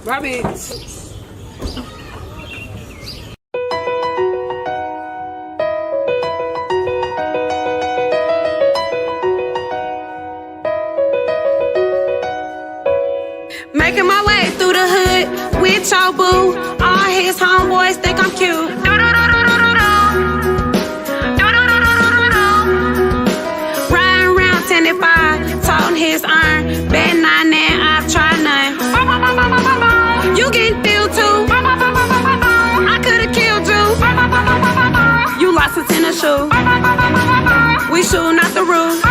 Rabbits. Making my way through the hood with your boo. All his homeboys think I'm cute. Riding around 10-5, toting his iron. Bet 9 and I've tried none. You getting filled too. I could've killed you. You lost us in a shoe. We shooting out the roof.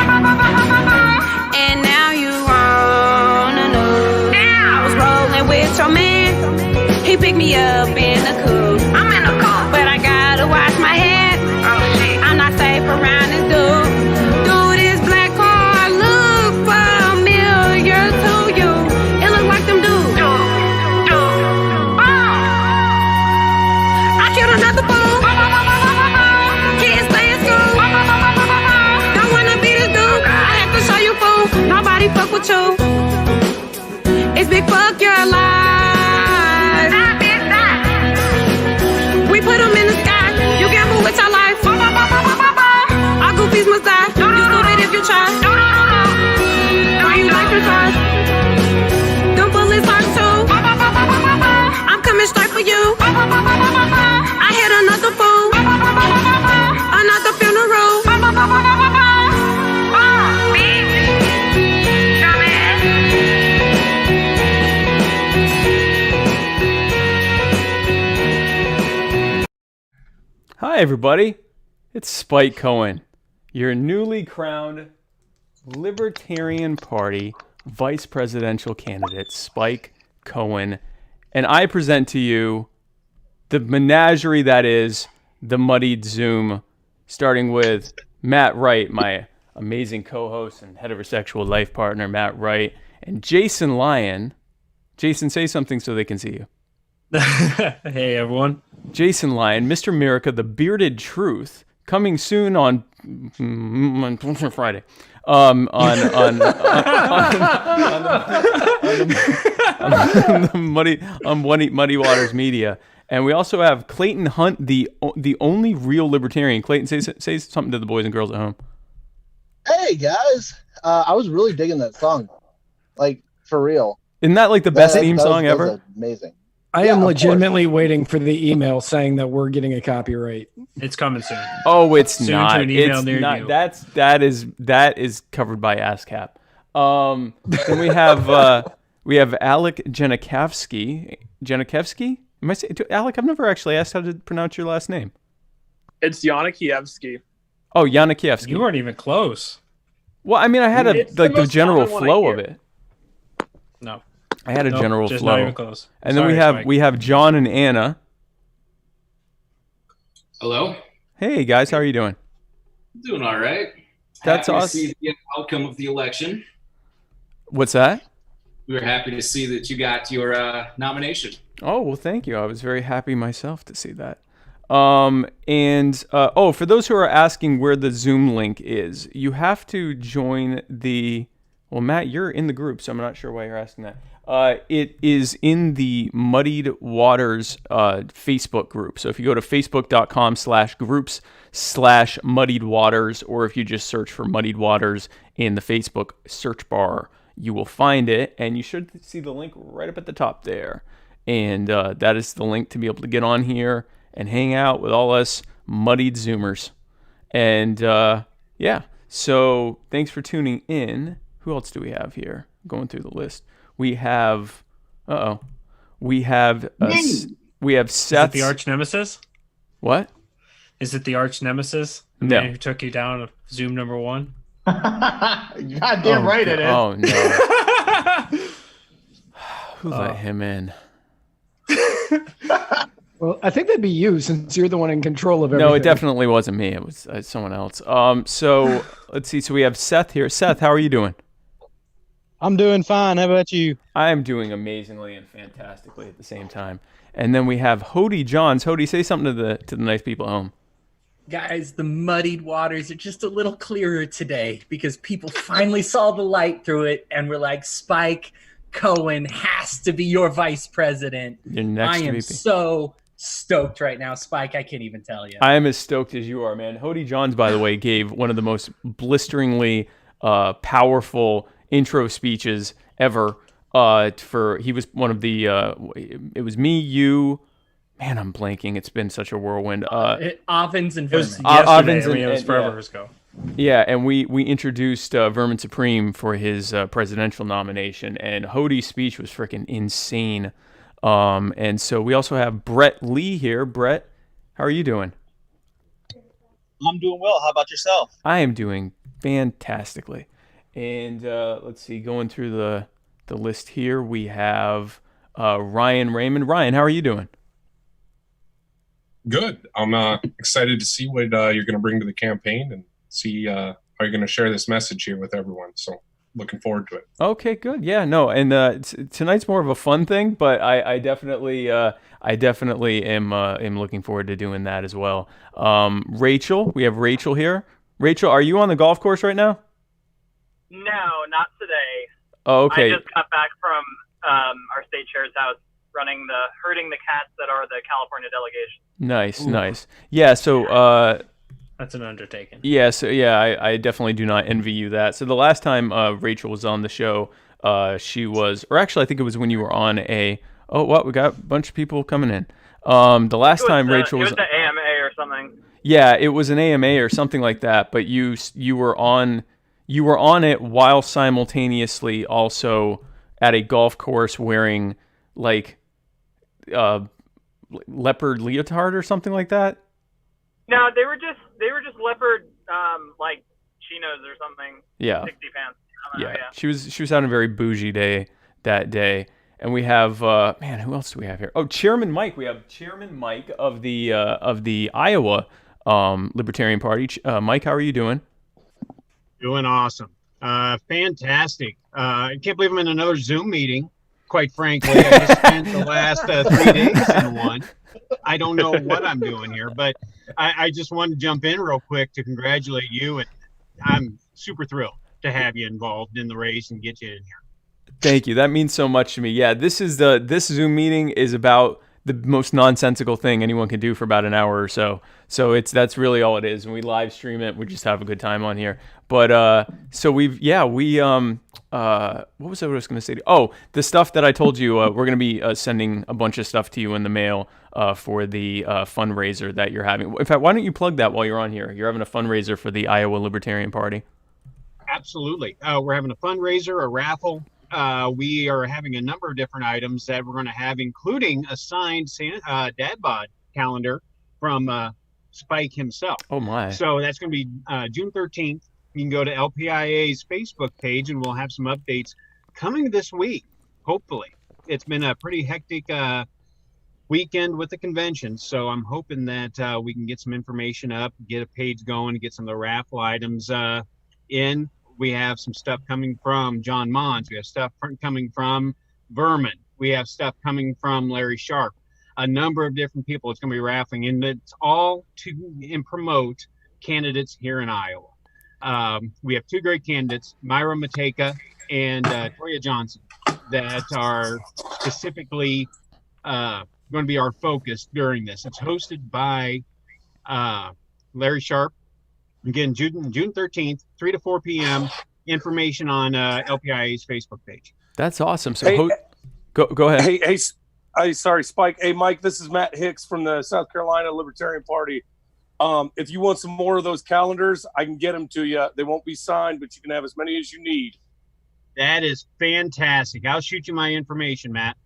And now you wanna know. I was rolling with your man. He picked me up in the coupe. I'm in the coupe, but I gotta watch my head. Oh shit, I'm not safe around this dude. Dude, this black car look familiar to you. It look like them dudes. I killed another fool. Kids stay in school. Don't wanna be this dude. I have to show you fool. Nobody fuck with you. It's big fuck your life. We put them in the sky. You gamble with your life. Our goofies must die. You stupid if you try. Why you like your cars? Them bullets hurt too. I'm coming straight for you. I hit another fool. Another funeral. Hi everybody, it's Spike Cohen, your newly crowned Libertarian Party Vice Presidential candidate, Spike Cohen, and I present to you the menagerie that is the Muddied Zoom, starting with Matt Wright, my amazing co-host and heterosexual life partner, Matt Wright, and Jason Lyon. Jason, say something so they can see you. Hey everyone. Jason Lyon, Mr. Miraca, the Bearded Truth, coming soon on Friday. On Muddy Waters Media, and we also have Clayton Hunt, the only real libertarian. Clayton, say something to the boys and girls at home. Hey guys, I was really digging that song, like for real. Isn't that like the best theme song ever? Was amazing. I am legitimately waiting for the email saying that we're getting a copyright. It's coming soon. Oh, it's soon not. To an email it's near not. you. That is covered by ASCAP. Then we have Alec Janikowski. Am I saying Alec? I've never actually asked how to pronounce your last name. It's Yanakievsky. Oh, Yanakievsky. You weren't even close. Well, I mean, I had the general flow of it. No. I had a general just flow. Not even close. And Sorry, then we have John and Anna. Hello. Hey guys, how are you doing? Doing all right. That's happy awesome. To see the outcome of the election. What's that? We were happy to see that you got your nomination. Oh, well, thank you. I was very happy myself to see that. For those who are asking where the Zoom link is, you have to join the... Well, Matt, you're in the group, so I'm not sure why you're asking that. It is in the Muddied Waters Facebook group. So if you go to facebook.com/groups/Muddied Waters, or if you just search for Muddied Waters in the Facebook search bar, you will find it, and you should see the link right up at the top there. And that is the link to be able to get on here and hang out with all us Muddied Zoomers. And so thanks for tuning in. Who else do we have here? Going through the list. We have Seth. Is it the arch nemesis? What? Is it the arch nemesis? The No. man who took you down of Zoom number 1? Goddamn right it is. Oh no. Who let him in? Well, I think that'd be you since you're the one in control of everything. No, it definitely wasn't me. It was someone else. So let's see. So we have Seth here. Seth, how are you doing? I'm doing fine. How about you? I am doing amazingly and fantastically at the same time. And then we have Hody Johns. Hody, say something to the nice people at home. Guys, the muddied waters are just a little clearer today because people finally saw the light through it and were like, Spike Cohen has to be your vice president. Your next I am VP. so stoked right now, Spike. I can't even tell you. I am as stoked as you are, man. Hody Johns, by the way, gave one of the most blisteringly powerful intro speeches ever. He was one of the. It was me, you. Man, I'm blanking. It's been such a whirlwind. Ovens and It was Vermin. yesterday. Ovens I mean, it was and- forever ago. Yeah, and we introduced Vermin Supreme for his presidential nomination, and Hody's speech was freaking insane. And so we also have Brett Lee here. Brett, how are you doing? I'm doing well. How about yourself? I am doing fantastically. And let's see, going through the list here, we have Ryan Raymond. Ryan, how are you doing? Good. I'm excited to see what you're going to bring to the campaign and see how you're going to share this message here with everyone. So looking forward to it. Okay, good. Yeah, no, and tonight's more of a fun thing, but I definitely am looking forward to doing that as well. Rachel, we have Rachel here. Rachel, are you on the golf course right now? No, not today. Oh, okay. I just got back from our state chair's house, herding the cats that are the California delegation. Nice, Ooh. nice. Yeah, so That's an undertaking. yeah, so yeah, I definitely do not envy you that. So the last time Rachel was on the show, she was, or actually I think it was when you were on we got a bunch of people coming in. The last time Rachel was It was the AMA or something. Yeah, it was an AMA or something like that, but you were on it while simultaneously also at a golf course wearing like leopard leotard or something like that. No, they were just leopard like chinos or something. Yeah. 60 pants. I don't know, yeah. She was having a very bougie day that day. And we have man, who else do we have here? Oh, Chairman Mike. We have Chairman Mike of the Iowa Libertarian Party. Mike, how are you doing? Doing awesome. Fantastic. I can't believe I'm in another Zoom meeting, quite frankly. I just spent the last 3 days in one. I don't know what I'm doing here, but I just wanted to jump in real quick to congratulate you, and I'm super thrilled to have you involved in the race and get you in here. Thank you. That means so much to me. Yeah, this Zoom meeting is about the most nonsensical thing anyone can do for about an hour or so. So that's really all it is. And we live stream it. We just have a good time on here. But so what was I was going to say? Oh, the stuff that I told you, we're going to be sending a bunch of stuff to you in the mail for the fundraiser that you're having. In fact, why don't you plug that while you're on here? You're having a fundraiser for the Iowa Libertarian Party. Absolutely. We're having a fundraiser, a raffle. We are having a number of different items that we're going to have, including a signed dad bod calendar from Spike himself. Oh, my. So that's going to be June 13th. You can go to LPIA's Facebook page, and we'll have some updates coming this week, hopefully. It's been a pretty hectic weekend with the convention, so I'm hoping that we can get some information up, get a page going, get some of the raffle items in. We have some stuff coming from John Mons. We have stuff coming from Vermin. We have stuff coming from Larry Sharp. A number of different people it's going to be raffling, and it's all to promote candidates here in Iowa. We have two great candidates, Myra Mateka and Toya Johnson, that are specifically going to be our focus during this. It's hosted by Larry Sharp. Again, June 13th, 3 to 4 p.m. Information on LPIA's Facebook page. That's awesome. So Hey, go ahead. Hey, sorry, Spike. Hey, Mike, this is Matt Hicks from the South Carolina Libertarian Party. If you want some more of those calendars, I can get them to you. They won't be signed, but you can have as many as you need. That is fantastic. I'll shoot you my information, Matt.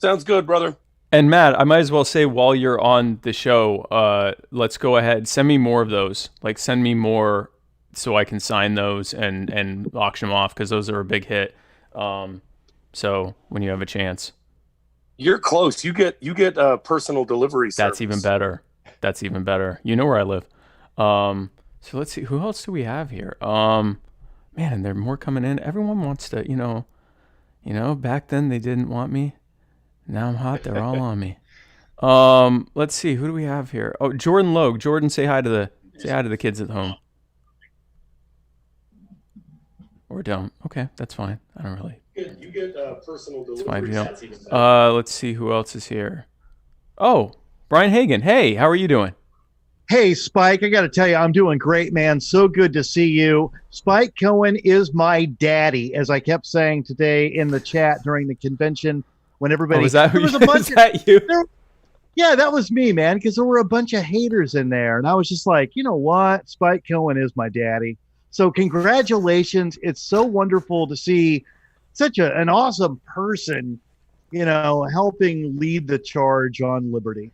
Sounds good, brother. And Matt, I might as well say while you're on the show, let's go ahead. Send me more of those. Like, send me more so I can sign those and auction them off, because those are a big hit. So when you have a chance. You're close. You get personal delivery service. That's even better. That's even better. You know where I live. So let's see. Who else do we have here? Man, there are more coming in. Everyone wants to, back then they didn't want me. Now I'm hot. They're all on me. Let's see. Who do we have here? Oh, Jordan Logue. Jordan, say hi to the kids at home. Or don't. Okay, that's fine. I don't really. You get personal delivery. Fine, that's even better. Let's see who else is here. Oh, Brian Hagan. Hey, how are you doing? Hey, Spike, I got to tell you, I'm doing great, man. So good to see you. Spike Cohen is my daddy, as I kept saying today in the chat during the convention when everybody... is that you? Yeah, that was me, man, because there were a bunch of haters in there. And I was just like, you know what? Spike Cohen is my daddy. So congratulations. It's so wonderful to see such an awesome person, helping lead the charge on liberty.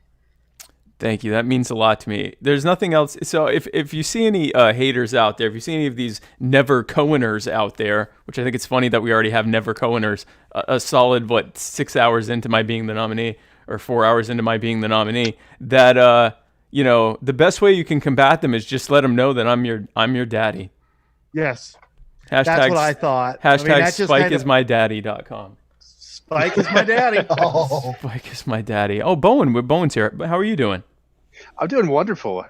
Thank you. That means a lot to me. There's nothing else. So if you see any haters out there, if you see any of these never Coheners out there, which I think it's funny that we already have never Coheners, a solid, 6 hours into my being the nominee, or 4 hours into my being the nominee, that, the best way you can combat them is just let them know that I'm your daddy. Yes. That's what I thought. Hashtag SpikeIsMyDaddy.com. Spike is my daddy. Oh. Spike is my daddy. Oh, Bowen's here. How are you doing? I'm doing wonderful.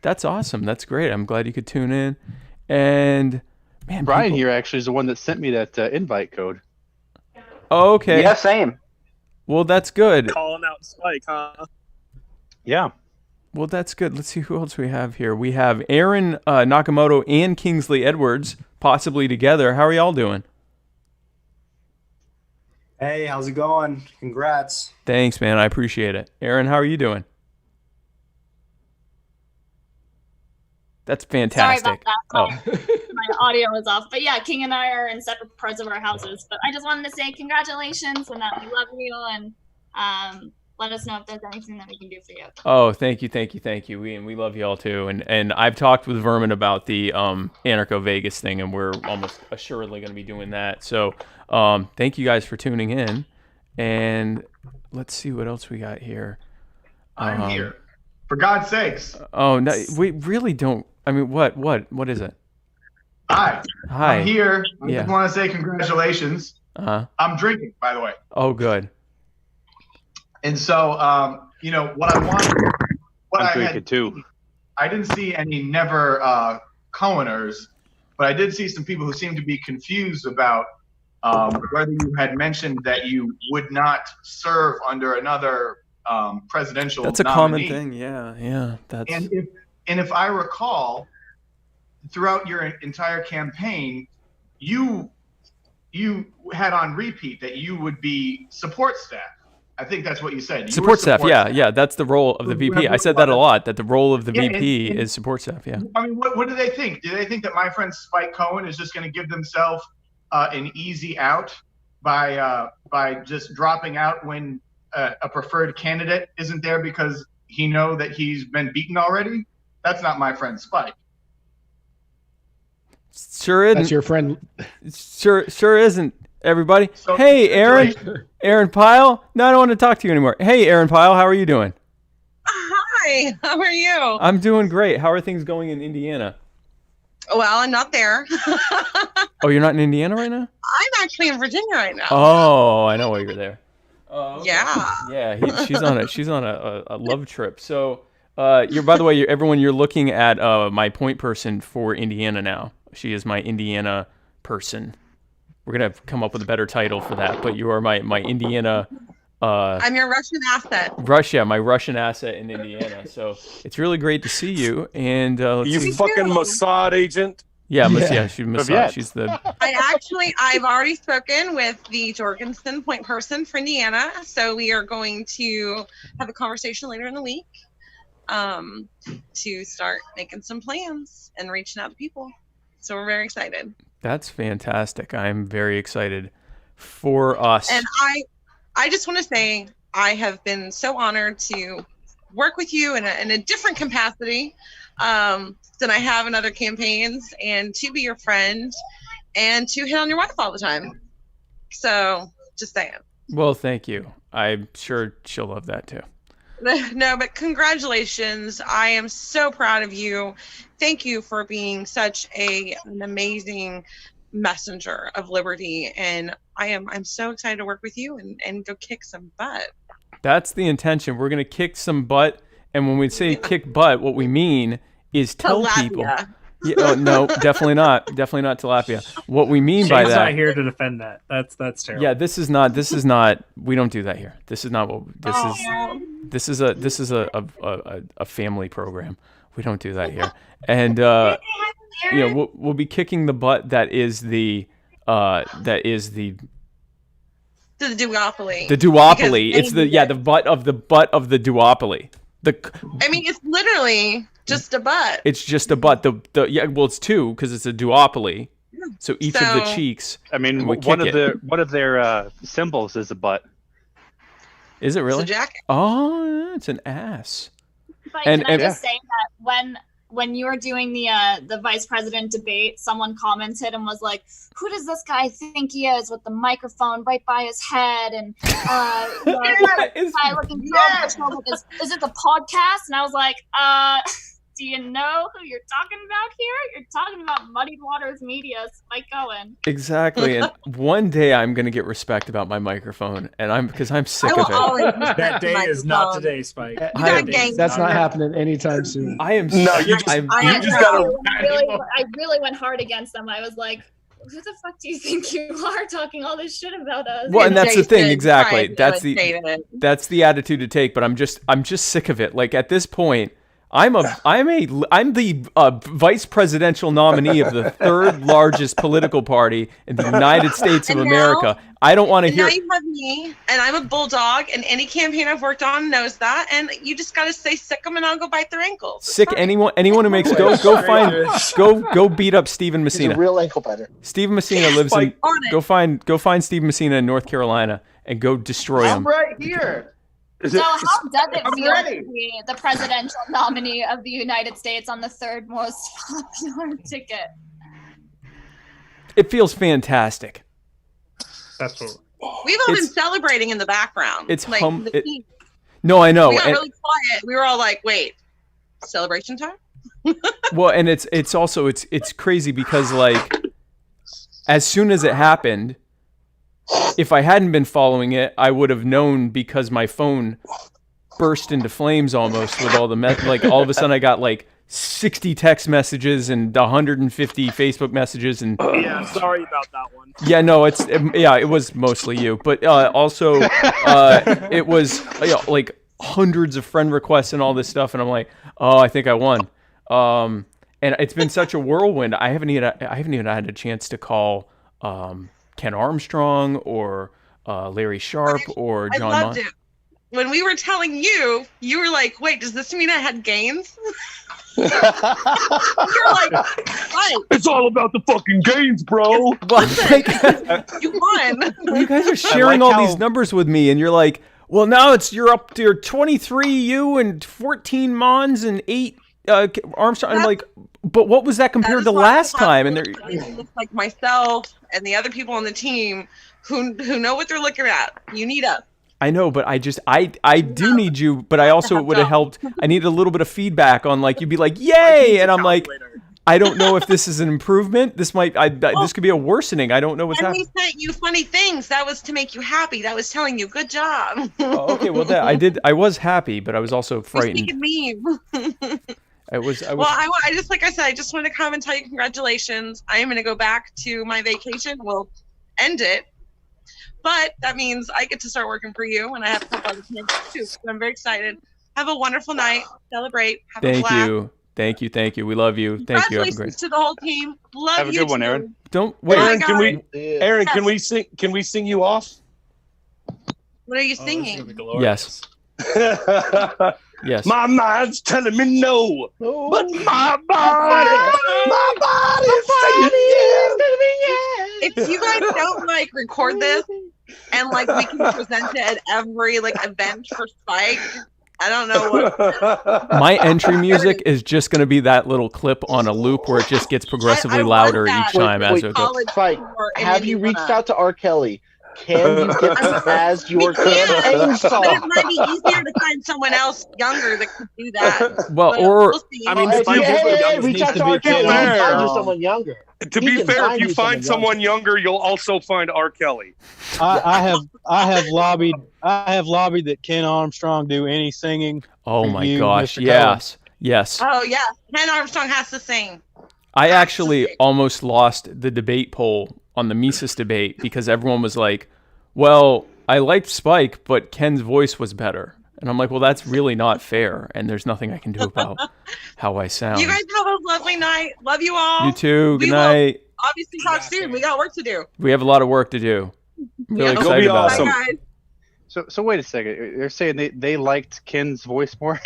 That's awesome. That's great. I'm glad you could tune in. And man, Brian here actually is the one that sent me that invite code. Oh, okay. Yeah, same. Well, that's good. Calling out Spike, huh? Yeah. Well, that's good. Let's see who else we have here. We have Aaron Nakamoto and Kingsley Edwards, possibly together. How are y'all doing? Hey, how's it going? Congrats. Thanks, man. I appreciate it. Aaron, how are you doing? That's fantastic. Sorry about that. My audio was off. But yeah, King and I are in separate parts of our houses. But I just wanted to say congratulations and that we love you, and let us know if there's anything that we can do for you. Oh, thank you. We love you all too. And I've talked with Vermin about the Anarcho Vegas thing, and we're almost assuredly going to be doing that. So thank you guys for tuning in. And let's see what else we got here. I'm here. For God's sakes. Oh, no, we really don't. I mean, what is it? Hi. I'm here. I Yeah. just want to say congratulations. I'm drinking, by the way. Oh, good. And so, what I want, I'm drinking too. I didn't see any never Coheners, but I did see some people who seemed to be confused about whether you had mentioned that you would not serve under another presidential That's a nominee. common thing. Yeah. That's. And if I recall, throughout your entire campaign, you had on repeat that you would be support staff. I think that's what you said. Support staff, yeah. That's the role of the VP. I said that a lot, that the role of the VP is support staff, yeah. I mean, what do they think? Do they think that my friend Spike Cohen is just going to give themselves an easy out by just dropping out when a preferred candidate isn't there because he know that he's been beaten already? That's not my friend Spike. Sure isn't. That's your friend. Sure isn't, everybody. Hey, Aaron Pyle. No, I don't want to talk to you anymore. Hey, Aaron Pyle, how are you doing? Hi, how are you? I'm doing great. How are things going in Indiana? Well, I'm not there. Oh, you're not in Indiana right now? I'm actually in Virginia right now. Oh, I know why you're there. Yeah. Yeah, she's on a love trip. So, by the way, everyone, you're looking at my point person for Indiana now. She is my Indiana person. We're gonna have to come up with a better title for that, but you are my Indiana. I'm your Russian asset. My Russian asset in Indiana. So it's really great to see you. And you fucking Mossad agent. Yeah, she's Mossad. She's the. I've already spoken with the Jorgensen point person for Indiana, so we are going to have a conversation later in the week to start making some plans and reaching out to people. So we're very excited. That's fantastic. I'm very excited for us. And I just want to say I have been so honored to work with you in a different capacity than I have in other campaigns, and to be your friend and to hit on your wife all the time. So just saying. Well, thank you. I'm sure she'll love that too. No, but congratulations. I am so proud of you. Thank you for being such an amazing messenger of liberty. And I'm so excited to work with you and go kick some butt. That's the intention. We're going to kick some butt. And when we say kick butt, what we mean is tell people. Yeah, oh, no, definitely not. Definitely not tilapia. What we mean by Shane's that. not here to defend that. That's terrible. Yeah, this is not. We don't do that here. This is not what. This is a family program. We don't do that here. And we'll be kicking the butt. That is the The duopoly. The duopoly. It's the butt of the duopoly. I mean, it's literally just a butt. It's just a butt. It's two because it's a duopoly. So each of the cheeks. I mean, one of their symbols is a butt. Is it really? It's a jacket. Oh, it's an ass. But can I just say that when you were doing the vice president debate, someone commented and was like, "Who does this guy think he is with the microphone right by his head?" And is it the podcast? And I was like, do you know who you're talking about here? You're talking about Muddied Waters Media, Spike Cohen. Exactly. And one day I'm going to get respect about my microphone, and because I'm sick of it. That day is not today, Spike. That's not happening anytime soon. I am. I really went hard against them. I was like, who the fuck do you think you are talking all this shit about us? Well, and that's the thing, exactly. That's the attitude to take. But I'm just sick of it. Like at this point, I'm the vice presidential nominee of the third largest political party in the United States of America. I don't want to hear. Now you have me, and I'm a bulldog, and any campaign I've worked on knows that. And you just got to say sick them, and I'll go bite their ankles. Sick anyone who makes go beat up Stephen Messina. He's a real ankle biter. Stephen Messina lives in. Go find Stephen Messina in North Carolina and go destroy him. I'm right here. So how does it feel to be the presidential nominee of the United States on the third most popular ticket? It feels fantastic. That's what we've all been celebrating in the background. It's like no, I know. We got really quiet. We were all like, "Wait, celebration time?" Well, and it's also crazy because like as soon as it happened. If I hadn't been following it, I would have known because my phone burst into flames almost with all the all of a sudden I got like 60 text messages and 150 Facebook messages and yeah, sorry about that one. Yeah, no, it was mostly you, but also it was like hundreds of friend requests and all this stuff, and I'm like, oh, I think I won. And it's been such a whirlwind. I haven't even had a chance to call. Ken Armstrong or Larry Sharp or John. I loved it. When we were telling you, you were like, "Wait, does this mean I had gains?" You're like, "Right." It's all about the fucking gains, bro. You won. You guys are sharing all these numbers with me, and you're like, "Well, now you're up to 23 you and 14 Mons and 8 Armstrong." I'm like, but what was that compared to last time? And they're like myself and the other people on the team who know what they're looking at. You need us. I know, but I do need you, but I also would have helped. I need a little bit of feedback on like you'd be like, "Yay!" and I'm like, I don't know if this is an improvement. This this could be a worsening. I don't know what's happening. And we sent you funny things. That was to make you happy. That was telling you, "Good job." Oh, okay, well I was happy, but I was also frightened. I was. Well, I just like I said, I just wanted to come and tell you congratulations. I am going to go back to my vacation. We'll end it, but that means I get to start working for you, and I have a couple other things too. So I'm very excited. Have a wonderful night. Celebrate. Have a blast. Thank you. We love you. Thank you. Have a great. To the whole team. Love have a you good one, too. Aaron. Don't wait. Aaron, can we sing you off? What are you singing? Yes. Yes. My mind's telling me no, but my body's saying yes. If you guys don't like record this and like we can present it at every like event for Spike, I don't know what. My entry music is just going to be that little clip on a loop where it just gets progressively louder each time as it goes. Spike, have you reached out to R. Kelly? Can you get this as your campaign But song? it might be easier to find someone else younger that could do that. Well, But or we'll see. I mean, Hey, Spike reach out to R. Kelly. He can find you someone younger. To He be can fair, find if you you find someone younger, you'll also find R. Kelly. I have lobbied that Ken Armstrong do any singing. oh for my you, gosh, Mr. yes. Oh yeah, Ken Armstrong has to sing. I actually almost lost the debate poll on the Mises debate because everyone was like, well, I liked Spike, but Ken's voice was better. And I'm like, well, that's really not fair, and there's nothing I can do about how I sound. You guys have a lovely night. Love you all. You too. Good We will night. obviously talk soon. We got work to do. We have a lot of work to do. I'm really Yeah. excited about Bye, it. guys. So wait a second. They're saying they liked Ken's voice more.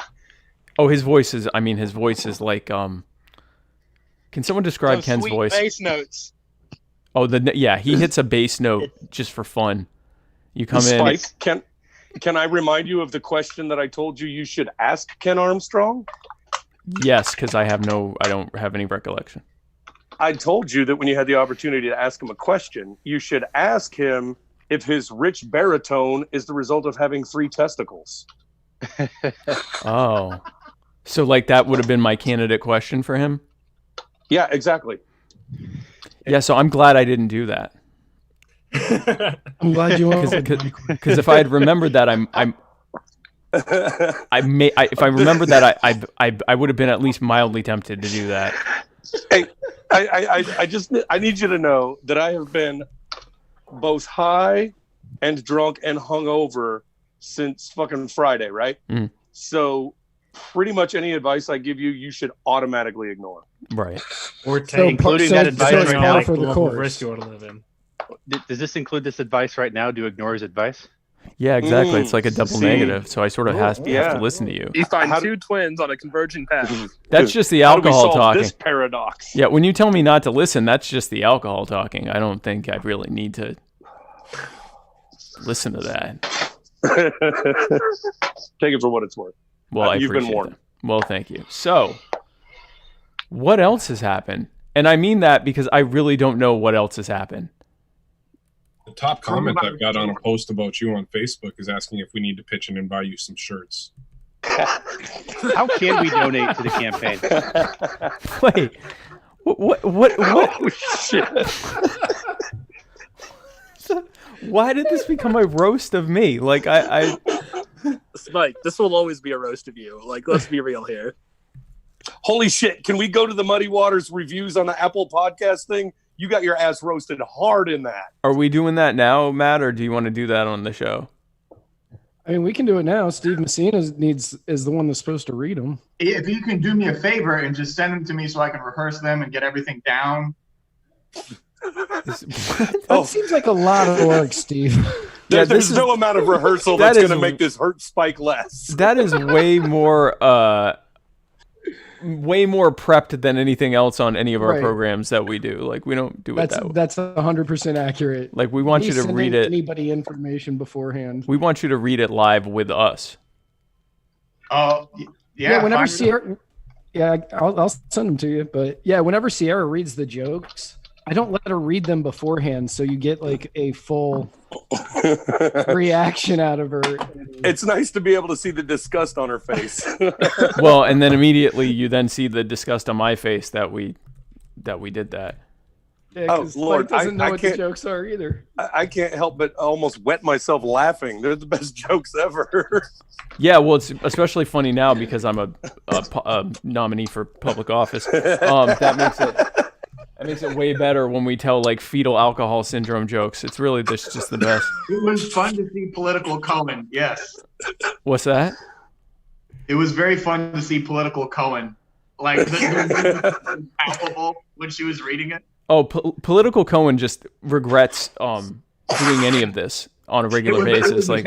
Oh, his voice is like can someone describe Those Ken's sweet voice? bass notes. Oh, he hits a bass note just for fun. You come in. Spike, can I remind you of the question that I told you should ask Ken Armstrong? Yes, because I don't have any recollection. I told you that when you had the opportunity to ask him a question, you should ask him if his rich baritone is the result of having 3 testicles. Oh. So like that would have been my candidate question for him? Yeah, exactly. Yeah, so I'm glad I didn't do that. I'm glad you went. Because if I had remembered that, if I remembered that, I would have been at least mildly tempted to do that. Hey, I need you to know that I have been both high and drunk and hungover since fucking Friday, right? Mm. So pretty much any advice I give you, you should automatically ignore. Right. Or So take, including so- that so advice it's right par now. for the level of course. risk you want to live in. Does this include this advice right now? Do ignore his advice? Yeah, exactly. It's like a double See? negative, so I sort of have Yeah. to listen to you. You find 2 twins on a converging path. That's just the How do we alcohol solve talking. this paradox? Yeah, when you tell me not to listen, that's just the alcohol talking. I don't think I really need to listen to that. Take it for what it's worth. Well, I You've been appreciate warned. that. Well, thank you. So, what else has happened? And I mean that because I really don't know what else has happened. The top comment I've got on a post about you on Facebook is asking if we need to pitch in and buy you some shirts. How can we donate to the campaign? Wait, what? Oh, shit. Why did this become a roast of me? Like I Spike, this will always be a roast of you. Like, let's be real here. Holy shit. Can we go to the Muddy Waters reviews on the Apple podcast thing? You got your ass roasted hard in that. Are we doing that now, Matt, or do you want to do that on the show? I mean, we can do it now. Steve Messina is the one that's supposed to read them. If you can do me a favor and just send them to me so I can rehearse them and get everything down. That seems like a lot of work, Steve. There's no amount of rehearsal that's going to make this hurt Spike less. That is way more prepped than anything else on any of our Right. programs that we do. Like we don't do it that way. That's 100% accurate. Like we want you to Sending read it. Anybody information beforehand. We want you to read it live with us. Oh, yeah. Whenever fine. Sierra, I'll send them to you. But yeah, whenever Sierra reads the jokes, I don't let her read them beforehand, so you get like a full reaction out of her. It's nice to be able to see the disgust on her face. Well, and then immediately you then see the disgust on my face that we did that. Yeah, Oh, 'cause Lord, Spike doesn't know I what the can't- jokes are either. I can't help but almost wet myself laughing. They're the best jokes ever. Yeah, well, it's especially funny now because I'm a nominee for public office. That makes it way better when we tell like fetal alcohol syndrome jokes. It's really just the best. It was fun to see political Cohen. Yes. What's that? It was very fun to see political Cohen. Like, the palpable when she was reading it. Oh, political Cohen just regrets doing any of this on a regular basis. Like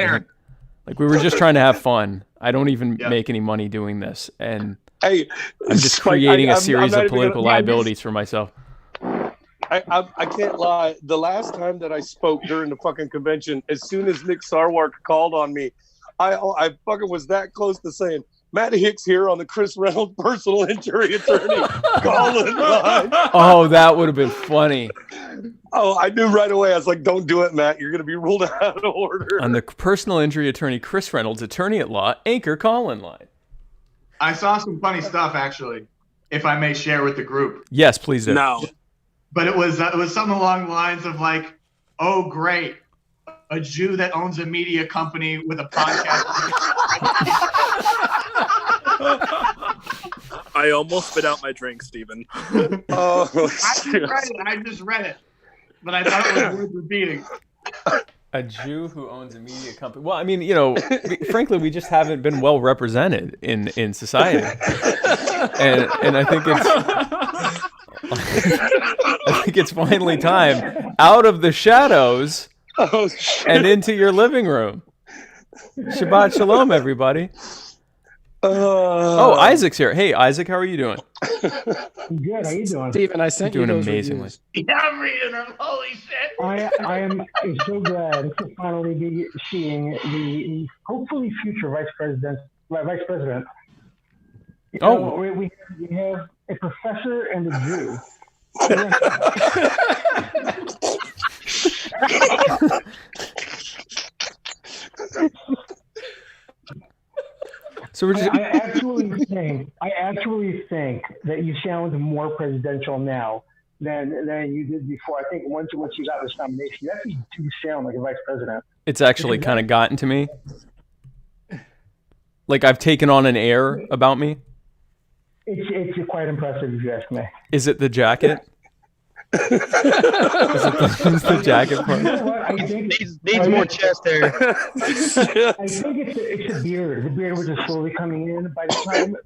we were just trying to have fun. I don't even make any money doing this, and hey, I'm just Spike, creating a I'm series not of even political gonna- liabilities for myself. I can't lie. The last time that I spoke during the fucking convention, as soon as Nick Sarwark called on me, I fucking was that close to saying, Matt Hicks here on the Chris Reynolds personal injury attorney calling line. Oh, that would have been funny. Oh, I knew right away. I was like, don't do it, Matt. You're going to be ruled out of order. On the personal injury attorney Chris Reynolds, attorney at law, anchor call-in line. I saw some funny stuff, actually, if I may share with the group. Yes, please do. No. But it was something along the lines of like, oh, great, a Jew that owns a media company with a podcast. I almost spit out my drink, Stephen. Oh, I just read it, but I thought it was worth repeating. A Jew who owns a media company. Well, I mean, you know, frankly, we just haven't been well represented in society, and I think it's finally time out of the shadows and into your living room. Shabbat shalom, everybody. Oh, Isaac's here. Hey, Isaac, how are you doing? I'm good. How you doing? Steven, I sent you doing those amazingly. reviews. Yeah, I'm reading them. Holy shit. I'm so glad to finally be seeing the hopefully future vice president. You know, we have a professor and a Jew. So we're just... I actually think that you sound more presidential now than you did before. I think once you got this nomination, you actually do sound like a vice president. It's actually kind of gotten to me. Like I've taken on an air about me. It's quite impressive, if you ask me. Is it the jacket? is the jacket part? You know what? I think Needs more chest hair. I think it's the beard. The beard was just slowly coming in by the time.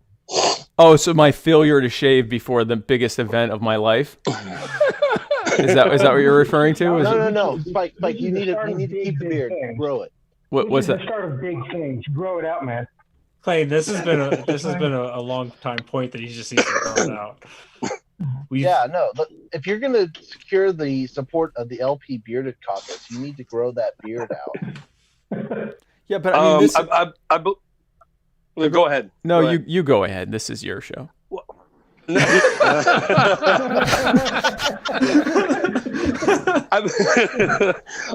Oh, so my failure to shave before the biggest event of my life. Is that what you're referring to? No. Spike, you need to keep the beard. Grow it. What's that? The start of big things. Grow it out, man. Clay, this has been a long time point that he just needs to grow it out. But if you're going to secure the support of the LP Bearded Caucus, you need to grow that beard out. Yeah, but I mean, go ahead. No, go ahead. you go ahead. This is your show.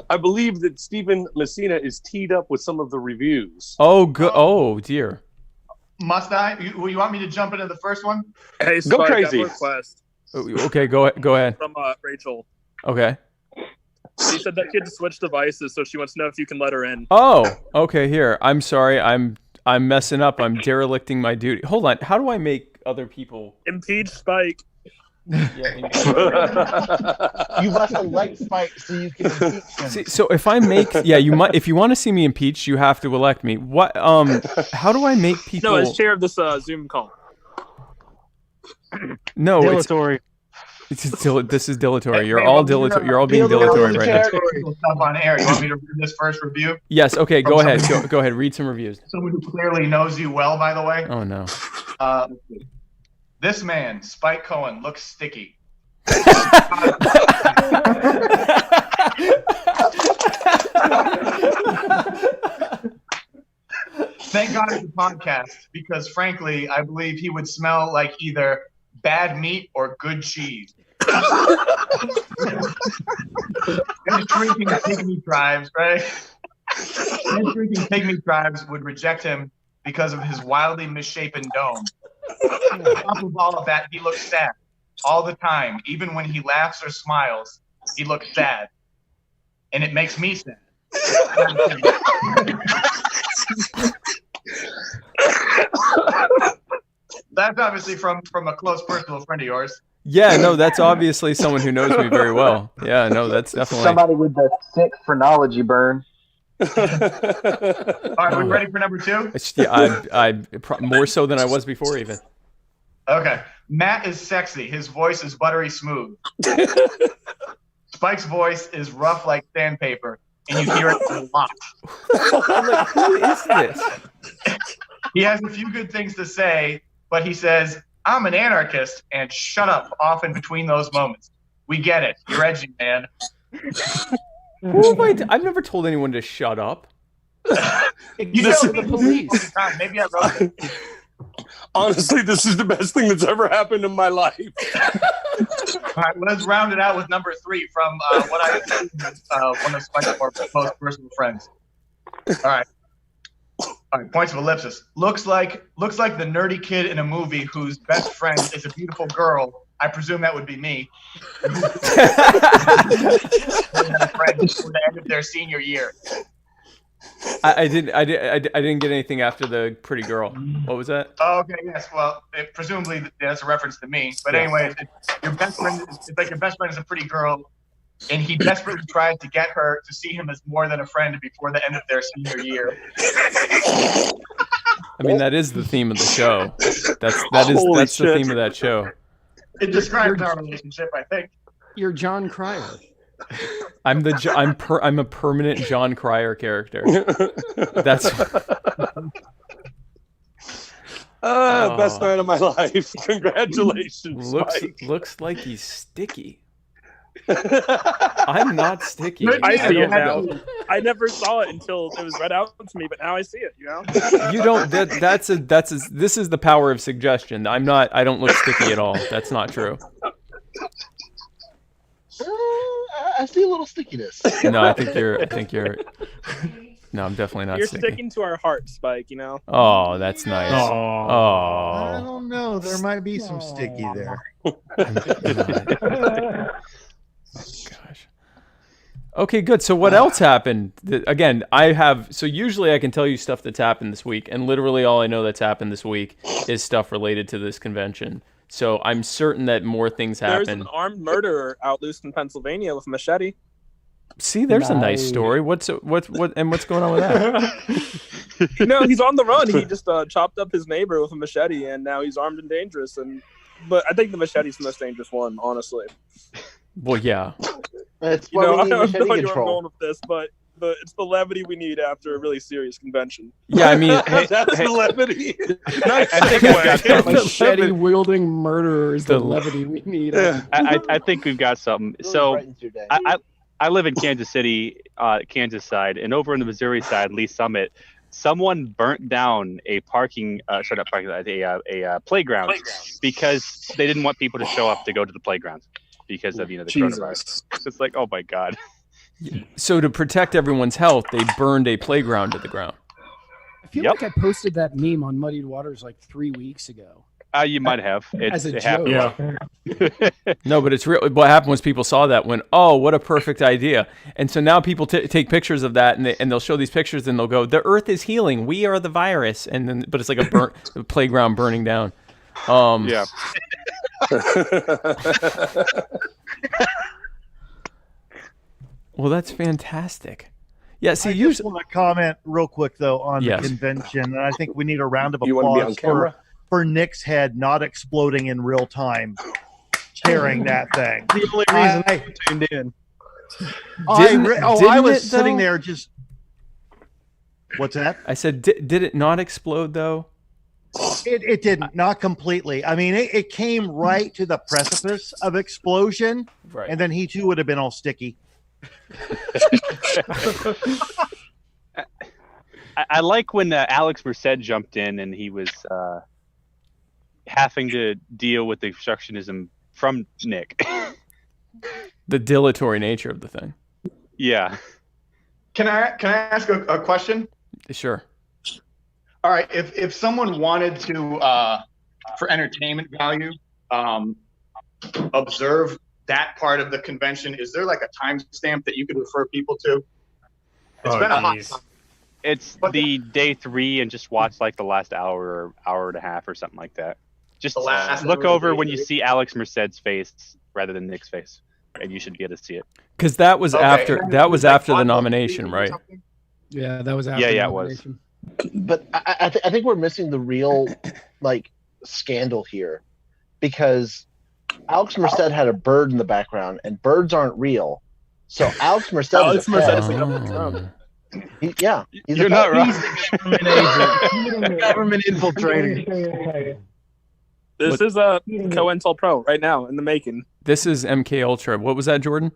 I believe that Stephen Messina is teed up with some of the reviews. Oh, good. Oh, dear. Must I? You want me to jump into the first one? Hey, Go Spike, crazy. I have a request Okay, go ahead. from Rachel. Okay. She said that she had to switch devices, so she wants to know if you can let her in. Oh, okay. Here, I'm sorry. I'm messing up. I'm derelicting my duty. Hold on. How do I make other people Impeach Spike? Yeah, You must elect Spike so you can impeach him. See, so if I make you might if you want to see me impeached, you have to elect me. What how do I make people No, as chair of this Zoom call. No, Dilatory. this is dilatory. You're all dilatory. You're all being dilatory right now. Stuff on air. You want me to read this first review? Yes, okay, go ahead. Go ahead, read some reviews. Someone who clearly knows you well, by the way. Oh no. This man, Spike Cohen, looks sticky. Thank God it's a podcast, because frankly, I believe he would smell like either bad meat or good cheese. And shrinking pygmy tribes, right? And shrinking pygmy tribes would reject him because of his wildly misshapen dome. On top of all of that, he looks sad all the time. Even when he laughs or smiles, he looks sad. And it makes me sad. That's obviously from a close personal friend of yours. Yeah, no, that's obviously someone who knows me very well. Yeah, no, that's definitely Somebody with the sick phrenology burn. All right, we ready for number 2? Yeah, I more so than I was before even. Okay. Matt is sexy. His voice is buttery smooth. Spike's voice is rough like sandpaper, and you hear it a lot. I'm like, who is this? He has a few good things to say, but he says, I'm an anarchist, and shut up often between those moments. We get it. You're edgy, man. I've never told anyone to shut up. You tell the police. Maybe I wrote it. Honestly, this is the best thing that's ever happened in my life. All right, let's round it out with number 3 from what I assume is one of Spike's most personal friends. All right. Points of ellipsis. Looks like the nerdy kid in a movie whose best friend is a beautiful girl. I presume that would be me. Friend before the end of their senior year. I didn't get anything after the pretty girl. What was that? Oh, okay, yes. Well, presumably that's a reference to me. But anyway, your best friend. It's like your best friend is a pretty girl, and he desperately tries to get her to see him as more than a friend before the end of their senior year. I mean, that is the theme of the show. That's the theme of that show. It describes our relationship, I think. You're John Cryer. I'm a permanent John Cryer character. That's best night of my life. Congratulations. Looks like he's sticky. I'm not sticky. I see it now. I never saw it until it was read out to me, but now I see it. You know. You don't. This is the power of suggestion. I don't look sticky at all. That's not true. I see a little stickiness. No, I think you're. No, I'm definitely not. You're sticky. sticking to our heart, Spike. You know. Oh, that's nice. I Oh. don't know. There might be some sticky there. Gosh. Okay, good. So what else happened? Again, usually I can tell you stuff that's happened this week, and literally all I know that's happened this week is stuff related to this convention. So I'm certain that more things happen. There's an armed murderer out loose in Pennsylvania with a machete. See, there's a nice story. What's going on with that? No, he's on the run. He just chopped up his neighbor with a machete, and now he's armed and dangerous. But I think the machete's the most dangerous one, honestly. Well, yeah. That's I don't know where I'm going with this, but it's the levity we need after a really serious convention. Yeah, I mean, that's the levity. I think I've got something. Machete wielding murderer is the levity we need. I think we've got something. So I live in Kansas City, Kansas side, and over in the Missouri side, Lee Summit, someone burnt down a playground because they didn't want people to show up to go to the playgrounds because of the coronavirus. It's like, oh my God. So to protect everyone's health, they burned a playground to the ground. I feel like I posted that meme on Muddied Waters like 3 weeks ago. You might have. As a joke. Yeah. No, but it's real. What happened was people saw that went, oh, what a perfect idea. And so now people take pictures of that and they'll show these pictures and they'll go, the earth is healing. We are the virus. And then, but it's like a playground burning down. Yeah. Well, that's fantastic. Yeah, see, I just want to comment real quick, though, on the convention. And I think we need a round of applause for Nick's head not exploding in real time, carrying that thing. The only reason I tuned in. I was sitting there just... What's that? I said, did it not explode, though? It didn't, not completely. I mean, it came right to the precipice of explosion, and then he, too, would have been all sticky. I like when Alex Merced jumped in and he was having to deal with the obstructionism from Nick. The dilatory nature of the thing. Yeah. Can I ask a question? Sure. All right. If someone wanted to, for entertainment value, observe that part of the convention, is there like a timestamp that you could refer people to? It's been a hot time. It's the day 3 and just watch like the last hour or hour and a half or something like that. Just look over when you see Alex Merced's face rather than Nick's face, and you should be able to see it. Because that was after the nomination, right? Yeah, that was after. Yeah, the nomination. it was. But I think we're missing the real scandal here, because Alex Merced had a bird in the background, and birds aren't real. So Alex Merced is a pet. You're not right. He's a government agent. Government infiltrating. This is a COINTEL Pro right now in the making. This is MK Ultra. What was that, Jordan?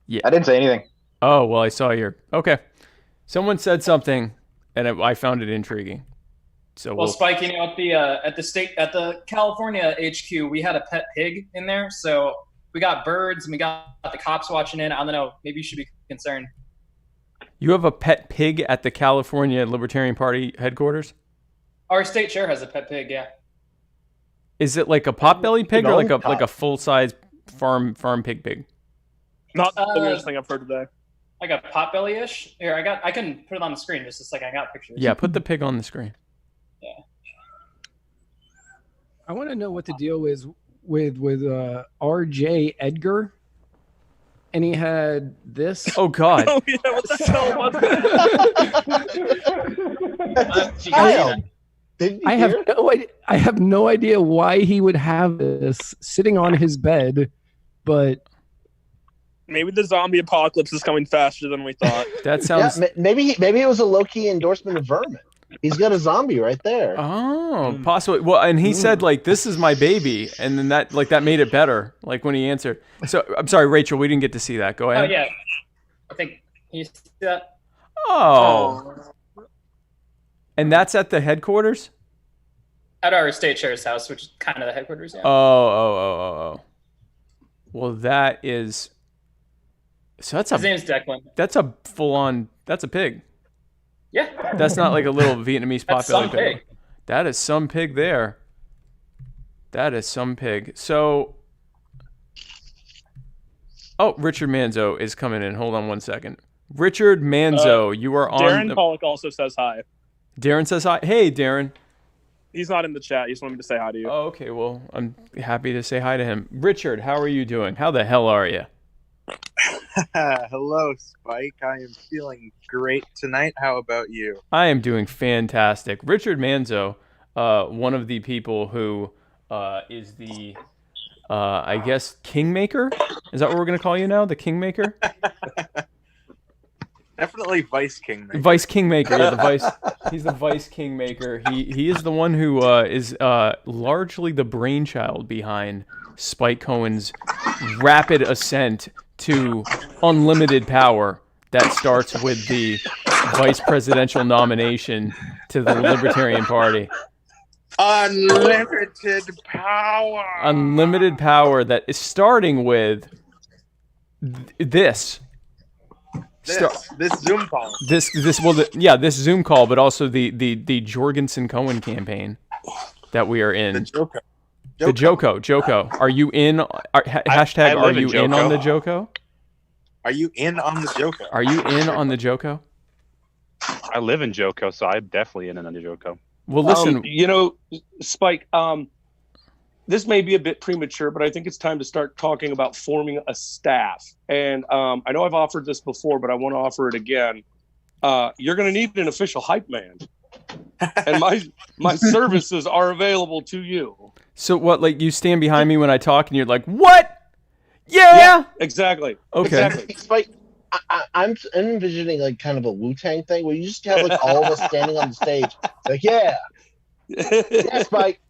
Yeah. I didn't say anything. Oh, well, I saw your... Okay. Someone said something. and I found it intriguing. So Well, Spike, you know, at the California HQ, we had a pet pig in there, so we got birds and we got the cops watching in. I don't know, maybe you should be concerned. You have a pet pig at the California Libertarian Party headquarters? Our state chair has a pet pig, yeah. Is it like a potbelly pig or like a full size farm pig? Not the weirdest thing I've heard today. Like a potbelly-ish. Here, I can put it on the screen just a second. I got pictures. Yeah, put the pig on the screen. Yeah. I want to know what the deal is with R.J. Edgar. And he had this. Oh God! Oh yeah, what the hell was that? I have no idea why he would have this sitting on his bed, but maybe the zombie apocalypse is coming faster than we thought. That sounds. Yeah, maybe it was a low-key endorsement of Vermin. He's got a zombie right there. Oh, possibly. Well, and he said like, "This is my baby," and then that made it better. Like when he answered. So I'm sorry, Rachel, we didn't get to see that. Go ahead. Oh yeah, I think you see that. Oh. And that's at the headquarters? At our state chair's house, which is kind of the headquarters, yeah. Oh. Well, that is. So that's His name's Declan. That's a full-on. That's a pig. Yeah. That's not like a little Vietnamese That's potbelly some pig. pig. That is some pig there. That is some pig. So. Oh, Richard Manzo is coming in. Hold on one second. Richard Manzo, you are on. Darren Pollock also says hi. Darren says hi. Hey, Darren. He's not in the chat. He just wanted me to say hi to you. Oh, okay. Well, I'm happy to say hi to him. Richard, how are you doing? How the hell are you? Hello, Spike. I am feeling great tonight. How about you? I am doing fantastic. Richard Manzo, one of the people who is the, I guess, Kingmaker? Is that what we're going to call you now? The Kingmaker? Definitely Vice Kingmaker. Vice Kingmaker, yeah, the Vice. He's the Vice Kingmaker. He is the one who is largely the brainchild behind Spike Cohen's rapid ascent to unlimited power that starts with the vice presidential nomination to the Libertarian Party. Unlimited power. Unlimited power that is starting with this Zoom call. This Zoom call, but also the Jorgensen Cohen campaign that we are in. The Joko. Are you in? Hashtag are you in on the Joko? Are you in on the Joko? Are you in on the Joko? I live in Joko, so I'm definitely in on the Joko. Well, listen. You know, Spike, this may be a bit premature, but I think it's time to start talking about forming a staff. And I know I've offered this before, but I want to offer it again. You're going to need an official hype man. And my services are available to you. So what, like you stand behind me when I talk and you're like, what? Yeah, exactly. Okay. Exactly. Spike, I'm envisioning like kind of a Wu-Tang thing where you just have like all of us standing on the stage. Like, yeah, Spike.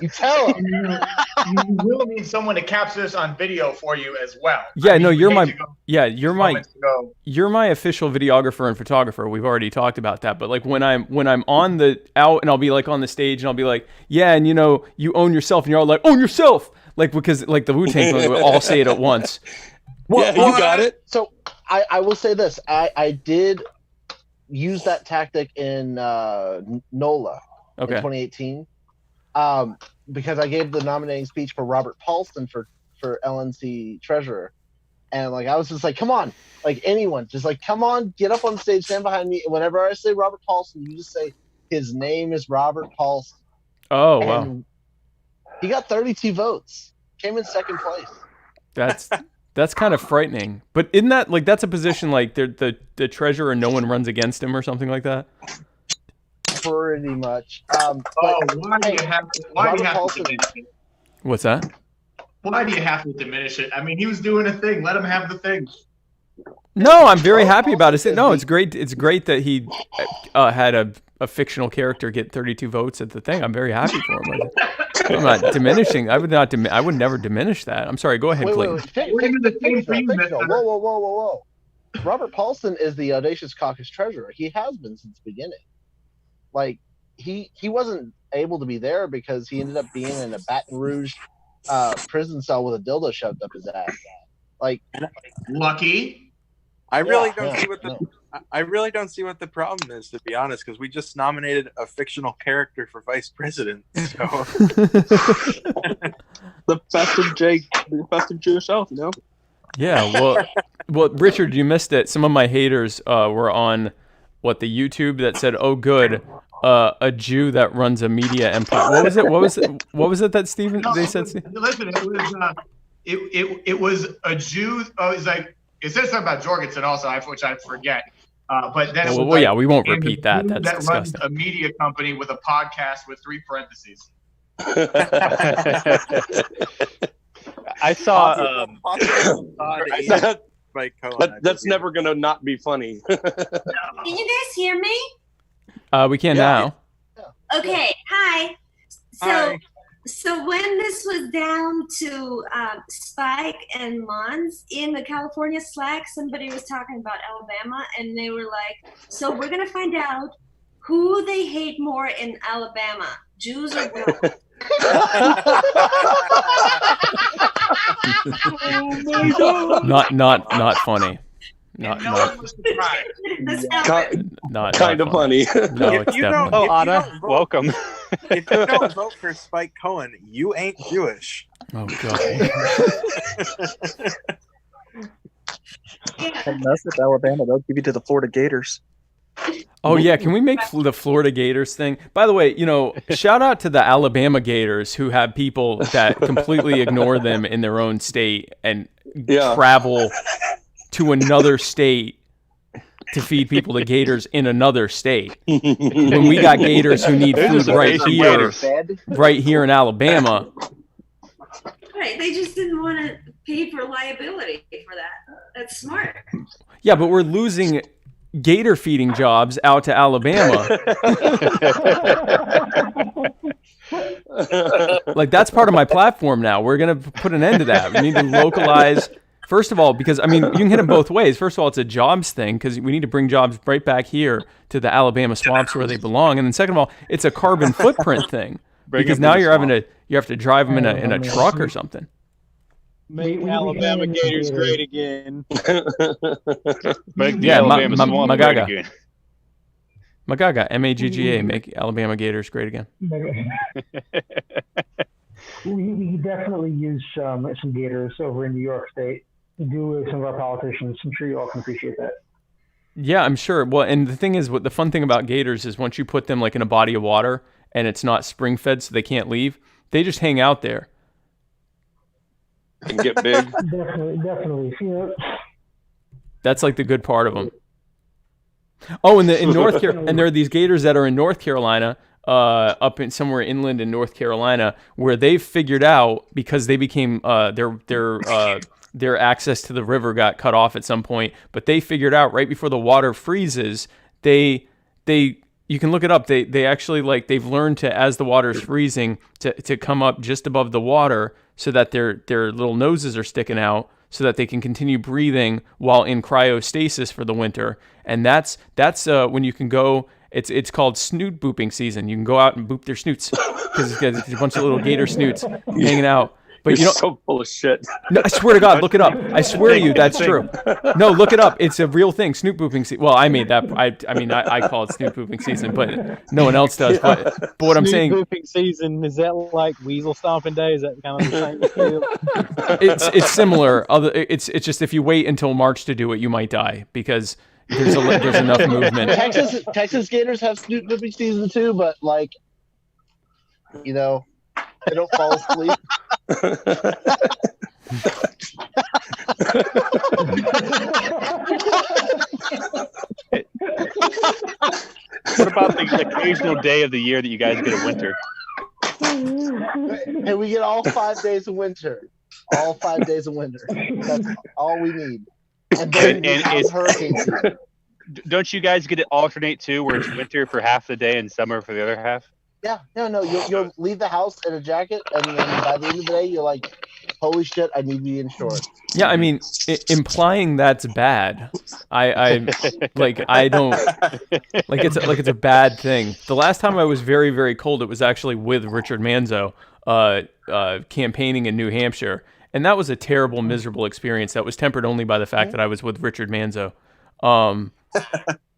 You tell him. You will need someone to capture this on video for you as well. Yeah, no, you're my official videographer and photographer. We've already talked about that. But like when I'm on the out and I'll be like on the stage and I'll be like, yeah, and you know, you own yourself, and you're all like, own yourself, like because like the Wu-Tang we all say it at once. Yeah, you got it. So I will say this: I did use that tactic in NOLA in 2018. Because I gave the nominating speech for Robert Paulson for LNC treasurer, and like I was just like, come on, like anyone, just like come on, get up on stage, stand behind me. And whenever I say Robert Paulson, you just say his name is Robert Paulson. Oh wow! He got 32 votes, came in second place. That's kind of frightening. But isn't that like that's a position like the treasurer, no one runs against him or something like that? Pretty much. Why do you have to diminish it? What's that? Why do you have to diminish it? I mean, he was doing a thing. Let him have the thing. No, I'm very happy about it. No, it's great. It's great that he had a fictional character get 32 votes at the thing. I'm very happy for him. I'm not diminishing. I would never diminish that. I'm sorry. Go ahead, Clayton. Whoa. Robert Paulson is the Audacious Caucus treasurer. He has been since the beginning. like he wasn't able to be there because he ended up being in a Baton Rouge prison cell with a dildo shoved up his ass. Like, lucky. I really don't see what the I really don't see what the problem is, to be honest, because we just nominated a fictional character for vice president. So the best of Jewish health, you know. Yeah, well, Richard, you missed it. Some of my haters were on the YouTube that said, "Oh, good, a Jew that runs a media empire." What was it? What was it that Stephen? They said. Listen, it was a Jew. Oh, it's like it said something about Jorgensen also, which I forget. But then yeah, we won't repeat that. That's that disgusting. Runs a media company with a podcast with 3 parentheses. I saw. That's never gonna not be funny. Can you guys hear me? We can now. Okay. Hi. So when this was down to Spike and Mons in the California Slack, somebody was talking about Alabama, and they were like, "So we're gonna find out who they hate more in Alabama, Jews or blacks." Not funny. Not kind of funny. No, it's definitely. Welcome. If you don't vote for Spike Cohen, you ain't Jewish. Oh God. And mess with Alabama, they'll give you to the Florida Gators. Oh yeah, can we make the Florida Gators thing? By the way, shout out to the Alabama Gators who have people that completely ignore them in their own state and travel to another state to feed people to gators in another state. When we got gators who need food right here in Alabama. Right, they just didn't want to pay for liability for that. That's smart. Yeah, but we're losing gator feeding jobs out to Alabama. Like, that's part of my platform now. We're going to put an end to that. We need to localize. First of all, because, I mean, you can hit them both ways. First of all, it's a jobs thing because we need to bring jobs right back here to the Alabama swamps where they belong. And then second of all, it's a carbon footprint thing because now you have to drive them in a truck or something. Make Alabama Gators great again. Make the Alabama swamp great again. Magagga, MAGGA, make Alabama Gators great again. We definitely use some gators over in New York State. We do with some of our politicians. I'm sure you all can appreciate that. Yeah, I'm sure. Well, and the thing is, what the fun thing about gators is once you put them like in a body of water and it's not spring fed, so they can't leave, they just hang out there and get big. Definitely. That's like the good part of them. Oh, and in North Carolina, and there are these gators that are in North Carolina, up in somewhere inland in North Carolina, where they've figured out because they became their access to the river got cut off at some point, but they figured out right before the water freezes, you can look it up. They actually they've learned to, as the water's freezing, to come up just above the water so that their little noses are sticking out so that they can continue breathing while in cryostasis for the winter. And that's when you can go. It's called snoot booping season. You can go out and boop their snoots because there's a bunch of little gator snoots hanging out. But You're so full of shit. No, I swear to God, look it up. I swear to you, that's true. No, look it up. It's a real thing. Snoot booping season. Well, I made that. I call it snoot booping season, but no one else does. But what I'm saying, snoot booping season, is that like weasel stomping day? Is that kind of the same? It's similar. It's just if you wait until March to do it, you might die because there's enough movement. Texas Gators have snoot booping season too, but they don't fall asleep. What about the occasional day of the year that you guys get a winter? And we get all 5 days of winter. All 5 days of winter. That's all we need. And then hurricane season. Don't you guys get it alternate too, where it's winter for half the day and summer for the other half? Yeah, no. You'll leave the house in a jacket, and then by the end of the day, you're like, holy shit, I need to be in shorts. Yeah, I mean, implying that's bad. I don't like it's a bad thing. The last time I was very, very cold, it was actually with Richard Manzo, campaigning in New Hampshire, and that was a terrible, miserable experience. That was tempered only by the fact that I was with Richard Manzo.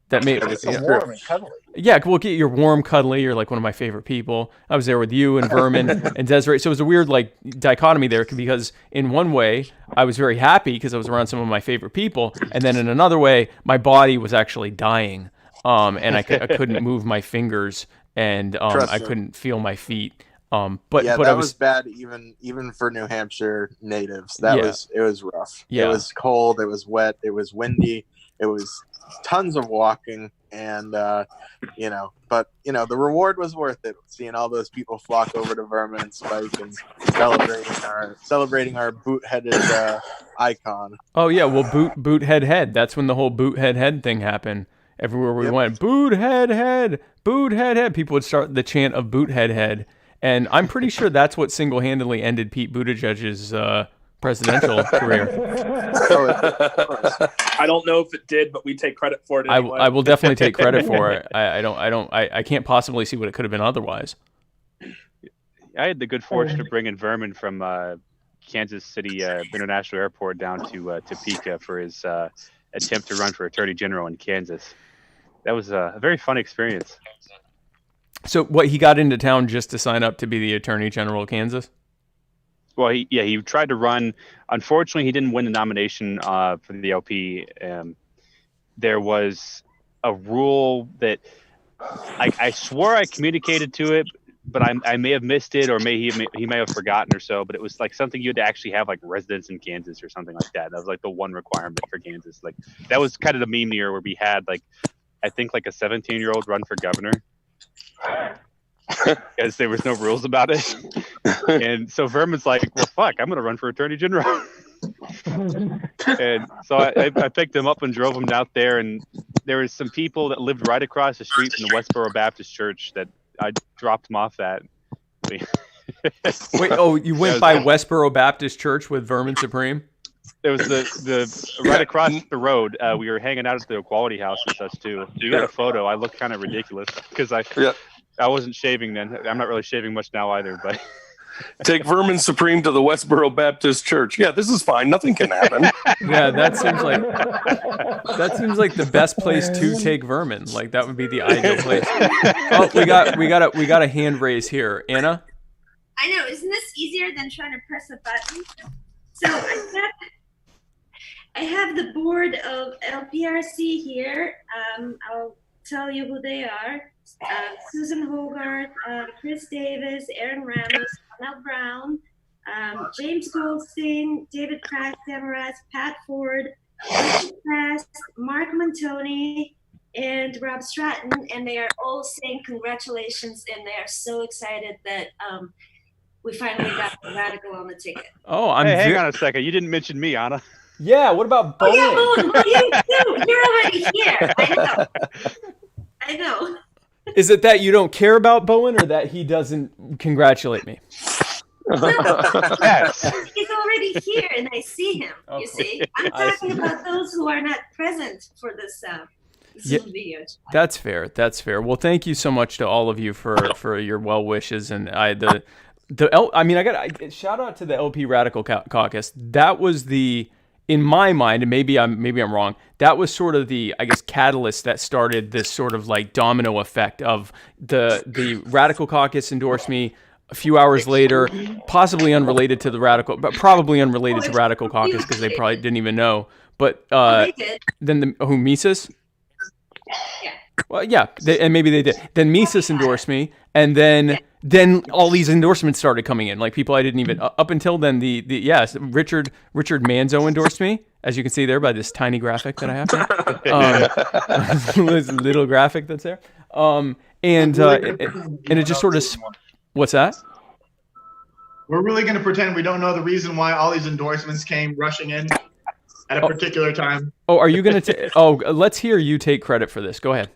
That made warm and cuddly. Yeah, we'll get you're warm, cuddly. You're like one of my favorite people. I was there with you and Vermin and Desiree. So it was a weird like dichotomy there because in one way I was very happy because I was around some of my favorite people, and then in another way my body was actually dying, and I couldn't move my fingers, and I couldn't feel my feet. But that was bad even for New Hampshire natives. It was rough. Yeah. It was cold. It was wet. It was windy. It was tons of walking, and the reward was worth it. Seeing all those people flock over to Vermin and Spike and celebrating our boot-headed icon. Oh yeah, well boot head. That's when the whole boot head thing happened. Everywhere we went, boot head. People would start the chant of boot head. And I'm pretty sure that's what single-handedly ended Pete Buttigieg's presidential career. I don't know if it did, but we take credit for it anyway. I will definitely take credit for it. I can't possibly see what it could have been otherwise. I had the good fortune of bringing Vermin from Kansas City International Airport down to Topeka for his attempt to run for Attorney General in Kansas. That was a very fun experience. So he got into town just to sign up to be the Attorney General of Kansas? Well, he tried to run. Unfortunately, he didn't win the nomination for the LP. There was a rule that I swore I communicated to it, but I may have missed it, or he may have forgotten or so. But it was like something you had to actually have like residence in Kansas or something like that. That was like the one requirement for Kansas. Like that was kind of the meme year where we had like I think like a 17-year-old run for governor. Because there was no rules about it. And so Vermin's like, well, fuck, I'm going to run for Attorney General. And so I picked him up and drove him out there. And there was some people that lived right across the street from the Westboro Baptist Church that I dropped him off at. Wait, you went by Westboro Baptist Church with Vermin Supreme? It was the right across the road. We were hanging out at the Equality House and such too. You got a photo. I looked kind of ridiculous because I wasn't shaving then. I'm not really shaving much now either. But take Vermin Supreme to the Westboro Baptist Church. Yeah, this is fine. Nothing can happen. Yeah, that seems like the best place to take Vermin. Like that would be the ideal place. Oh, we got a hand raise here, Anna. I know. Isn't this easier than trying to press a button? So I have the board of LPRC here. I'll tell you who they are. Susan Hogarth, Chris Davis, Aaron Ramos, Mel Brown, James Goldstein, David Crack-Demarest, Pat Ford, Mark Montoni, and Rob Stratton, and they are all saying congratulations, and they are so excited that we finally got the radical on the ticket. Oh, hang on a second. You didn't mention me, Anna. Yeah, what about Bowen? Oh, yeah, Bowen. Well, you too. You're already here. I know. Is it that you don't care about Bowen or that he doesn't congratulate me? Yes. He's already here and I see him, you see. I'm talking about those who are not present for this Zoom video. That's fair. Well, thank you so much to all of you for your well wishes, and I got shout out to the LP Radical Caucus. That was in my mind, and maybe I'm wrong, that was sort of the, I guess, catalyst that started this sort of like domino effect of the Radical Caucus endorsed me. A few hours later, possibly unrelated to the Radical, but probably unrelated to Radical Caucus because they probably didn't even know. But then Mises? Yeah. Well, yeah, and maybe they did. Then Mises endorsed me, and then all these endorsements started coming in. Like people I didn't even up until then. Richard Manzo endorsed me, as you can see there by this tiny graphic that I have there. This little graphic that's there. And it just sort of. What's that? We're really going to pretend we don't know the reason why all these endorsements came rushing in at a particular time. Oh, are you going to? Let's hear you take credit for this. Go ahead.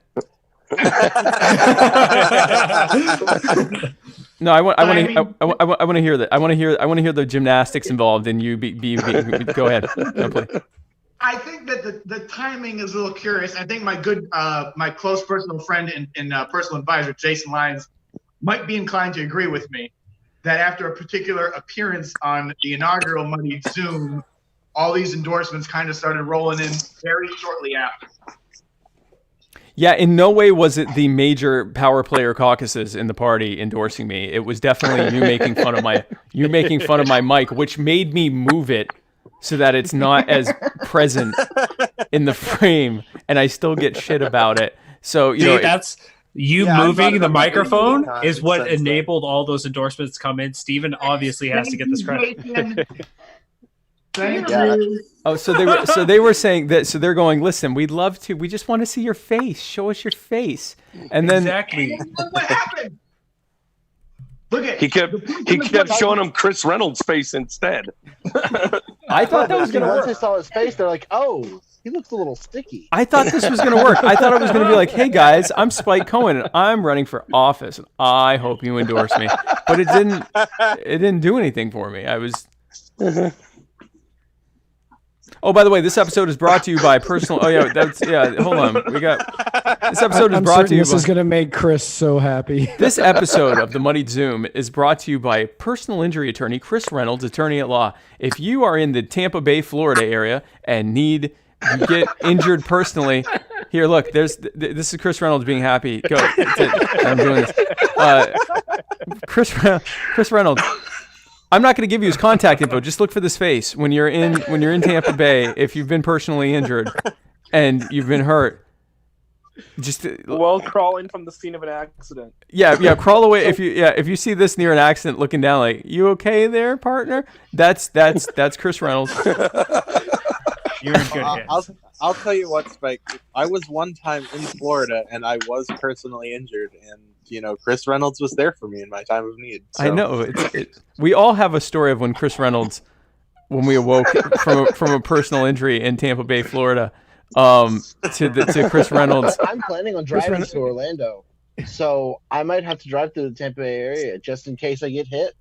No, I want to hear that. I want to hear the gymnastics involved, and you go ahead. No, please. I think that the timing is a little curious. I think my close personal friend and personal advisor, Jason Lyons, might be inclined to agree with me that after a particular appearance on the inaugural Muddied Zoom, all these endorsements kind of started rolling in very shortly after. Yeah, in no way was it the major power player caucuses in the party endorsing me. It was definitely you making fun of my mic, which made me move it so that it's not as present in the frame, and I still get shit about it. So that's you moving the microphone is what enabled all those endorsements to come in. Steven obviously has to get this credit. Thank you. Oh, so they were saying that. So they're going, listen, we'd love to. We just want to see your face. Show us your face. And then exactly. Look what happened. Look at he kept showing him Chris Reynolds' face instead. I thought that was going to work. Once they saw his face, they're like, "Oh, he looks a little sticky." I thought this was going to work. I thought it was going to be like, "Hey guys, I'm Spike Cohen, and I'm running for office, and I hope you endorse me." But it didn't. It didn't do anything for me. I was. Oh, by the way, this episode is brought to you by personal. Oh yeah, hold on. We got this episode is brought to you. This is going to make Chris so happy. This episode of the Muddied Zoom is brought to you by personal injury attorney Chris Reynolds, attorney at law. If you are in the Tampa Bay, Florida area and you get injured personally, here, look. This is Chris Reynolds being happy. Go. I'm doing this. Chris Reynolds. I'm not going to give you his contact info. Just look for this face when you're in Tampa Bay. If you've been personally injured and you've been hurt, just crawling from the scene of an accident. Yeah, crawl away. If you see this near an accident, looking down like, you okay there, partner? That's Chris Reynolds. You're in good hands. I'll tell you what, Spike. I was one time in Florida and I was personally injured, and Chris Reynolds was there for me in my time of need. So. I know. We all have a story of when Chris Reynolds, when we awoke from a personal injury in Tampa Bay, Florida, to Chris Reynolds. I'm planning on driving to Orlando, so I might have to drive to the Tampa Bay area just in case I get hit.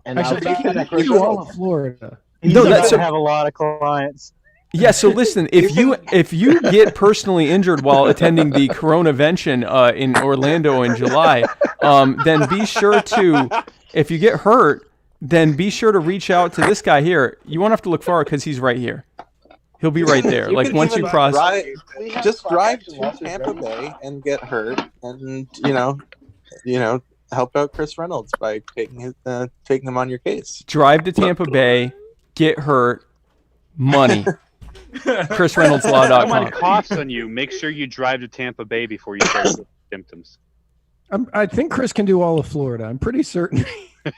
And actually, I think you all of Florida. No, that's have a lot of clients. Yeah, so listen, if you get personally injured while attending the Coronavention in Orlando in July, then be sure to, if you get hurt, then be sure to reach out to this guy here. You won't have to look far because he's right here. He'll be right there. Like once you cross, just drive to Tampa Bay and get hurt, and help out Chris Reynolds by taking him on your case. Drive to Tampa Bay, get hurt, money. ChrisReynoldsLaw.com. How much costs on you? Make sure you drive to Tampa Bay before you start with symptoms. I think Chris can do all of Florida. I'm pretty certain.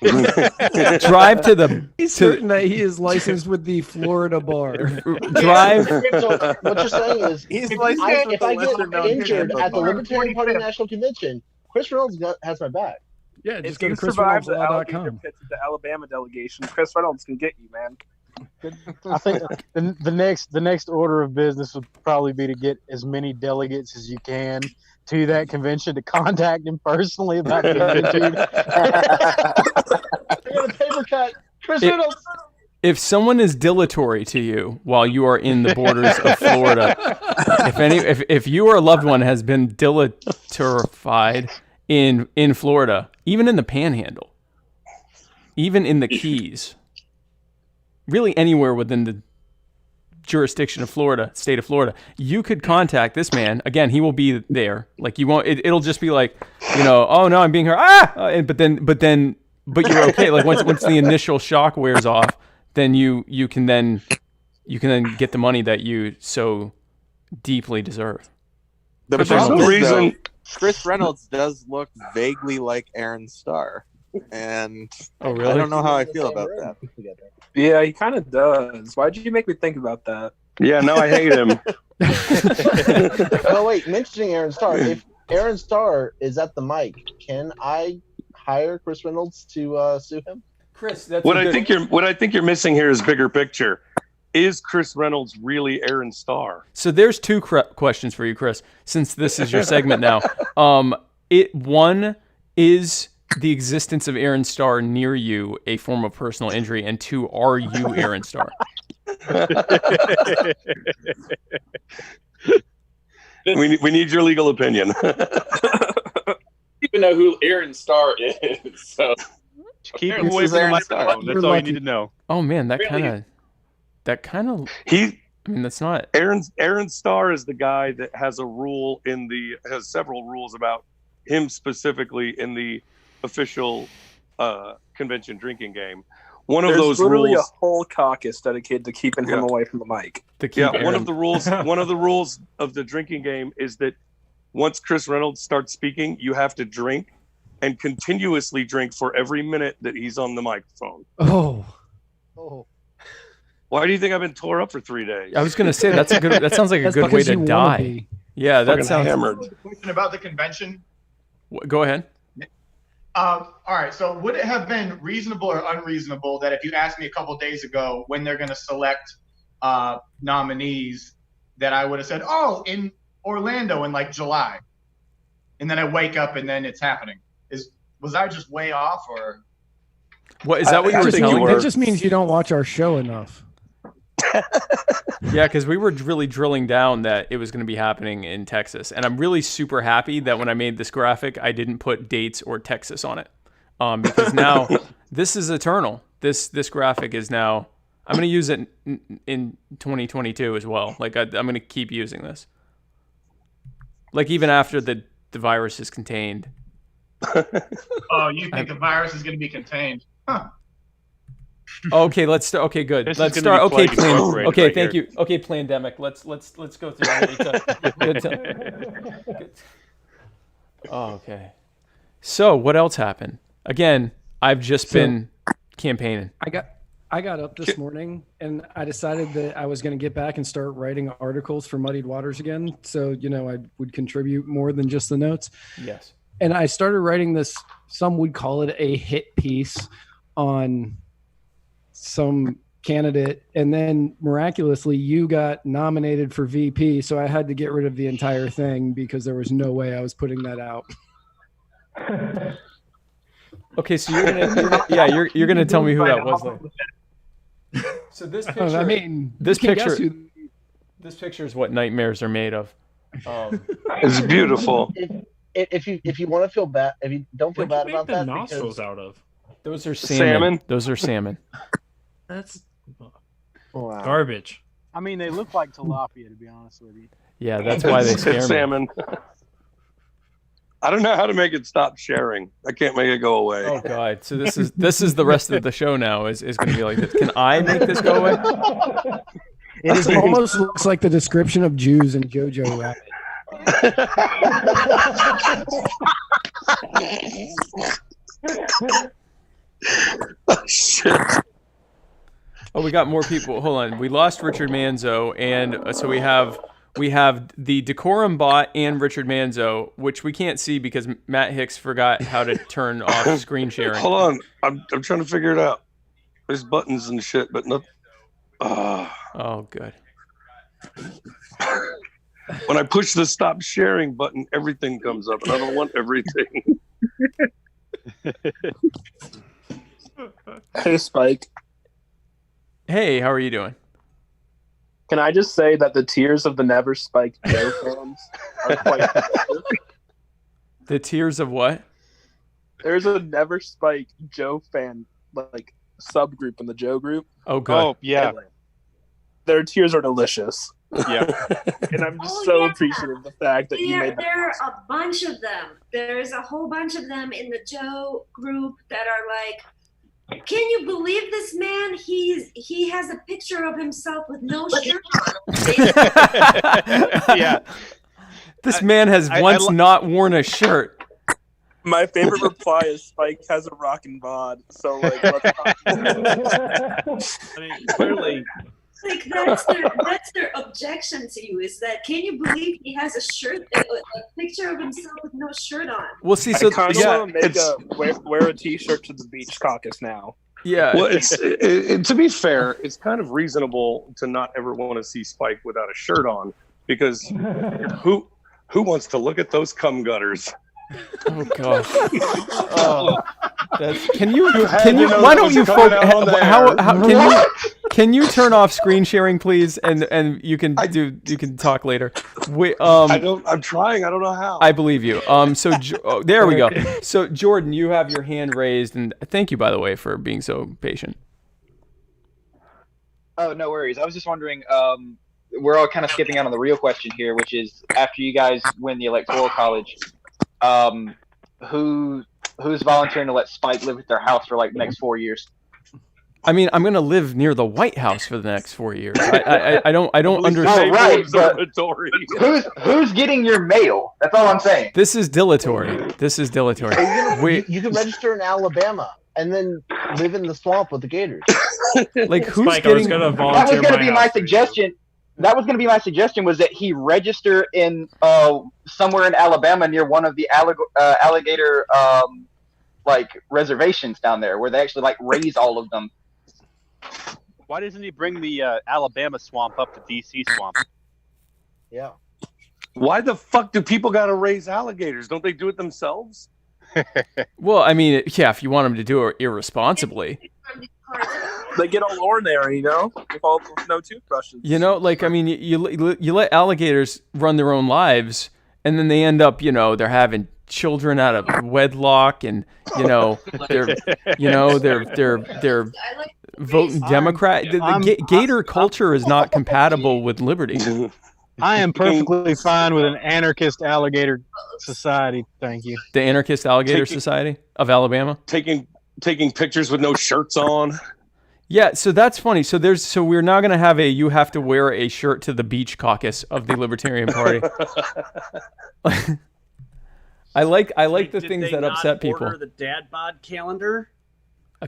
Drive to the. He's certain that he is licensed with the Florida bar. Drive. So what you're saying is, if I get injured at the Libertarian Party National Convention, Chris Reynolds has my back. Yeah, just if go you to survive the alligator ChrisReynoldsLaw.com. pits of the Alabama delegation, Chris Reynolds can get you, man. I think the next order of business would probably be to get as many delegates as you can to that convention to contact him personally about the convention. I got a paper cut. Chris Reynolds. If someone is dilatory to you while you are in the borders of Florida, if you or a loved one has been dilatorified in Florida, even in the Panhandle, even in the Keys, really anywhere within the jurisdiction of Florida, state of Florida, you could contact this man. Again, he will be there. Like you won't. It'll just be like, oh no, I'm being hurt. But you're okay. Like once the initial shock wears off, then you can then get the money that you so deeply deserve. But there's no reason. Chris Reynolds does look vaguely like Aaron Starr, and oh really? I don't know how I feel about that. Yeah, he kind of does. Why'd you make me think about that? Yeah, no, I hate him. Oh wait, mentioning Aaron Starr. If Aaron Starr is at the mic, can I hire Chris Reynolds to sue him? Chris, that's what I think you're missing here is bigger picture. Is Chris Reynolds really Aaron Starr? So there's two questions for you, Chris, since this is your segment now. One, is the existence of Aaron Starr near you a form of personal injury? And 2, are you Aaron Starr? We need your legal opinion. Even know who Aaron Starr is. So keep him away from the microphone. That's all you need to know. Oh man, that kind of. I mean, that's not. Aaron Starr is the guy that has several rules about him specifically in the official convention drinking game. One of those literally rules, a whole caucus dedicated to keeping him away from the mic. one of the rules. One of the rules of the drinking game is that once Chris Reynolds starts speaking, you have to drink and continuously drink for every minute that he's on the microphone. Oh. Why do you think I've been tore up for 3 days? I was going to say that sounds like a good way to die. Yeah, that sounds hammered. Question about the convention. Go ahead. All right. So would it have been reasonable or unreasonable that if you asked me a couple days ago when they're going to select nominees, that I would have said, "Oh, in Orlando in like July," and then I wake up and then it's happening? Was I just way off, or what is that? What you were telling me? It just means you don't watch our show enough. Yeah, because we were really drilling down that it was going to be happening in Texas, and I'm really super happy that when I made this graphic, I didn't put dates or Texas on it, because now this is eternal. This graphic is now. I'm going to use it in 2022 as well. Like I'm going to keep using this. Like even after the virus is contained. Oh, you think the virus is going to be contained? Huh. Okay, let's start. Okay, good. Let's start. Okay, okay, thank you. Okay, Plandemic. Let's go through it. Good. Oh, okay. So, what else happened? Again, I've just been campaigning. I got up this morning and I decided that I was going to get back and start writing articles for Muddied Waters again. So, I would contribute more than just the notes. Yes. And I started writing this, some would call it a hit piece on some candidate. And then miraculously, you got nominated for VP. So I had to get rid of the entire thing because there was no way I was putting that out. Okay, so you're gonna tell me who that was then. So this picture, this picture is what nightmares are made of. It's beautiful. If you want to feel bad, if you don't feel bad about that, nostrils out of those are salmon. Those are salmon. That's wow. Garbage. I mean, they look like tilapia, to be honest with you. Yeah, that's why they scare me. Salmon. I don't know how to make it stop sharing. I can't make it go away. Oh God! So this is the rest of the show now. Is going to be like this. Can I make this go away? It almost looks like the description of Jews in Jojo Rabbit. Oh, shit. Oh, we got more people. Hold on. We lost Richard Manzo, and so we have the Decorum bot and Richard Manzo, which we can't see because Matt Hicks forgot how to turn off screen sharing. Hold on. I'm trying to figure it out. There's buttons and shit, but not. Oh, good. When I push the stop sharing button, everything comes up, and I don't want everything. Hey, Spike. Hey, how are you doing? Can I just say that the tears of the Never Spike Joe fans are quite The tears of what? There's a Never Spike Joe fan like subgroup in the Joe group. Oh, good. Oh, yeah. Their tears are delicious. Yeah. And I'm just appreciative of the fact that you made that. There are a bunch of them. There's a whole bunch of them in the Joe group that are like, can you believe this man? He has a picture of himself with no shirt on. Yeah. This man has once not worn a shirt. My favorite reply is Spike has a rockin' bod. So like, let's I mean, clearly. Like that's their objection to you is that can you believe he has a shirt, a picture of himself with no shirt on? Well, see, so wear a T-shirt to the beach caucus now. Yeah. Well, to be fair, it's kind of reasonable to not ever want to see Spike without a shirt on because who wants to look at those cum gutters? Oh gosh. Oh, can you why don't you can you turn off screen sharing, please, and you can talk later. I'm trying. I don't know how. I believe you. There we go. So Jordan, you have your hand raised, and thank you, by the way, for being so patient. Oh, no worries. I was just wondering, we're all kind of skipping out on the real question here, which is after you guys win the Electoral College, who's volunteering to let Spike live at their house for like the next 4 years? I mean, I'm going to live near the White House for the next 4 years. I don't understand. Right, but who's getting your mail? That's all I'm saying. This is dilatory. You can register in Alabama and then live in the swamp with the gators. Like who's Spike, getting? That was going to be my suggestion. That was going to be my suggestion, was that he register in somewhere in Alabama near one of the alligator like reservations down there, where they actually like raise all of them. Why doesn't he bring the Alabama swamp up to DC swamp? Yeah. Why the fuck do people got to raise alligators? Don't they do it themselves? Well, I mean, yeah, if you want them to do it irresponsibly. They get all ordinary, with no toothbrushes. Like, I mean, you let alligators run their own lives, and then they end up, they're having children out of wedlock, and they're voting Democrat. The gator culture is not compatible with liberty. I am perfectly fine with an anarchist alligator society. Thank you. The anarchist alligator society of Alabama, taking pictures with no shirts on. Yeah, so that's funny. So we're now going to have you have to wear a shirt to the beach caucus of the Libertarian Party. I like the things that upset people. Order the dad bod calendar?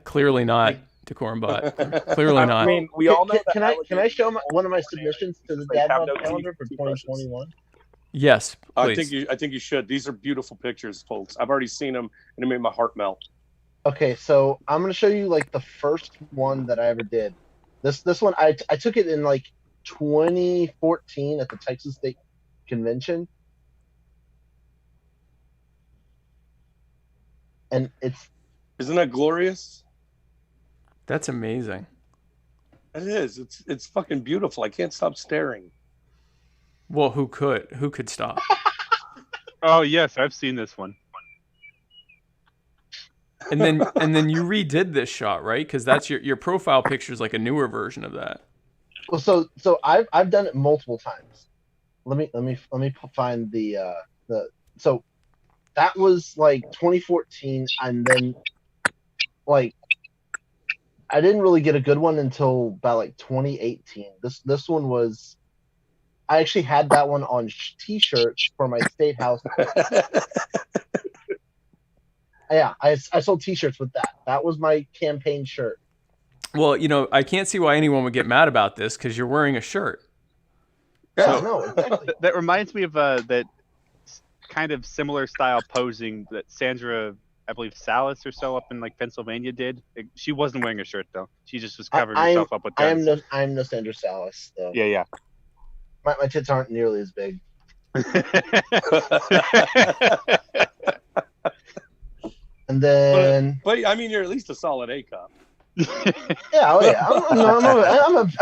Clearly not, Decorum Bot. Clearly not. I mean, we all know. Can I show one of my submissions to the dad bod calendar for 2021? Yes, please. I think you should. These are beautiful pictures, folks. I've already seen them, and it made my heart melt. Okay, so I'm gonna show you like the first one that I ever did. This one I took it in like 2014 at the Texas State Convention, and isn't that glorious? That's amazing. It is. It's fucking beautiful. I can't stop staring. Well, who could stop? Oh yes, I've seen this one. And then you redid this shot, right? Because that's your profile picture is like a newer version of that. Well, so I've done it multiple times. Let me find the so that was like 2014, and then like I didn't really get a good one until about like 2018. This one was, I actually had that one on T-shirts for my state house. Yeah, I sold T-shirts with that. That was my campaign shirt. Well, I can't see why anyone would get mad about this because you're wearing a shirt. Yeah, no, exactly. That reminds me of that kind of similar style posing that Sandra, I believe Salas or so up in like Pennsylvania did. She wasn't wearing a shirt though. She just was covering herself up with guns. I'm no Sandra Salas though. Yeah. My tits aren't nearly as big. And then, but I mean, you're at least a solid A cup. I'm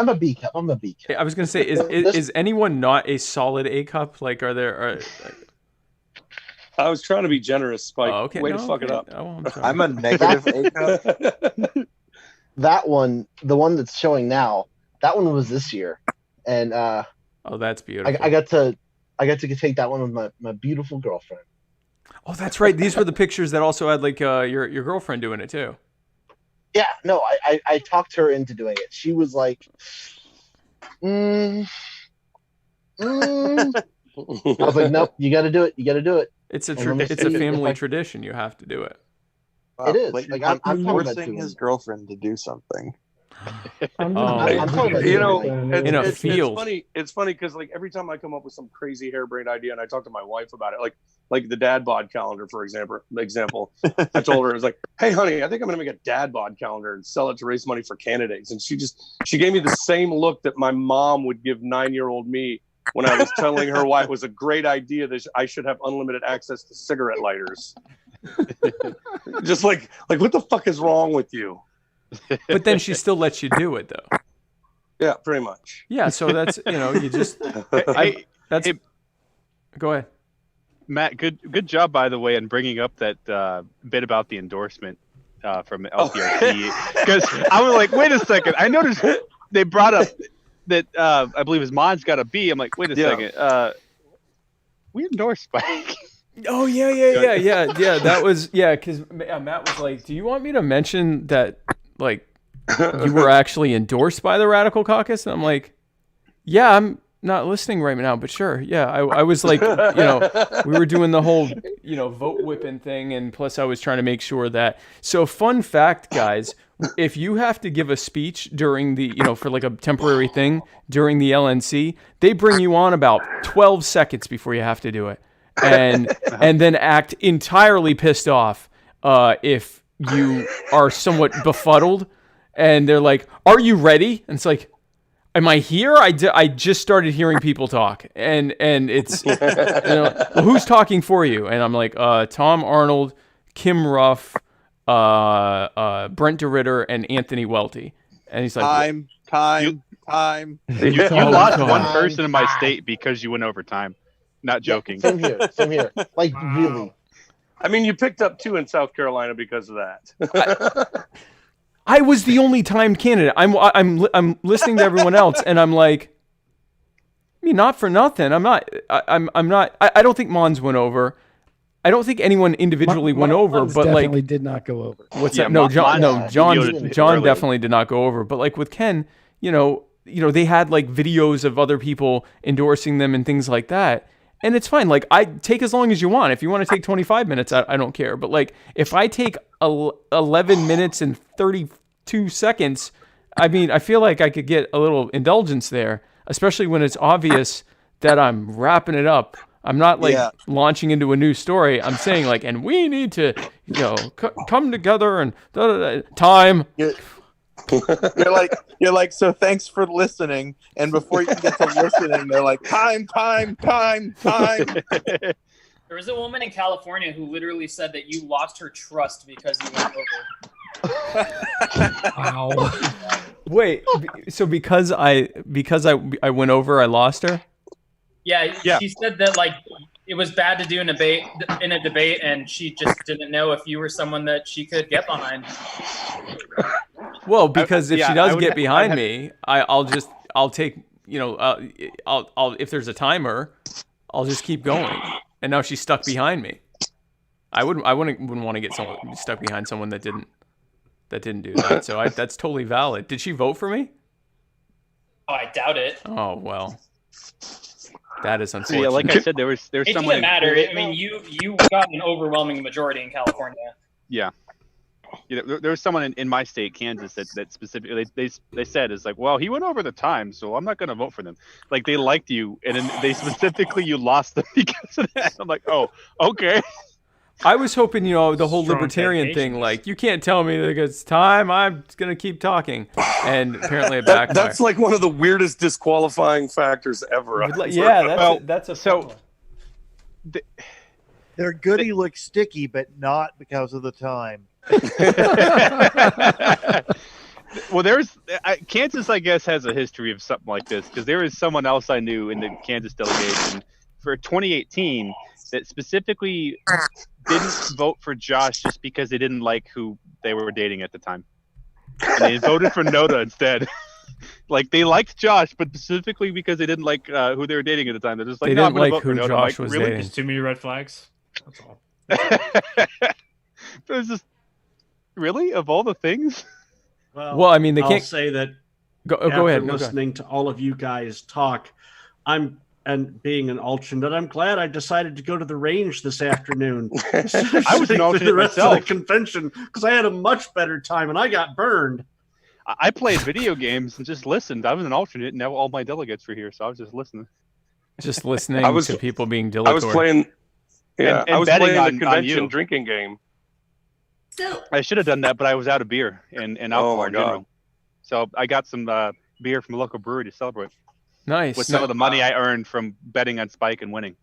a B cup. I'm a B cup. I was gonna say, is anyone not a solid A cup? Like, I was trying to be generous, Spike. Oh, okay. Way to fuck it up. Oh, I'm a negative A cup. That one, the one that's showing now, that one was this year, and oh, that's beautiful. I got to take that one with my beautiful girlfriend. Oh, that's right. These were the pictures that also had like your girlfriend doing it too. Yeah, no, I talked her into doing it. She was like, I was like, nope, you got to do it. You got to do it. It's a family tradition. You have to do it. Wow, it is. Like I'm forcing his girlfriend to do something. I'm talking about in a field. It's funny because like every time I come up with some crazy harebrained idea and I talk to my wife about it, like the dad bod calendar, for example, I told her, I was like, hey honey, I think I'm gonna make a dad bod calendar and sell it to raise money for candidates. And she gave me the same look that my mom would give 9-year-old me when I was telling her why it was a great idea that I should have unlimited access to cigarette lighters. Just like what the fuck is wrong with you? But then she still lets you do it, though. Yeah, pretty much. Yeah, so that's, you just... Go ahead. Matt, good job, by the way, in bringing up that bit about the endorsement from LPRC. Because I was like, wait a second. I noticed they brought up that I believe his Mon's got a B. I'm like, wait a second. We endorse Spike. Oh, yeah. That was, because Matt was like, do you want me to mention that, like, you were actually endorsed by the Radical Caucus? And I'm like, yeah, I'm not listening right now, but sure. Yeah, I was like, we were doing the whole, vote whipping thing. And plus I was trying to make sure that. So fun fact, guys, if you have to give a speech during the, for like a temporary thing during the LNC, they bring you on about 12 seconds before you have to do it. And then act entirely pissed off if you are somewhat befuddled. And they're like, are you ready? And it's like, am I here? I just started hearing people talk. And it's, who's talking for you? And I'm like, Tom Arnold, Kim Ruff, Brent DeRitter, and Anthony Welty. And he's like, time. You lost one person in my state because you went over time. Not joking. Same here. Like, really. I mean, you picked up 2 in South Carolina because of that. I was the only timed candidate. I'm listening to everyone else, and I'm like, I mean, not for nothing. I'm not. I don't think Mons went over. I don't think anyone individually went over, but definitely did not go over. What's that? No, John definitely did not go over. But like with Ken, they had like videos of other people endorsing them and things like that. And it's fine. Like, I take as long as you want. If you want to take 25 minutes, I don't care. But like, if I take 11 minutes and 32 seconds, I mean, I feel like I could get a little indulgence there, especially when it's obvious that I'm wrapping it up. I'm not like launching into a new story. I'm saying like, and we need to, come together and time. You're like, so thanks for listening. And before you can get to listening, they're like, time. There was a woman in California who literally said that you lost her trust because you went over. Wow. Wait, so because I went over, I lost her? Yeah, she said that like it was bad to do in a debate, and she just didn't know if you were someone that she could get behind. Well, because if she does get behind me, I'll take, I'll if there's a timer, I'll just keep going. And now she's stuck behind me. I wouldn't want to get someone stuck behind someone that didn't do that. So that's totally valid. Did she vote for me? Oh, I doubt it. Oh well, that is unfortunate. Yeah, like I said, there was it someone. It didn't matter. I mean, you got an overwhelming majority in California. Yeah. There was someone in my state, Kansas, that specifically they said is like, well, he went over the time, so I'm not going to vote for them. Like they liked you, and then they specifically you lost them because of that. I'm like, oh, okay. I was hoping, the whole libertarian thing, like you can't tell me that it's time. I'm just going to keep talking, and apparently it backfired. That's like one of the weirdest disqualifying factors ever. That's a so. Their goodie looks sticky, but not because of the time. Well, Kansas, I guess, has a history of something like this because there is someone else I knew in the Kansas delegation for 2018 that specifically didn't vote for Josh just because they didn't like who they were dating at the time. And they voted for Noda instead. Like they liked Josh, but specifically because they didn't like who they were dating at the time. They're just like, they didn't like who Josh was dating. There's too many red flags. That's all. It was just really of all the things. Well, I mean, they can't say that. Go ahead. Listening to all of you guys talk, and being an alternate, I'm glad I decided to go to the range this afternoon. I was an alternate the rest myself. of the convention because I had a much better time and I got burned. I played video games and just listened. I was an alternate, and now all my delegates were here, so I was just listening. Just listening to people being dilatory. I was playing. Yeah, and I was betting playing the on convention you. drinking game. So I should have done that, but I was out of beer and alcohol my in general. God. So I got some beer from a local brewery to celebrate. Nice. With some of the money I earned from betting on Spike and winning.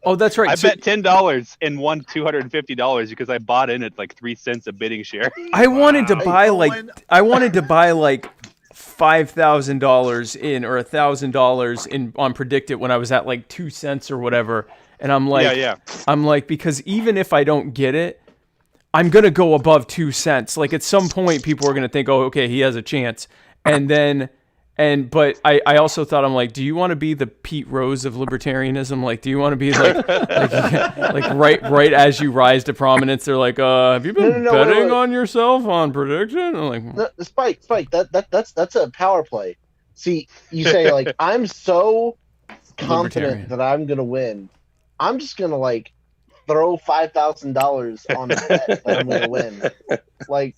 Oh, that's right. I bet $10 and won $250 because I bought in at like 3 cents a bidding share. I wanted to buy like $5,000 in or $1,000 in on Predict It when I was at like 2 cents or whatever, and I'm like, I'm like, because even if I don't get it, I'm gonna go above 2 cents. Like at some point, people are gonna think, oh, okay, he has a chance, but I also thought, I'm like, do you want to be the Pete Rose of libertarianism? Like, do you want to be like right as you rise to prominence, they're like, have you been betting on yourself on prediction? I'm like, Spike, that's a power play. See, you say like, I'm so confident that I'm gonna win. I'm just gonna like throw $5,000 on a bet that I'm gonna win. Like,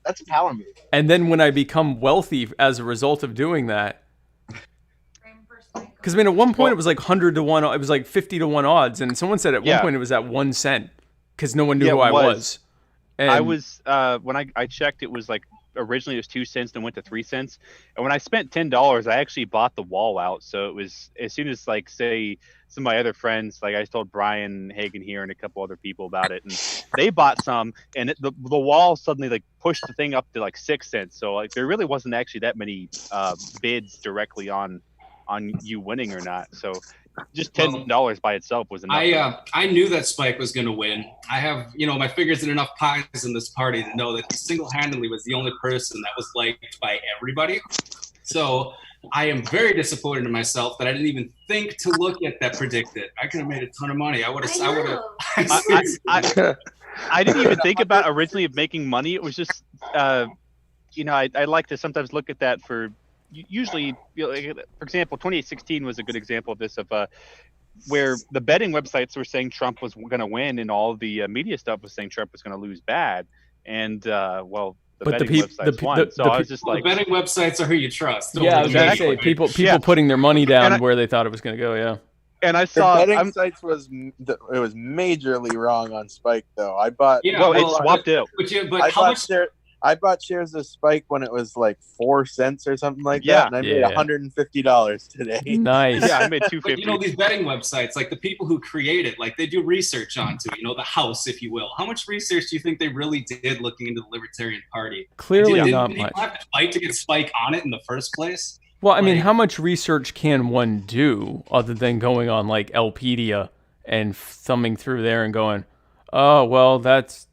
that's a power move. And then when I become wealthy as a result of doing that, because I mean, at one point it was like 100 to 1, it was like 50 to 1 odds, and someone said at one point it was at 1 cent because no one knew who I was. And I was when I checked, it was like originally it was 2 cents, then went to 3 cents, and when I spent $10, I actually bought the wall out. So it was as soon as like say some of my other friends, like I told Brian Hagen here and a couple other people about it, and they bought some, and the wall suddenly like pushed the thing up to like 6 cents. So like there really wasn't actually that many bids directly on you winning or not. So just $10 by itself was enough. I knew that Spike was going to win. I have, my fingers in enough pies in this party to know that he single-handedly was the only person that was liked by everybody. So I am very disappointed in myself that I didn't even think to look at that Predict It. I could have made a ton of money. I didn't even think about originally of making money. It was just, I like to sometimes look at that for usually, for example, 2016 was a good example of this, of where the betting websites were saying Trump was going to win, and all the media stuff was saying Trump was going to lose bad. And the betting websites won. So I was just like, the betting websites are who you trust. Yeah, I was gonna say, people putting their money down where they thought it was going to go. Yeah. And I saw the betting sites was majorly wrong on Spike though. I bought it swapped out. I bought shares of Spike when it was like 4 cents or something like that, and I made $150 today. Nice. Yeah, I made $250. But these betting websites, like the people who create it, like they do research onto, the house, if you will. How much research do you think they really did looking into the Libertarian Party? Clearly not much. Did people have to fight to get Spike on it in the first place? Well, I mean, how much research can one do other than going on like Lpedia and thumbing through there and going, oh, well, that's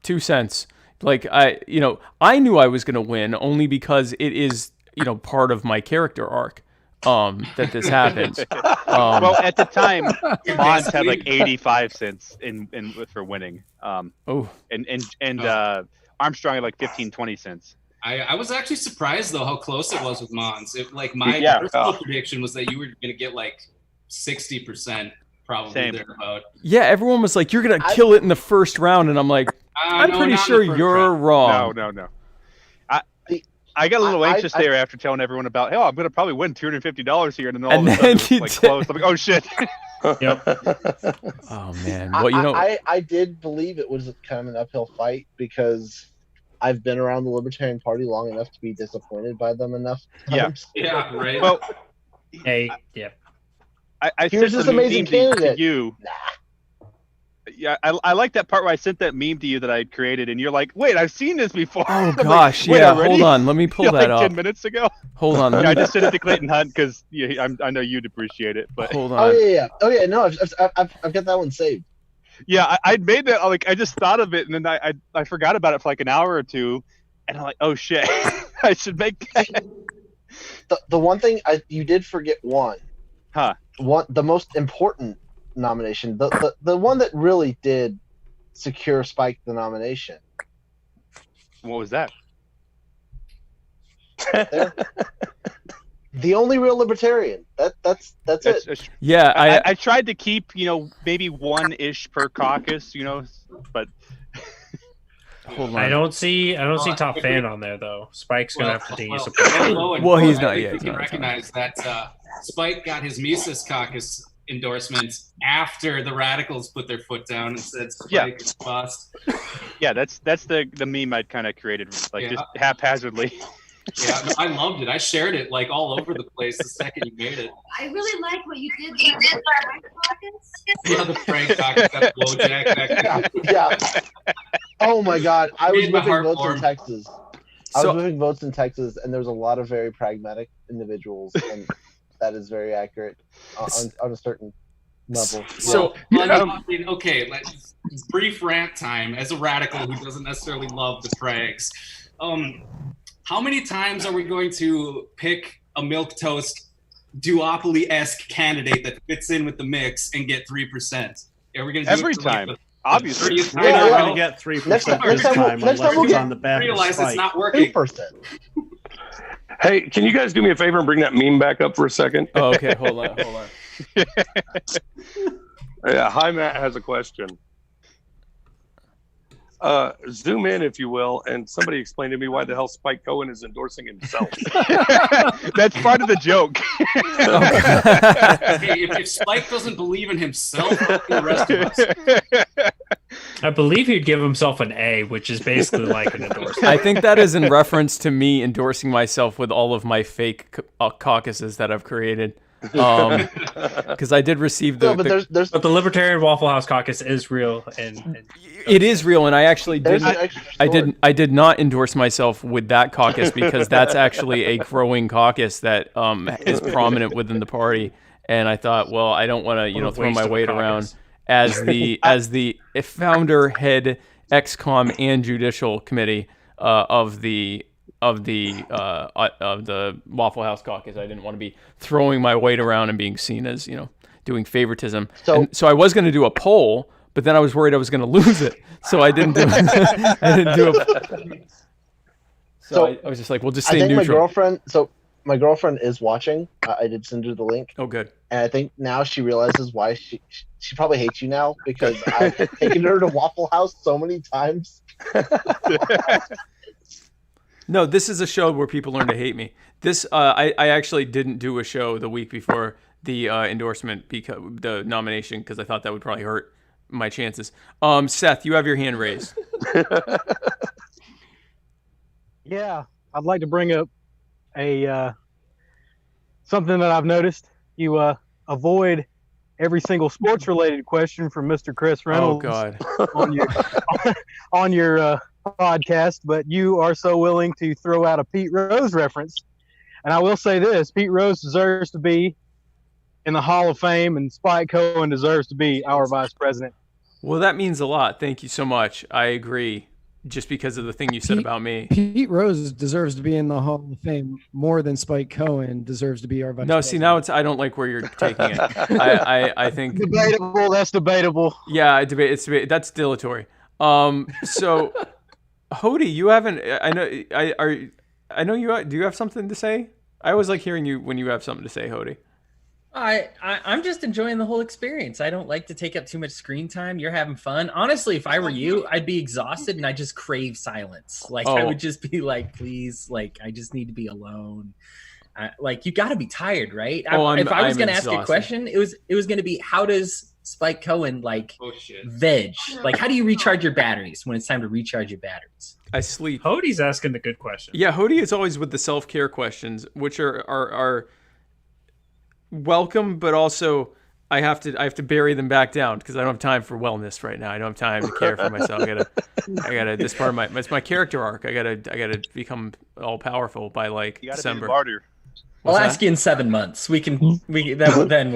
2 cents. Like I knew I was going to win only because it is, part of my character arc that this happens. Well, at the time, Mons had like 85 cents for winning. And Armstrong had like 15-20 cents. I was actually surprised though how close it was with Mons. My personal prediction was that you were going to get like 60%. Probably thereabout. Yeah, everyone was like, "You're gonna kill it in the first round," and I'm like, "I'm pretty sure you're wrong." No. I got a little anxious there after telling everyone about, I'm gonna probably win $250 here, and then all of a sudden it's like close. I'm like, oh shit. Yep. Oh man. Well, I did believe it was kind of an uphill fight because I've been around the Libertarian Party long enough to be disappointed by them enough times. Yeah, right. Well, I here's sent this amazing candidate to you. Yeah, I like that part where I sent that meme to you that I had created, and you're like, "Wait, I've seen this before." Oh gosh, yeah. Hold on, let me pull that up. 10 minutes ago. Hold on. I just sent it to Clayton Hunt because I know you'd appreciate it. But hold on. Oh yeah. No, I've got that one saved. Yeah, I made that. Like I just thought of it, and then I forgot about it for like an hour or two, and I'm like, "Oh shit, I should make that." The one thing you did forget one. Huh. The most important nomination, the one that really did secure Spike the nomination. What was that? The only real libertarian. That's it. Yeah, I tried to keep maybe one-ish per caucus, but. Hold on. I don't see Top Fan on there though. Spike's gonna have to continue Well, support. he's not yet. You can recognize that Spike got his Mises Caucus endorsement after the radicals put their foot down and said Spike is bust. Yeah, that's the meme I'd kind of created just haphazardly. Yeah, no, I loved it. I shared it like all over the place the second you made it. I really like what you did with the Frank caucus. Yeah, the Frank caucus, that blowjack back there. Yeah. Oh my God, I was Made my whipping heart votes in warm. Texas. I was whipping votes in Texas, and there was a lot of very pragmatic individuals, and that is very accurate on a certain level. So, I mean, okay, brief rant time. As a radical who doesn't necessarily love the Prags, how many times are we going to pick a milquetoast duopoly-esque candidate that fits in with the mix and get 3%? Are we going to do Every it for, time? Like, Obviously, we're not going to get 3% this time unless it's on the back. Realize it's not working. 2%. Hey, can you guys do me a favor and bring that meme back up for a second? Oh, okay, hold on. Yeah, Hi Matt has a question. Zoom in, if you will, and somebody explain to me why the hell Spike Cohen is endorsing himself. That's part of the joke. Hey, if Spike doesn't believe in himself, the rest of us. I believe he'd give himself an A, which is basically like an endorsement. I think that is in reference to me endorsing myself with all of my fake caucuses that I've created. Because I did receive the. But the Libertarian Waffle House caucus is real, and it is real, and I actually I did not endorse myself with that caucus because that's actually a growing caucus that is prominent within the party, and I thought, well, I don't want to throw my weight around as the founder, head, XCOM, and judicial committee of the Waffle House caucus. I didn't want to be throwing my weight around and being seen as doing favoritism. So I was going to do a poll, but then I was worried I was going to lose it, so I didn't do it. I didn't do it. So I was just like, we'll just stay neutral. My girlfriend is watching. I did send her the link. Oh, good. And I think now she realizes why she probably hates you now because I've taken her to Waffle House so many times. No, this is a show where people learn to hate me. This I actually didn't do a show the week before the endorsement, because the nomination, because I thought that would probably hurt my chances. Seth, you have your hand raised. Yeah, I'd like to bring up a something that I've noticed. You avoid every single sports-related question from Mr. Chris Reynolds. Oh God. on your podcast, but you are so willing to throw out a Pete Rose reference. And I will say this: Pete Rose deserves to be in the Hall of Fame, and Spike Cohen deserves to be our vice president. Well, that means a lot. Thank you so much. I agree. Just because of the thing you said about me. Pete Rose deserves to be in the Hall of Fame more than Spike Cohen deserves to be our vice president. See, now I don't like where you're taking it. I think debatable. That's debatable. Yeah, that's dilatory. So, Hody, you haven't. I know you. Do you have something to say? I always like hearing you when you have something to say, Hody. I'm just enjoying the whole experience. I don't like to take up too much screen time. You're having fun. Honestly, if I were you, I'd be exhausted and I just crave silence. I would just be like, please, I just need to be alone. You got to be tired, right? If I was going to ask a question, it was going to be, how does Spike Cohen veg? How do you recharge your batteries when it's time to recharge your batteries? I sleep. Hody's asking the good question. Yeah, Hody is always with the self-care questions, which are welcome, but also I have to bury them back down because I don't have time for wellness right now. I don't have time to care for myself. I gotta. This part of it's my character arc. I gotta become all powerful by December. I'll ask you in 7 months. Then we'll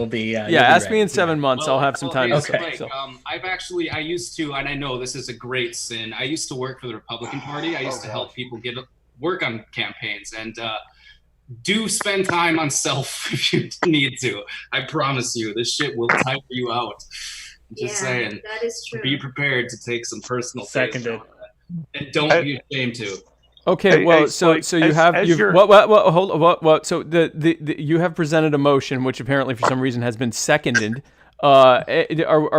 be. Ask me in 7 months. I'll have some time. Okay. I used to, and I know this is a great sin. I used to work for the Republican Party. I used to help people work on campaigns, and do spend time on self if you need to. I promise you, this shit will tire you out. Just saying. That is true. Be prepared to take some personal Seconded. And don't be ashamed to. Okay, so you have you have presented a motion which apparently for some reason has been seconded. Are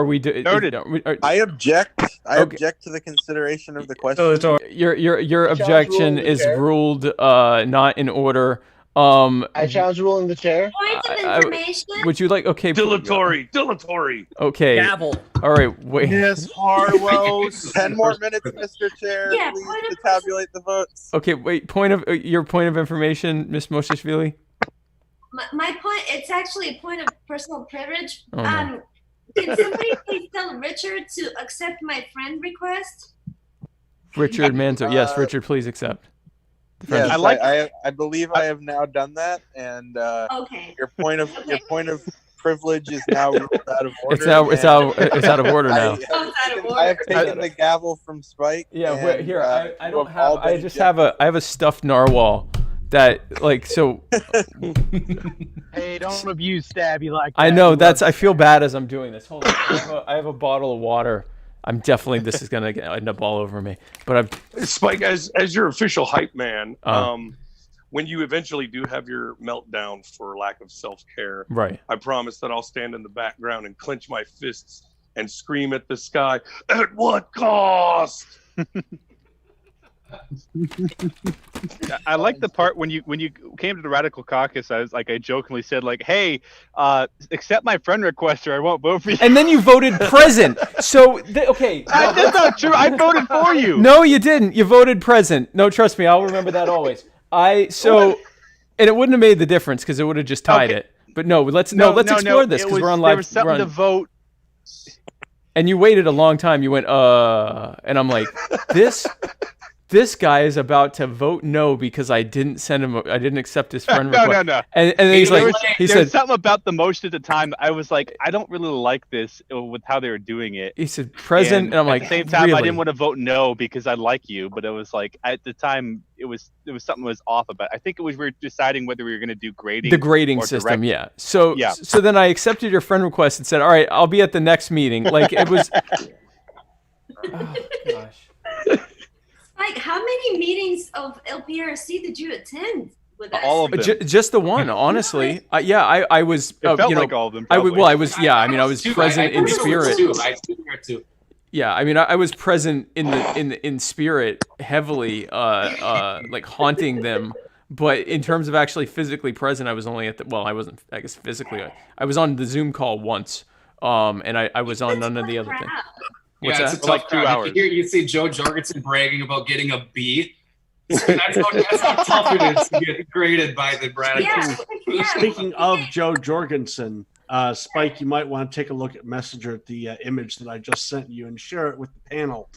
we noted? I object. I object to the consideration of the question. Your objection is ruled not in order. I challenge rule in the chair. Point of information. Would you like? Okay. Dilatory. Okay. Gavel. All right. Wait. Miss Harlow, 10 more minutes, Mr. Chair. Yeah, Please point of to tabulate the votes. Okay. Wait. Your point of information, Miss Moshishvili. My point. It's actually a point of personal privilege. Oh, no. Can somebody please tell Richard to accept my friend request? Richard Manzo. Yes, Richard, please accept. Yes, I believe I have now done that, and okay. Your point of privilege is now out of order. It's out of order now. I have taken the gavel from Spike. Yeah, and, here I don't have. I just have a stuffed narwhal that like so. Hey, don't abuse Stabby like that. I know I feel bad as I'm doing this. Hold on, I have a bottle of water. This is gonna end up all over me. But Spike, as your official hype man, when you eventually do have your meltdown for lack of self-care, right? I promise that I'll stand in the background and clench my fists and scream at the sky. At what cost? I like the part when you came to the Radical Caucus. I jokingly said like, "Hey, accept my friend request or I won't vote for you." And then you voted present. So okay, that's not true. I voted for you. No, you didn't. You voted present. No, trust me, I'll remember that always. And it wouldn't have made the difference because it would have just tied it. But let's explore this because we're on live. There was something to vote. And you waited a long time. You went, and I'm like, this guy is about to vote no because I didn't accept his friend request. No. And he's like, he said something about the motion at the time. I was like, I don't really like this with how they were doing it. He said present, and I'm like, at the same time, really? I didn't want to vote no because I like you, but it was like at the time it was something was off about it. I think we were deciding whether we were going to do grading. The grading system, yeah. So then I accepted your friend request and said, all right, I'll be at the next meeting. Like it was. Oh gosh. Like, how many meetings of LPRC did you attend with us? All of them. Just the one, honestly. I was. It felt like all of them. I was. Yeah, I mean, I was present in spirit. Too. Yeah, I mean, I was present in spirit heavily, like haunting them. But in terms of actually physically present, I was only at I wasn't. I guess physically, I was on the Zoom call once, and I was on none of the other things. What's that? It's a tough 2 hours. You see Joe Jorgensen bragging about getting a B. That's how tough it is to get graded by the Radical. Yeah. Speaking of Joe Jorgensen, Spike, you might want to take a look at Messenger at the image that I just sent you and share it with the panel.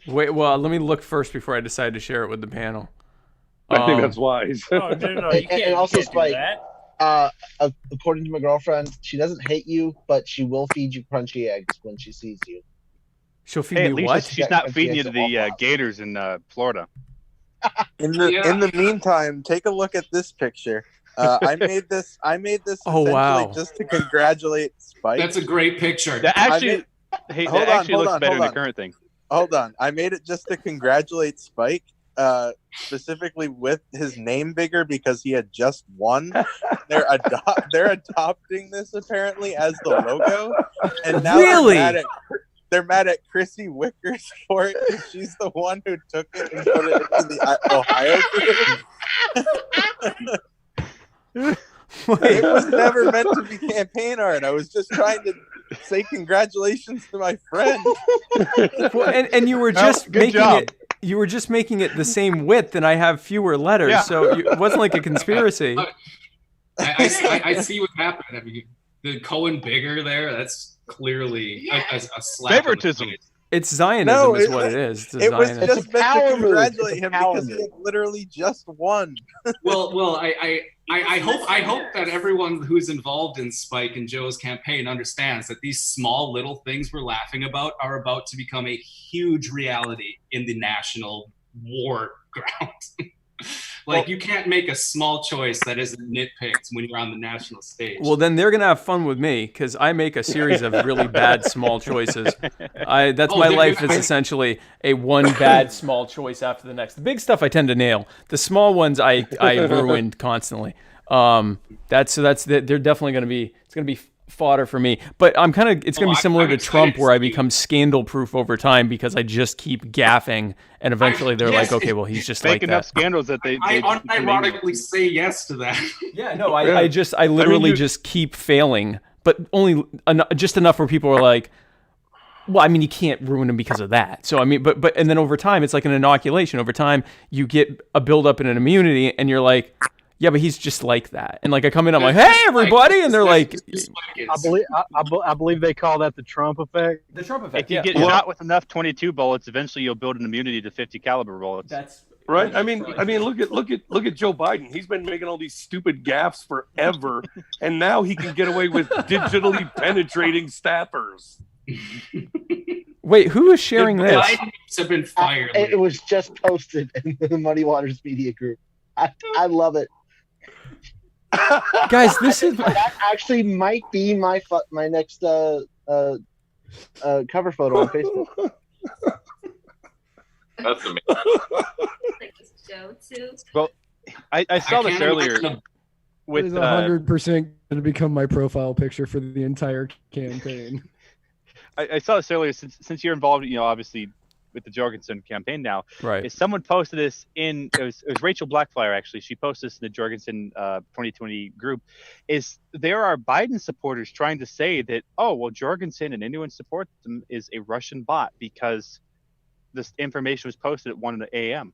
Wait, well, let me look first before I decide to share it with the panel. I think that's wise. No, you can't. And also, you can't do Spike, that. according to my girlfriend, she doesn't hate you, but she will feed you crunchy eggs when she sees you. She'll feed Hey, me at least what? she's not feeding you to the gators in Florida. In the meantime, take a look at this picture. I made this essentially just to congratulate Spike. That's a great picture. That actually looks better than the current thing. Hold on. I made it just to congratulate Spike, specifically with his name bigger because he had just won. They're adopting this apparently as the logo, and now they're mad at Chrissy Wickers for it because she's the one who took it and put it into the Ohio group. It was never meant to be campaign art. I was just trying to say congratulations to my friend. Well, and you were just making it. You were just making it the same width, and I have fewer letters, so it wasn't like a conspiracy. I see what happened. I mean, the Cohen bigger there. That's clearly a slap. Favoritism. It's Zionism, is what it is. It was just meant to congratulate him because he had literally just won. Well, I hope that everyone who's involved in Spike and Joe's campaign understands that these small little things we're laughing about are about to become a huge reality in the national war ground. You can't make a small choice that isn't nitpicked when you're on the national stage. Well, then they're going to have fun with me because I make a series of really bad small choices. My life is essentially a one bad small choice after the next. The big stuff I tend to nail. The small ones I ruined constantly. They're definitely going to be. It's going to be fodder for me. But I'm kind of, it's going to be similar to Trump, where I become scandal proof over time because I just keep gaffing, and eventually they're like, okay, well, he's just like enough that. scandals that they I unironically say yes to that. Yeah, no, I literally just keep failing, but only just enough where people are like, well, I mean, you can't ruin him because of that. So, I mean, but and then over time, it's like an inoculation. Over time, you get a buildup in an immunity, and you're like, yeah, but he's just like that. And like I come in, I'm like, hey, everybody, and they're like, I believe they call that the Trump effect. The Trump effect. If you get shot with enough 22 bullets, eventually you'll build an immunity to 50 caliber bullets. That's right. I mean, look at Joe Biden. He's been making all these stupid gaffes forever, and now he can get away with digitally penetrating staffers. Wait, who is sharing this? Have been fired. It was just posted in the Muddied Waters Media group. I love it. Guys, this is that actually might be my next cover photo on Facebook. That's amazing. Like this Joe too. Well, I saw this earlier. It is 100% going to become my profile picture for the entire campaign. I saw this earlier since you're involved, obviously with the Jorgensen campaign now. Right. Is someone posted this it was Rachel Blackflyer actually. She posted this in the Jorgensen 2020 group. Is there are Biden supporters trying to say that Jorgensen and anyone supports them is a Russian bot because this information was posted at 1 a.m.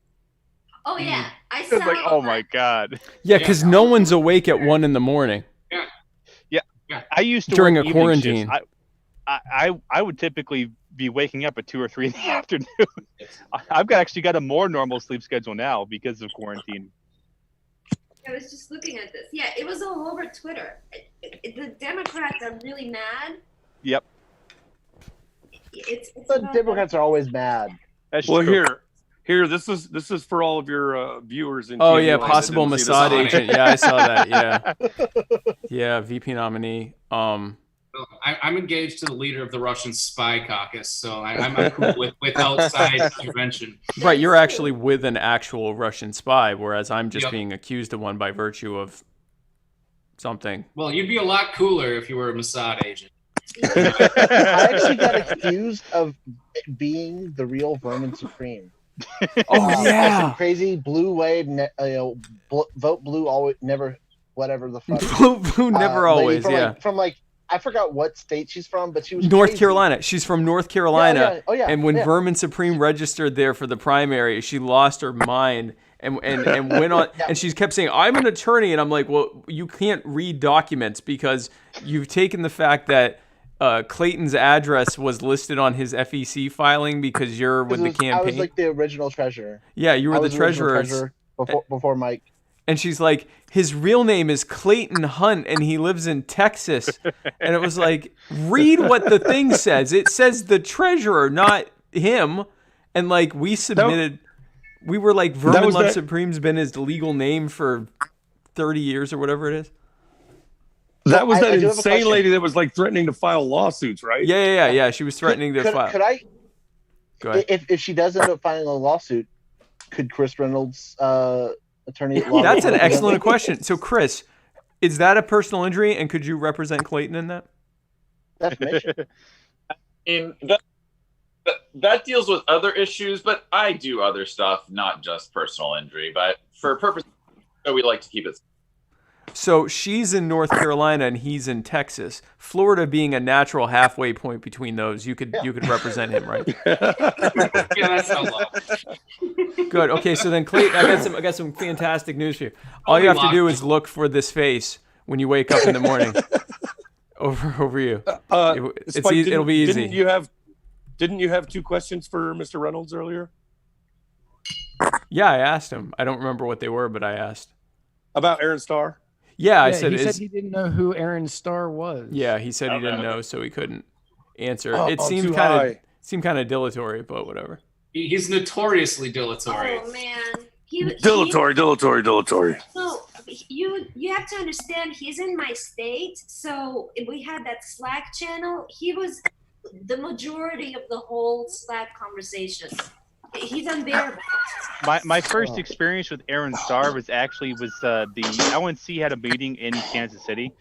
Oh yeah, I saw. It's like, oh my god. Yeah, because no one's awake at 1 a.m. Yeah. I used to during work a evening quarantine. shifts. I would typically be waking up at 2 or 3 in the afternoon. I've actually got a more normal sleep schedule now because of quarantine. I was just looking at this. Yeah, it was all over Twitter. The Democrats are really mad. Yep. The Democrats are always mad. That's well, true. here. This is for all of your viewers. In Oh TV yeah, land that possible didn't see Mossad this. agent. Yeah, I saw that. Yeah, yeah, VP nominee. I'm engaged to the leader of the Russian spy caucus, so I'm cool with outside intervention. Right, you're actually with an actual Russian spy, whereas I'm just being accused of one by virtue of something. Well, you'd be a lot cooler if you were a Mossad agent. I actually got accused of being the real Vermin Supreme. Yeah, some crazy blue wave. Vote blue, always never. Whatever the fuck. blue never always. From I forgot what state she's from, but she was North crazy. Carolina. She's from North Carolina. Yeah. Oh, yeah. And when Vermin Supreme registered there for the primary, she lost her mind and went on. And she kept saying, "I'm an attorney," and I'm like, "Well, you can't read documents because you've taken the fact that Clayton's address was listed on his FEC filing because you're with the campaign." I was like the original treasurer. Yeah, you were the treasurer before Mike. And she's like, his real name is Clayton Hunt, and he lives in Texas. And it was like, read what the thing says. It says the treasurer, not him. And like, we submitted, we were like, Vermin Love Supreme's been his legal name for 30 years or whatever it is. That was that insane lady that was like threatening to file lawsuits, right? Yeah. She was threatening to file. Could I? Go ahead. If she does end up filing a lawsuit, could Chris Reynolds, attorney at law? That's an excellent question. So, Chris, is that a personal injury, and could you represent Clayton in that? Defamation. That deals with other issues, but I do other stuff, not just personal injury. But for purposes, we like to keep it. So she's in North Carolina and he's in Texas. Florida being a natural halfway point between those, you could represent him, right? Yeah, that's how long. Good. Okay, so then Clayton, I got some fantastic news for you. All you have to do is look for this face when you wake up in the morning. Over you. It'll be easy. Didn't you have 2 questions for Mr. Reynolds earlier? Yeah, I asked him. I don't remember what they were, but I asked. About Aaron Starr? Yeah, I said... He said he didn't know who Aaron Starr was. Yeah, he said he didn't know, so he couldn't answer. It seemed kind of dilatory, but whatever. He's notoriously dilatory. Oh, man. Dilatory. So you have to understand, he's in my state, so if we had that Slack channel, he was the majority of the whole Slack conversation. He's unbearable. My first experience with Aaron Starr was the LNC had a meeting in Kansas City,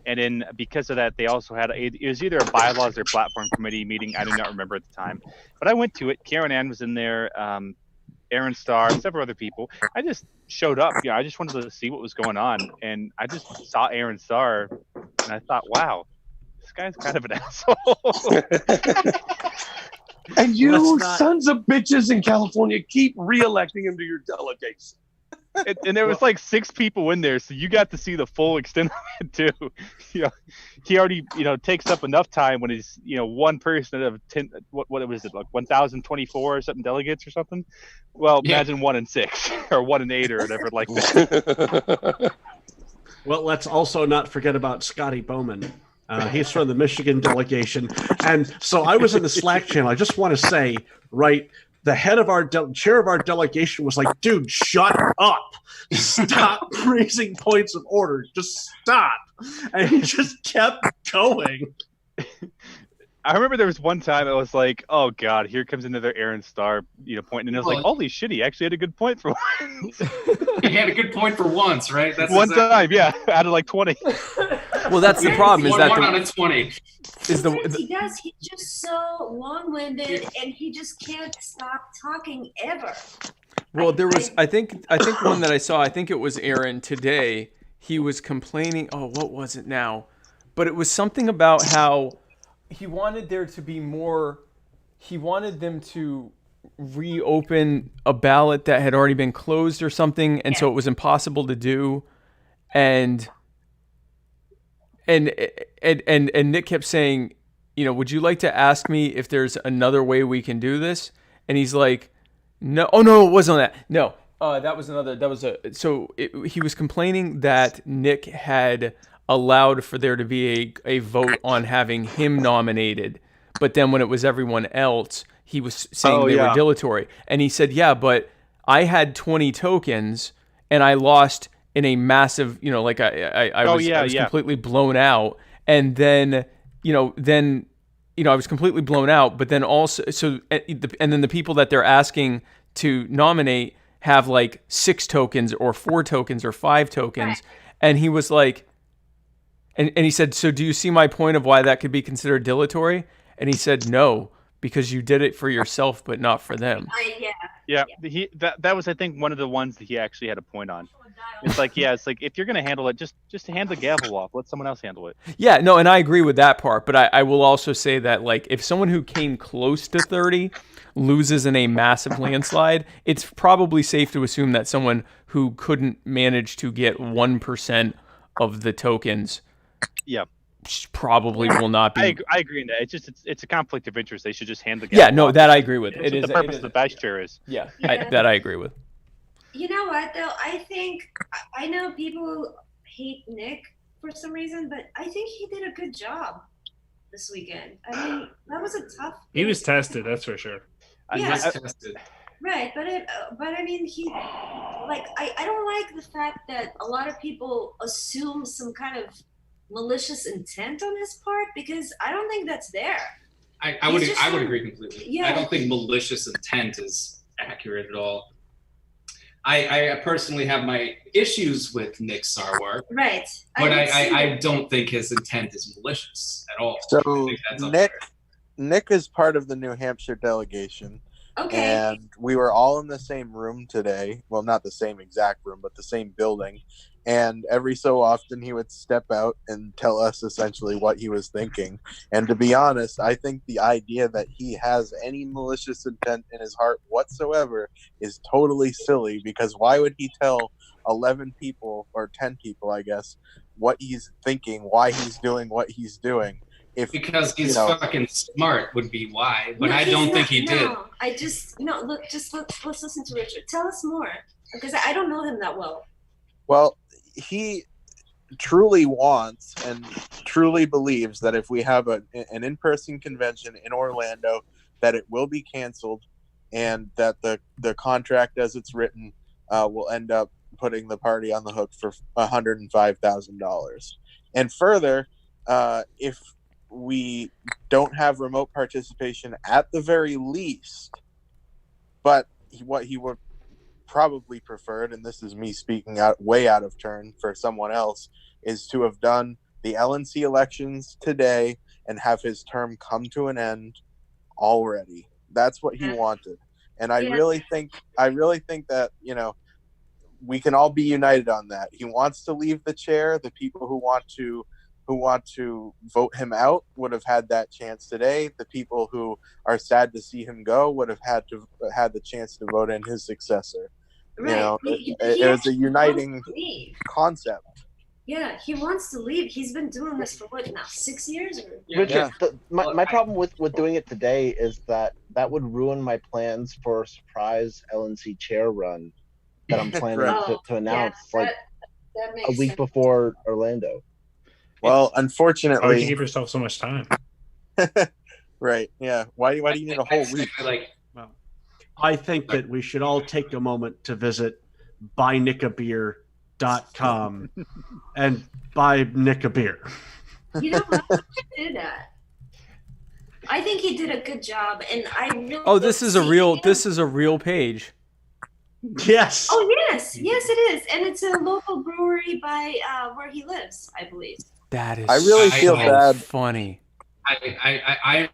And then because of that, they also had it was either a bylaws or platform committee meeting. I do not remember at the time, but I went to it. Karen Ann was in there, Aaron Starr, several other people. I just showed up. I just wanted to see what was going on, and I just saw Aaron Starr, and I thought, wow, this guy's kind of an asshole. And you sons of bitches in California keep re-electing him to your delegation. And there was like 6 people in there, so you got to see the full extent of it too. He already takes up enough time when he's one person out of 10. What was it, like 1,024 or something delegates or something? Well, imagine 1 in 6 or 1 in 8 or whatever like that. Well, let's also not forget about Scotty Bowman. He's from the Michigan delegation, and so I was in the Slack channel. I just want to say, right. The head of our chair of our delegation was like, dude, shut up. Stop raising points of order. Just stop. And he just kept going. I remember there was one time it was like, oh God, here comes another Aaron Starr, point. And it was like, holy shit, he actually had a good point for once. He had a good point for once, right? That's one time, yeah, out of like 20. Well, that's the problem. Is that one out of 20? He does. He's just so long-winded, and he just can't stop talking ever. Well, there was, I think one that I saw, I think it was Aaron today. He was complaining. Oh, what was it now? But it was something about how he wanted there to be more. He wanted them to reopen a ballot that had already been closed or something, and so it was impossible to do. And Nick kept saying, would you like to ask me if there's another way we can do this? And he's like, no. Oh no, it wasn't that. No, that was another. That was he was complaining that Nick had allowed for there to be a vote on having him nominated, but then when it was everyone else, he was saying they were dilatory. And he said, yeah, but I had 20 tokens and I lost in a massive, I was completely blown out. And then, I was completely blown out, but then also, and then the people that they're asking to nominate have like 6 tokens or 4 tokens or 5 tokens. Right. And he was like, and he said, so do you see my point of why that could be considered dilatory? And he said, no, because you did it for yourself, but not for them. Yeah. That was, I think, one of the ones that he actually had a point on. It's like, if you're going to handle it, just hand the gavel off. Let someone else handle it. Yeah, no, and I agree with that part. But I will also say that, like, if someone who came close to 30 loses in a massive landslide, it's probably safe to assume that someone who couldn't manage to get 1% of the tokens probably will not be. I agree in that. It's a conflict of interest. They should just hand the gavel off. Yeah, no, that I agree with. It is the purpose of the vice chair is. Yeah, that I agree with. You know what, though? I know people hate Nick for some reason, but I think he did a good job this weekend. I mean, that was a tough. He was tested, that's for sure. Yeah, tested. Right, but I mean, I don't like the fact that a lot of people assume some kind of malicious intent on his part, because I don't think that's there. I would agree completely. Yeah. I don't think malicious intent is accurate at all. I personally have my issues with Nick Sarwar. Right. But I don't think his intent is malicious at all. So Nick is part of the New Hampshire delegation. Okay. And we were all in the same room today. Well, not the same exact room, but the same building. And every so often he would step out and tell us essentially what he was thinking. And to be honest, I think the idea that he has any malicious intent in his heart whatsoever is totally silly, because why would he tell 11 people or 10 people, I guess, what he's thinking, why he's doing what he's doing? Because he's fucking smart would be why, but I don't think he did. Let's listen to Richard. Tell us more, because I don't know him that well. Well, he truly wants and truly believes that if we have an in-person convention in Orlando, that it will be canceled, and that the contract as it's written will end up putting the party on the hook for $105,000. And further, if we don't have remote participation at the very least, but what he would probably preferred, and this is me speaking way out of turn for someone else, is to have done the LNC elections today and have his term come to an end already. That's what he wanted. And I really think that, you know, we can all be united on that. He wants to leave the chair. The people who want to vote him out would have had that chance today. The people who are sad to see him go would have had the chance to vote in his successor. Right. You know, He it was a actually uniting wants to leave. concept. Yeah, he wants to leave. He's been doing this for what now, 6 years? Or? Richard, my problem with doing it today is that would ruin my plans for a surprise LNC chair run that I'm planning to announce that a week sense. before Orlando. Well, unfortunately, why do you give yourself so much time? Right? Yeah. Why do you need a whole week? Well, I think that we should all take a moment to visit buynickabeer.com and buy Nick a beer. You know what? I did that. I think he did a good job, and I really. Oh, this is a real page. Yes. Oh yes, yes it is, and it's a local brewery by where he lives, I believe. That is. I really feel bad. Funny. I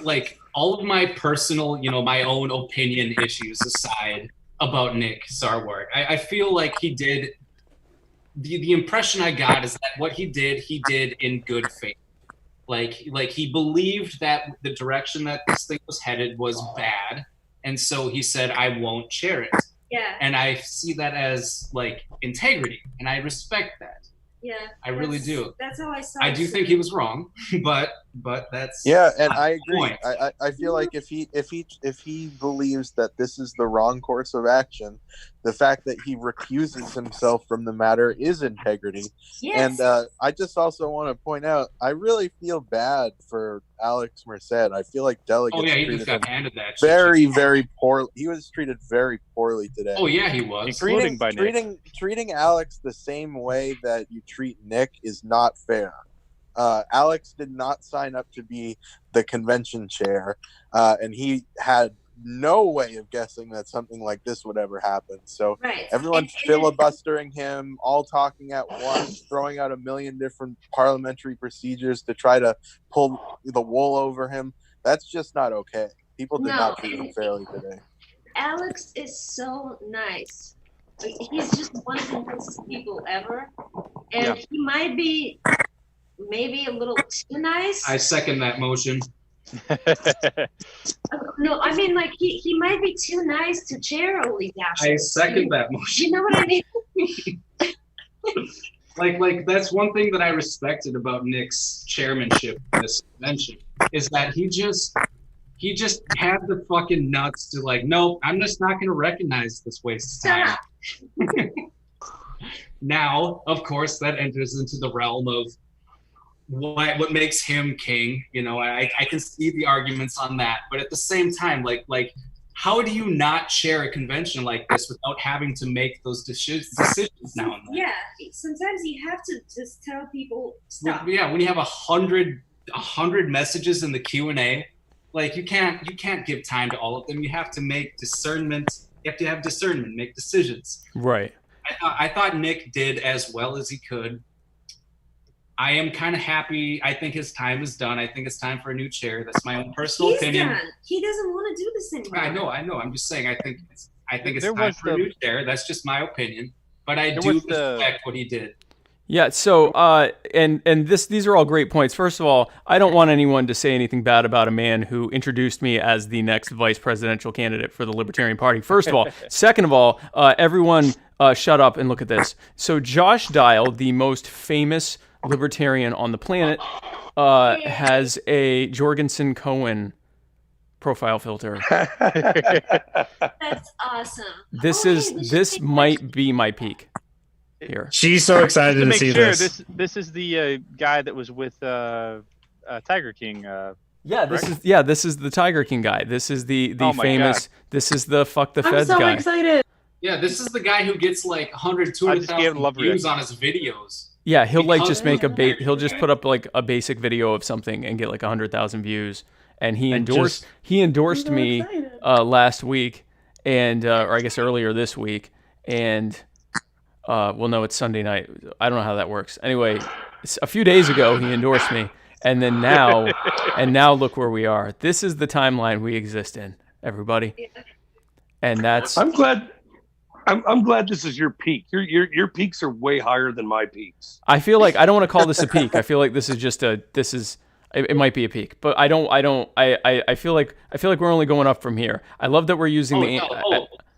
like all of my personal, you know, my own opinion issues aside about Nick Sarwark. I feel like he did. The impression I got is that what he did in good faith. Like he believed that the direction that this thing was headed was bad, and so he said, "I won't chair it." Yeah. And I see that as like integrity, and I respect that. Yeah. I really do. That's how I saw. I do think he was wrong, but that's And I agree. I feel like if he believes that this is the wrong course of action, the fact that he recuses himself from the matter is integrity. Yes. And I just also want to point out, I really feel bad for Alex Merced. I feel like delegates he treated just got him handed that. very, very poorly. He was treated very poorly today. Oh yeah, he was. Treating Alex the same way that you treat Nick is not fair. Alex did not sign up to be the convention chair, and he had no way of guessing that something like this would ever happen. So everyone's filibustering him, all talking at once, throwing out a million different parliamentary procedures to try to pull the wool over him. That's just not okay. People did not treat him fairly today. Alex is so nice. Like, he's just one of the nicest people ever, and he might be maybe a little too nice. I second that motion. No, I mean, like, he might be too nice to chair Oli Dash. I second that motion. You know what I mean? like that's one thing that I respected about Nick's chairmanship of this convention is that he just had the fucking nuts to like, no, I'm just not going to recognize this waste of time. Now, of course, that enters into the realm of what makes him king. You know, I can see the arguments on that, but at the same time, like how do you not chair a convention like this without having to make those decisions now and then? Yeah, sometimes you have to just tell people stop. Yeah, when you have 100 messages in the Q&A, like you can't give time to all of them. You have to make discernment. You have to have discernment, make decisions. Right. I thought Nick did as well as he could. I am kind of happy. I think his time is done. I think it's time for a new chair. That's my own personal opinion. Done. He doesn't want to do this anymore. I know. I'm just saying. I think it's time for a new chair. That's just my opinion. But I do respect what he did. Yeah. So, and these are all great points. First of all, I don't want anyone to say anything bad about a man who introduced me as the next vice presidential candidate for the Libertarian Party. First of all. Second of all, everyone shut up and look at this. So Josh Dial, the most famous Libertarian on the planet, has a Jorgensen Cohen profile filter. That's awesome. This might be my peak here. She's so excited to see this. This is the guy that was with Tiger King. This is the Tiger King guy. This is the famous. God. This is the fuck the feds guy. I'm so excited. Yeah, this is the guy who gets like 200,000 views on his videos. Yeah, he'll he'll just put up like a basic video of something and get like 100,000 views. And he endorsed me last week, and or I guess earlier this week, and well, no, it's Sunday night. I don't know how that works. Anyway, a few days ago he endorsed me, and then now look where we are. This is the timeline we exist in, everybody. And that's. I'm glad this is your peak. Your peaks are way higher than my peaks. I feel like I don't want to call this a peak. I feel like this is it might be a peak, but I feel like we're only going up from here. I love that we're using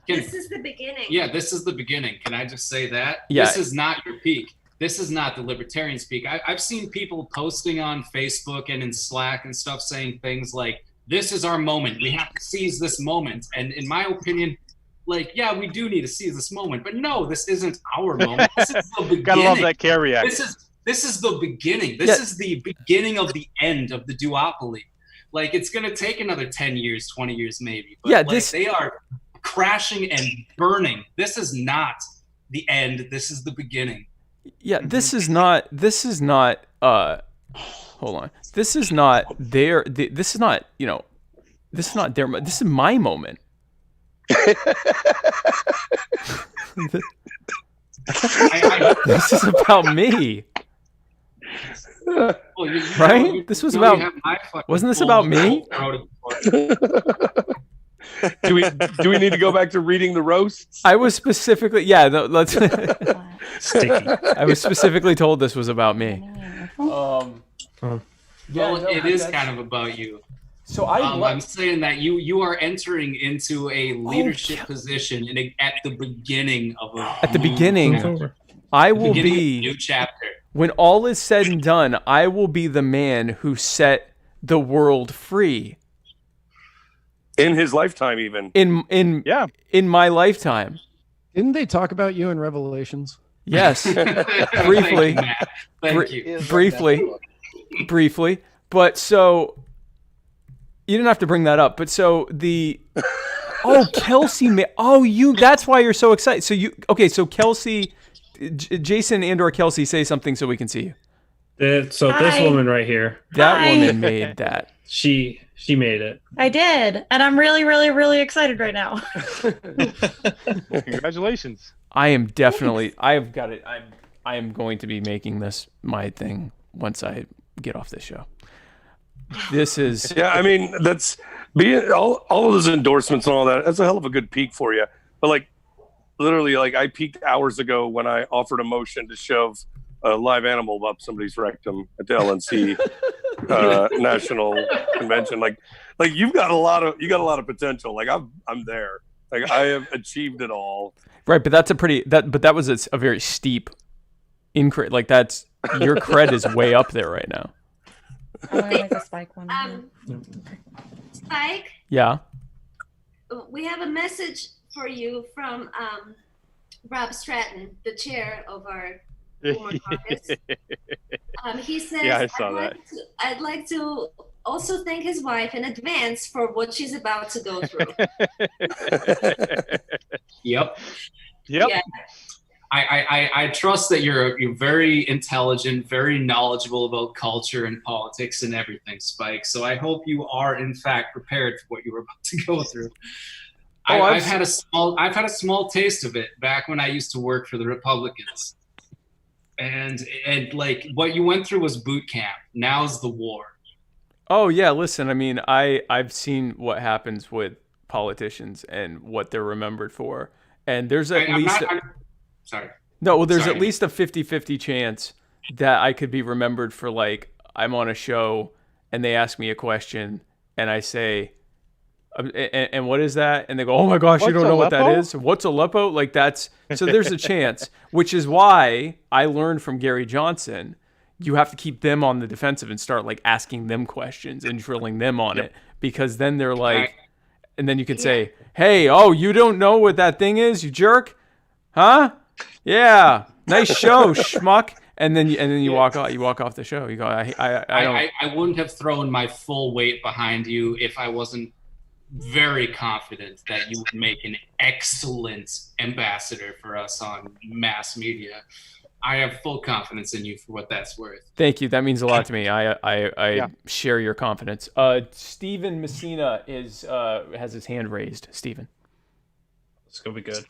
this is the beginning. Yeah, this is the beginning. Can I just say that? Yeah. This is not your peak. This is not the Libertarians' peak. I've seen people posting on Facebook and in Slack and stuff saying things like, "This is our moment. We have to seize this moment." And in my opinion, like, yeah, we do need to seize this moment, but no, this isn't our moment. This is the beginning. Gotta love that care reaction. This is the beginning. This is the beginning of the end of the duopoly. Like, it's gonna take another 10 years, 20 years maybe. But they are crashing and burning. This is not the end. This is the beginning. Yeah, this is not hold on. This is not their this is not, this is not their, this is my moment. This is about me. Right? This was about. Wasn't this about me? Do we need to go back to reading the roasts? I was specifically let's. Sticky. I was specifically told this was about me. Well, it is kind of about you. So I'm saying that you are entering into a leadership position at the beginning of a I will be a new chapter. When all is said and done, I will be the man who set the world free. In his lifetime, even. In my lifetime. Didn't they talk about you in Revelations? Yes. Briefly. Thank you. Briefly. But so you didn't have to bring that up. But so Kelsey, that's why you're so excited. So Kelsey, Jason and/or Kelsey, say something so we can see you. This woman right here. That woman made that. She made it. I did, and I'm really, really, really excited right now. Congratulations. I am definitely. I've got it. I am going to be making this my thing once I get off this show. This is. Yeah, I mean that's all of those endorsements and all that. That's a hell of a good peak for you. But literally, I peaked hours ago when I offered a motion to shove a live animal up somebody's rectum at the LNC national convention. You've got a lot of potential. I'm there. I have achieved it all. Right, but that's that was a very steep increase. That's your cred is way up there right now. Spike one. Spike. Yeah. We have a message for you from Rob Stratton, the chair of our Boomer Caucus. He says, "Yeah, I saw that. I'd like to also thank his wife in advance for what she's about to go through." Yep. Yeah. I trust that you're very intelligent, very knowledgeable about culture and politics and everything, Spike. So I hope you are in fact prepared for what you were about to go through. I've had a small taste of it back when I used to work for the Republicans. And what you went through was boot camp. Now's the war. Oh yeah, listen, I mean, I've seen what happens with politicians and what they're remembered for. And there's at least sorry. No, well, there's at least a 50-50 chance that I could be remembered for I'm on a show and they ask me a question and I say, and what is that? And they go, "Oh my gosh, you don't know what that is? What's Aleppo?" So there's a chance, which is why I learned from Gary Johnson, you have to keep them on the defensive and start asking them questions and drilling them on it, because then they're and then you can say, "Hey, you don't know what that thing is, you jerk? Huh? Yeah, nice show, schmuck." And then you walk off the show. You go, I wouldn't have thrown my full weight behind you if I wasn't very confident that you would make an excellent ambassador for us on mass media. I have full confidence in you for what that's worth. Thank you. That means a lot to me. I share your confidence. Stephen Messina has his hand raised. Stephen. It's gonna be good.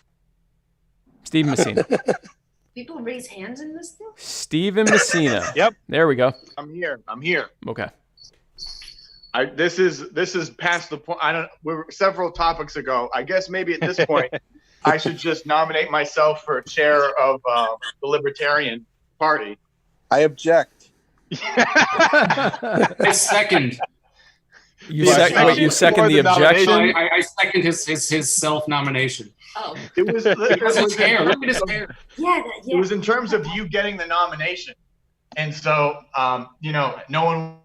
Stephen Messina. People raise hands in this thing? Stephen Messina. Yep. There we go. I'm here. I'm here. Okay. This is past the point. We're several topics ago. I guess maybe at this point, I should just nominate myself for chair of the Libertarian Party. I object. I second. You second the objection? I second his self-nomination. Oh. It was his hair. Look at his hair. Yeah. It was in terms of you getting the nomination, and so no one.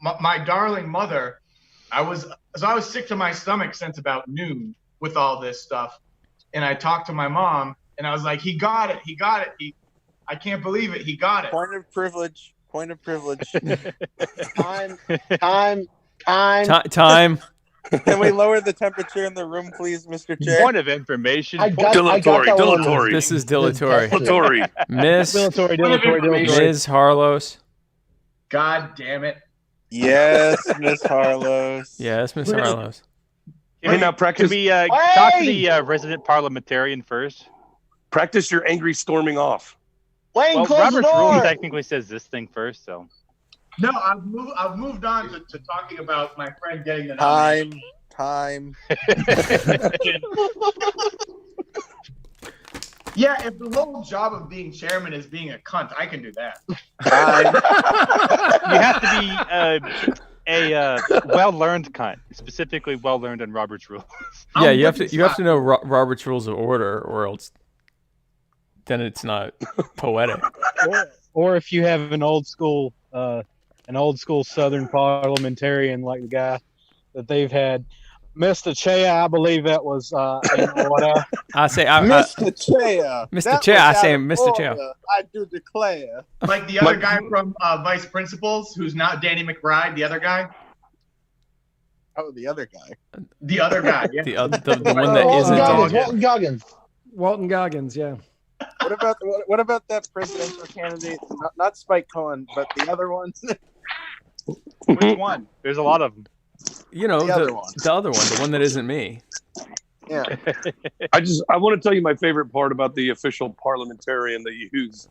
My darling mother, I was sick to my stomach since about noon with all this stuff, and I talked to my mom, and I was like, "He got it. I can't believe it. He got it." Point of privilege. Time. Can we lower the temperature in the room, please, Mr. Chair? Point of information. Dilatory. This is dilatory. Dilatory. Miss Dilatory. Ms. Harlos. God damn it. Yes, Miss Harlos. Yes, Miss Harlos. Hey, now practice. Can we talk to the resident parliamentarian first? Practice your angry storming off. Well, Robert's rule technically says this thing first, so. No, I've moved on to talking about my friend getting the nomination. Time. Yeah, if the whole job of being chairman is being a cunt, I can do that. You have to be a well-learned cunt, specifically well-learned in Robert's rules. Yeah, you have to know Robert's rules of order, or else then it's not poetic. Or if you have an old school Southern parliamentarian like the guy that they've had, Mr. Chair, I believe that was in order. I say, Mr. Chair. Mr. Chair, I say, Mr. Chair. I do declare. Like the other guy from Vice Principals, who's not Danny McBride, the other guy. Oh, the other guy. The other guy, yeah. the one that isn't Walton Goggins. Walton Goggins, yeah. What about that presidential candidate? Not Spike Cohen, but the other ones. Which one? There's a lot of them. You know, the other one, the one that isn't me. Yeah. I want to tell you my favorite part about the official parliamentarian that you use.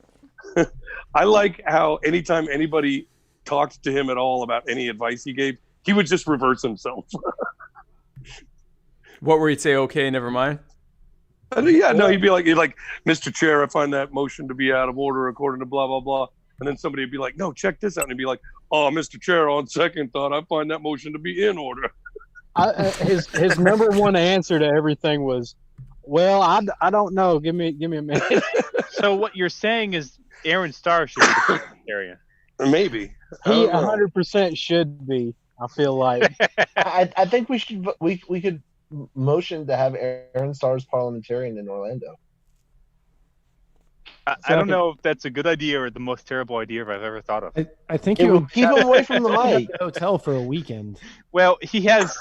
I like how anytime anybody talked to him at all about any advice he gave, he would just reverse himself. What were he'd say? Okay, never mind. Yeah, no, he'd be like, Mr. Chair, I find that motion to be out of order according to blah blah blah. And then somebody would be like, no, check this out. And he'd be like, oh, Mr. Chair, on second thought, I find that motion to be in order. His number one answer to everything was, well, I don't know. Give me a minute. So what you're saying is Aaron Starr should be the parliamentarian. Maybe. He 100% should be, I feel like. I think we could motion to have Aaron Starr's parliamentarian in Orlando. I don't know if that's a good idea or the most terrible idea I've ever thought of. I think It you would keep him away from the mic. Hotel for a weekend. Well, he has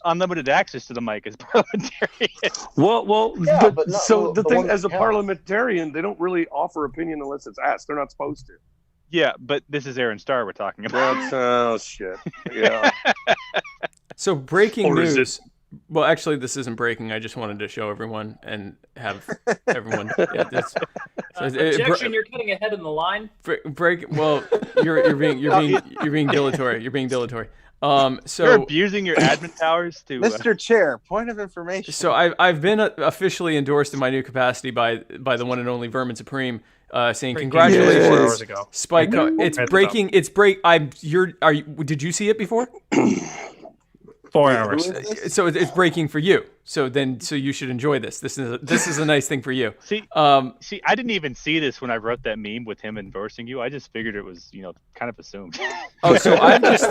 unlimited access to the mic as parliamentarian. Well, Yeah, but not so the the thing, one as a that counts. parliamentarian, they don't really offer opinion unless it's asked. They're not supposed to. Yeah, but this is Aaron Starr we're talking about. That's oh shit. Yeah. So breaking Or is news. Well, actually, this isn't breaking. I just wanted to show everyone and have everyone. Yeah, Objection! You're cutting ahead in the line. Break. Well, you're being dilatory. You're being dilatory. So you're abusing your admin powers to Mr. Chair, point of information. So I've been officially endorsed in my new capacity by the one and only Vermin Supreme, saying congratulations, 4 hours ago. Spike. It's breaking. It's break. Did you see it before? 4 hours. So it's breaking for you. So you should enjoy this. This is a nice thing for you. See, I didn't even see this when I wrote that meme with him endorsing you. I just figured it was, kind of assumed. Oh, so I'm just.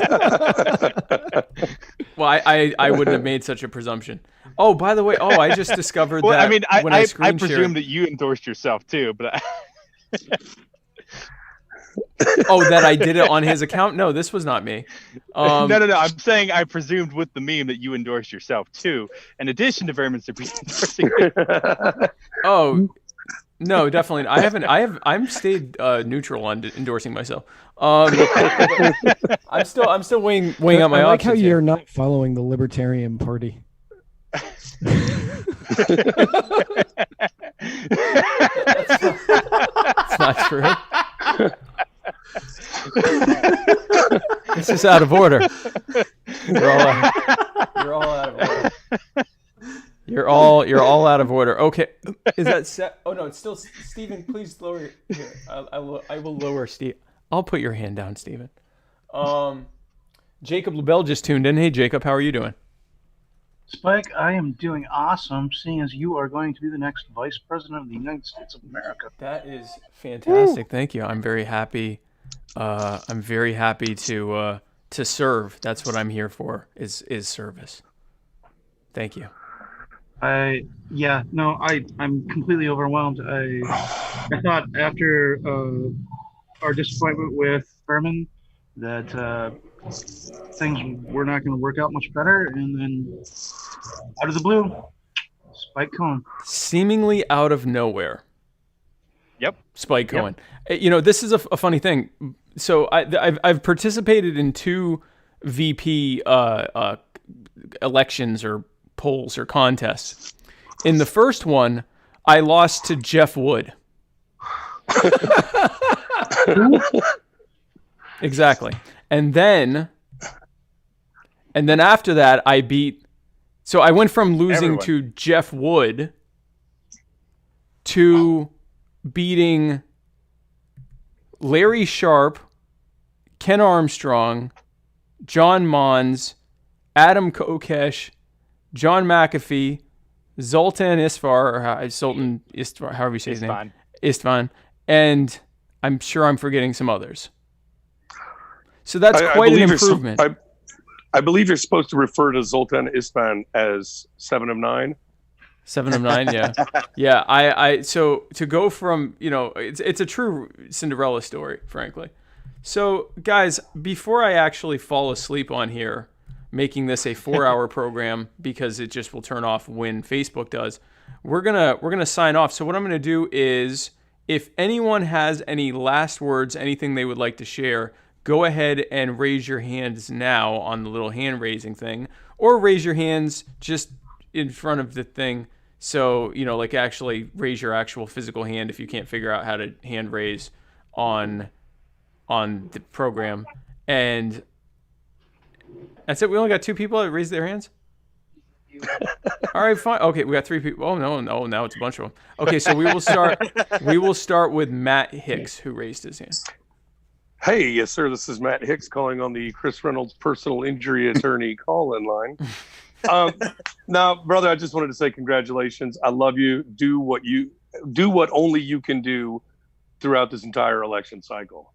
Well, I wouldn't have made such a presumption. Oh, by the way, I just discovered that. I mean, when I screen presume that you endorsed yourself too, but. Oh, that I did it on his account? No, this was not me. No. I'm saying I presumed with the meme that you endorsed yourself too, in addition to Vermin Supreme endorsing you. Oh, no, definitely. I'm stayed neutral on endorsing myself. I'm still weighing out my options. I like how here. you're not following the Libertarian Party. not true. This is out of order. You're all out of order. You're all out of order. Okay, is that set? Oh no, it's still Stephen. Please lower here. I will lower Steve. I'll put your hand down, Stephen. Jacob LaBelle just tuned in. Hey, Jacob, how are you doing? Spike, I am doing awesome, seeing as you are going to be the next Vice President of the United States of America. That is fantastic. Thank you. I'm very happy. I'm very happy to serve. That's what I'm here for. Is service. Thank you. I'm completely overwhelmed. I thought after our disappointment with Furman that things were not going to work out much better, and then out of the blue, Spike Cohen. Seemingly out of nowhere. Yep. Spike Cohen. You know, this is a funny thing. So I've participated in 2 VP elections or polls or contests. In the first one, I lost to Jeff Wood. Exactly. And then after that, I beat. So I went from losing to Jeff Wood to beating Larry Sharp, Ken Armstrong, John Mons, Adam Kokesh, John McAfee, Zoltan Istvan, however you say his name. Istvan. And I'm sure I'm forgetting some others. So that's quite an improvement. I believe you're supposed to refer to Zoltan Istvan as 7 of 9. 7 of 9, yeah. Yeah, so to go from, it's a true Cinderella story, frankly. So, guys, before I actually fall asleep on here, making this a 4-hour program because it just will turn off when Facebook does, we're gonna sign off. So what I'm gonna do is, if anyone has any last words, anything they would like to share, go ahead and raise your hands now on the little hand raising thing, or raise your hands just in front of the thing. So, like actually raise your actual physical hand if you can't figure out how to hand raise on the program. And that's it. We only got 2 people that raised their hands. All right, fine. Okay, we got 3 people. Oh no, now it's a bunch of them. Okay, so we will start with Matt Hicks, who raised his hand. Hey, yes, sir. This is Matt Hicks calling on the Chris Reynolds personal injury attorney call-in line. Now, brother, I just wanted to say congratulations. I love you. Do what only you can do throughout this entire election cycle.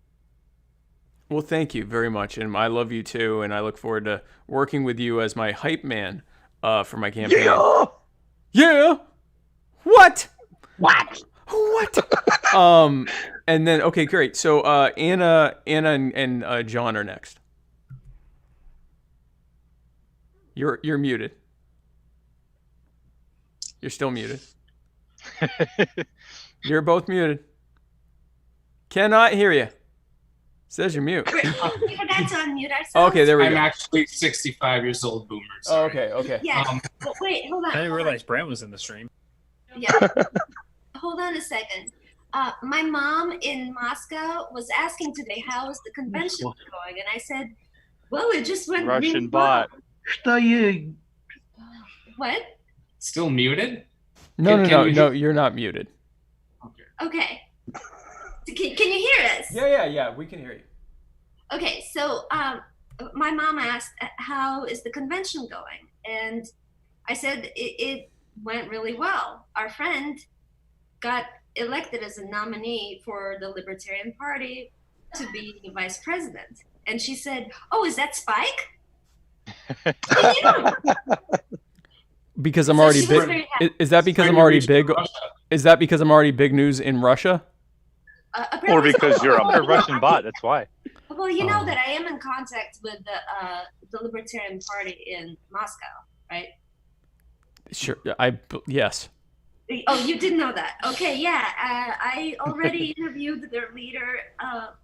Well, thank you very much, and I love you too, and I look forward to working with you as my hype man for my campaign. Yeah. What? And then, okay, great. So Anna and John are next. You're muted. You're still muted. You're both muted. Cannot hear you. Says you're mute. We forgot to unmute ourselves. Okay, there we go. I'm actually 65 years old, boomer. Oh, okay. Yeah. But wait, hold on. I didn't realize Brent was in the stream. Yeah. Hold on a second. My mom in Moscow was asking today, how is the convention going? And I said, well, it just went Russian really bot. well. What? Still muted? No, you're not muted. Okay. Can you hear us? Yeah, we can hear you. Okay, so my mom asked, how is the convention going? And I said, it went really well. Our friend got elected as a nominee for the Libertarian Party to be the vice president. And she said, oh, is that Spike? Because I'm already big. Is that because I'm already big? Is that because I'm already big news in Russia? Or because you're a Russian bot, that's why. Well, you know that I am in contact with the Libertarian Party in Moscow, right? Sure. Yes. Oh, you didn't know that? Okay, yeah. I already interviewed their leader.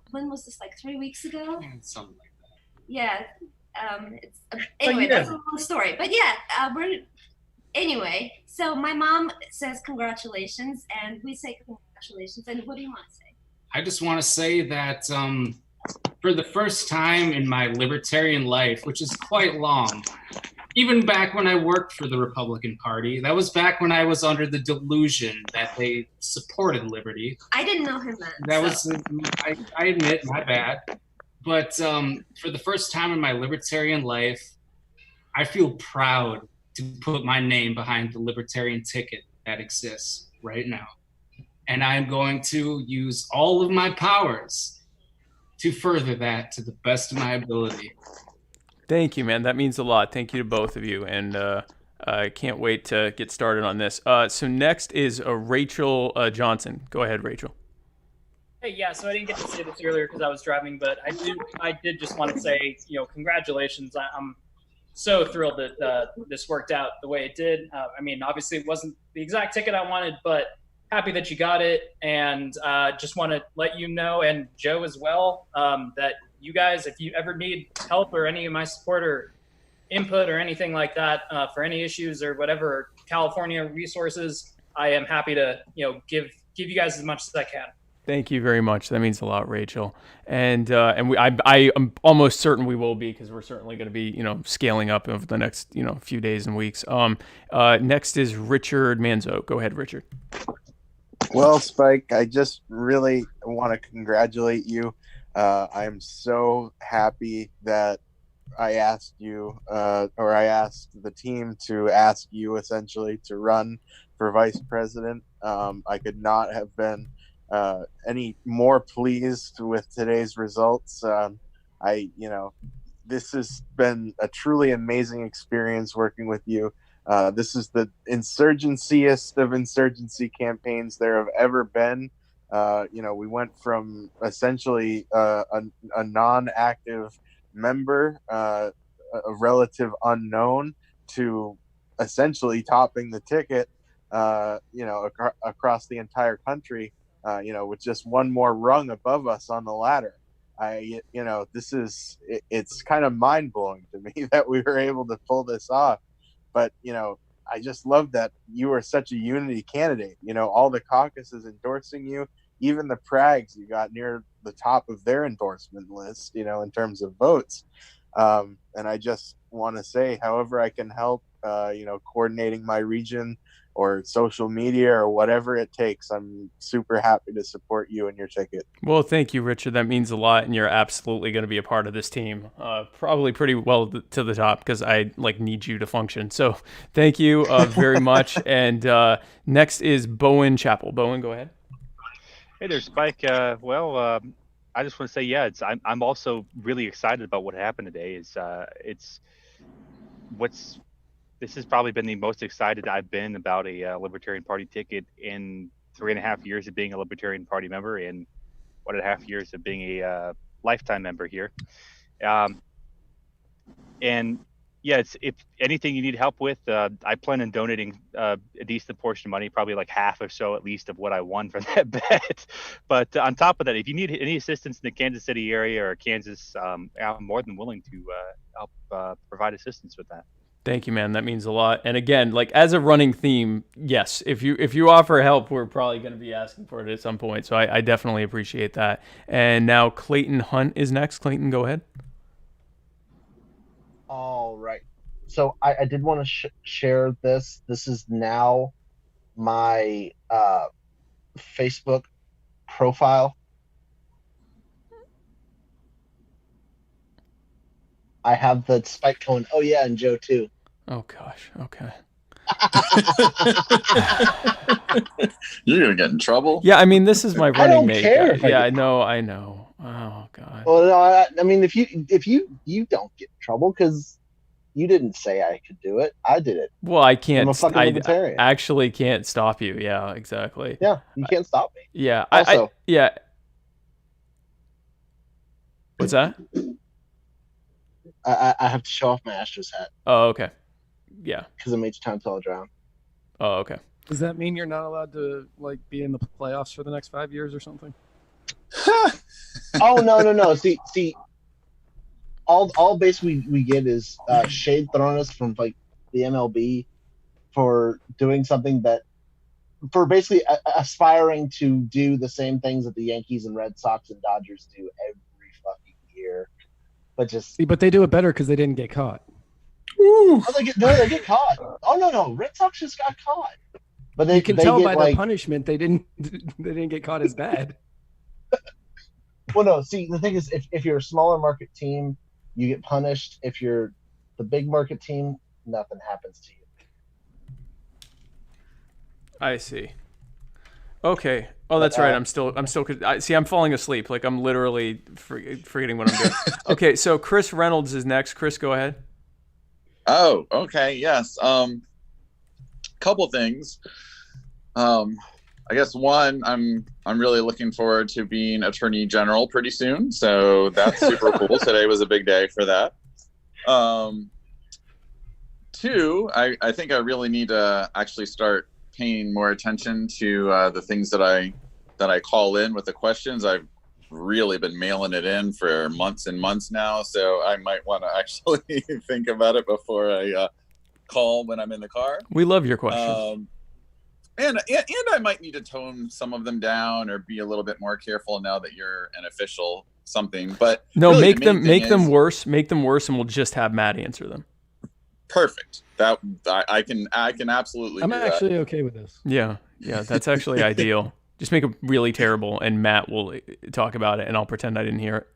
When was this? Like 3 weeks ago? Something like that. Yeah. Anyway, that's a long story. But yeah, anyway. So my mom says congratulations, and we say congratulations. And what do you want to say? I just want to say that for the first time in my libertarian life, which is quite long, even back when I worked for the Republican Party, that was back when I was under the delusion that they supported liberty. I didn't know him then. That so. was, I admit, my bad. But for the first time in my libertarian life, I feel proud to put my name behind the libertarian ticket that exists right now. And I'm going to use all of my powers to further that to the best of my ability. Thank you, man. That means a lot. Thank you to both of you. And I can't wait to get started on this. So next is Rachel Johnson. Go ahead, Rachel. Hey, yeah, so I didn't get to say this earlier because I was driving, but I did just want to say, congratulations. I'm so thrilled that this worked out the way it did. I mean, obviously it wasn't the exact ticket I wanted, but happy that you got it. And just want to let you know, and Joe as well, that you guys, if you ever need help or any of my support or input or anything like that for any issues or whatever California resources, I am happy to give you guys as much as I can. Thank you very much. That means a lot, Rachel. And I am almost certain we will be, because we're certainly going to be scaling up over the next few days and weeks. Next is Richard Manzo. Go ahead, Richard. Well, Spike, I just really want to congratulate you. I'm so happy that I asked you, or I asked the team to ask you essentially to run for vice president. I could not have been any more pleased with today's results. This has been a truly amazing experience working with you. This is the insurgencyest of insurgency campaigns there have ever been. We went from essentially a non-active member, a relative unknown, to essentially topping the ticket, across the entire country, with just one more rung above us on the ladder. It's kind of mind-blowing to me that we were able to pull this off. But, I just love that you are such a unity candidate. All the caucuses endorsing you, even the Prags, you got near the top of their endorsement list, in terms of votes. And I just want to say, however I can help, coordinating my region or social media or whatever it takes, I'm super happy to support you and your ticket. Well, thank you, Richard. That means a lot, and you're absolutely going to be a part of this team, probably pretty well to the top, because I need you to function. So thank you very much. And next is Bowen Chappell. Bowen, go ahead. Hey there, Spike. I just want to say, I'm also really excited about what happened today. This has probably been the most excited I've been about a Libertarian Party ticket in 3.5 years of being a Libertarian Party member and 1.5 years of being a lifetime member here. If anything you need help with, I plan on donating a decent portion of money, probably like half or so at least of what I won from that bet. But on top of that, if you need any assistance in the Kansas City area or Kansas, I'm more than willing to help provide assistance with that. Thank you, man. That means a lot. And again, as a running theme, yes, if you offer help, we're probably going to be asking for it at some point. So I definitely appreciate that. And now Clayton Hunt is next. Clayton, go ahead. All right. So I did want to share this. This is now my Facebook profile. I have the Spike Cohen. Oh yeah, and Joe too. Oh gosh. Okay. You're gonna get in trouble. Yeah, I mean, this is my running mate. Care yeah, I know. Oh god. Well, no, I mean, if you don't get in trouble because you didn't say I could do it, I did it. Well, I can't. I'm a fucking libertarian. I actually can't stop you. Yeah, exactly. Yeah, you can't stop me. Yeah. Also, yeah. What's that? I have to show off my Astros hat. Oh, okay. Yeah. Because it made time till I drown. Oh, okay. Does that mean you're not allowed to be in the playoffs for the next 5 years or something? Oh no. See, all basically we get is shade thrown us from the MLB for doing something that for basically aspiring to do the same things that the Yankees and Red Sox and Dodgers do every fucking year, but just But they do it better because they didn't get caught. they get caught. Oh no, Red Sox just got caught. But You can tell by the punishment they didn't get caught as bad. Well, no. See, the thing is, if you're a smaller market team, you get punished. If you're the big market team, nothing happens to you. I see. Okay. Oh, that's right. I'm still. I'm falling asleep. Like I'm literally forgetting what I'm doing. Okay, so Chris Reynolds is next. Chris, go ahead. Oh, okay. Yes. Couple things. I guess one, I'm really looking forward to being Attorney General pretty soon. So that's super cool. Today was a big day for that. Two, I think I really need to actually start paying more attention to the things that I call in with the questions. I've really been mailing it in for months and months now, so I might want to actually think about it before I call when I'm in the car. We love your questions. And I might need to tone some of them down or be a little bit more careful now that you're an official something. But no, really make them worse, and we'll just have Matt answer them. Perfect. That I can absolutely. I'm do actually that. okay with this. Yeah, that's actually ideal. Just make it really terrible, and Matt will talk about it, and I'll pretend I didn't hear it.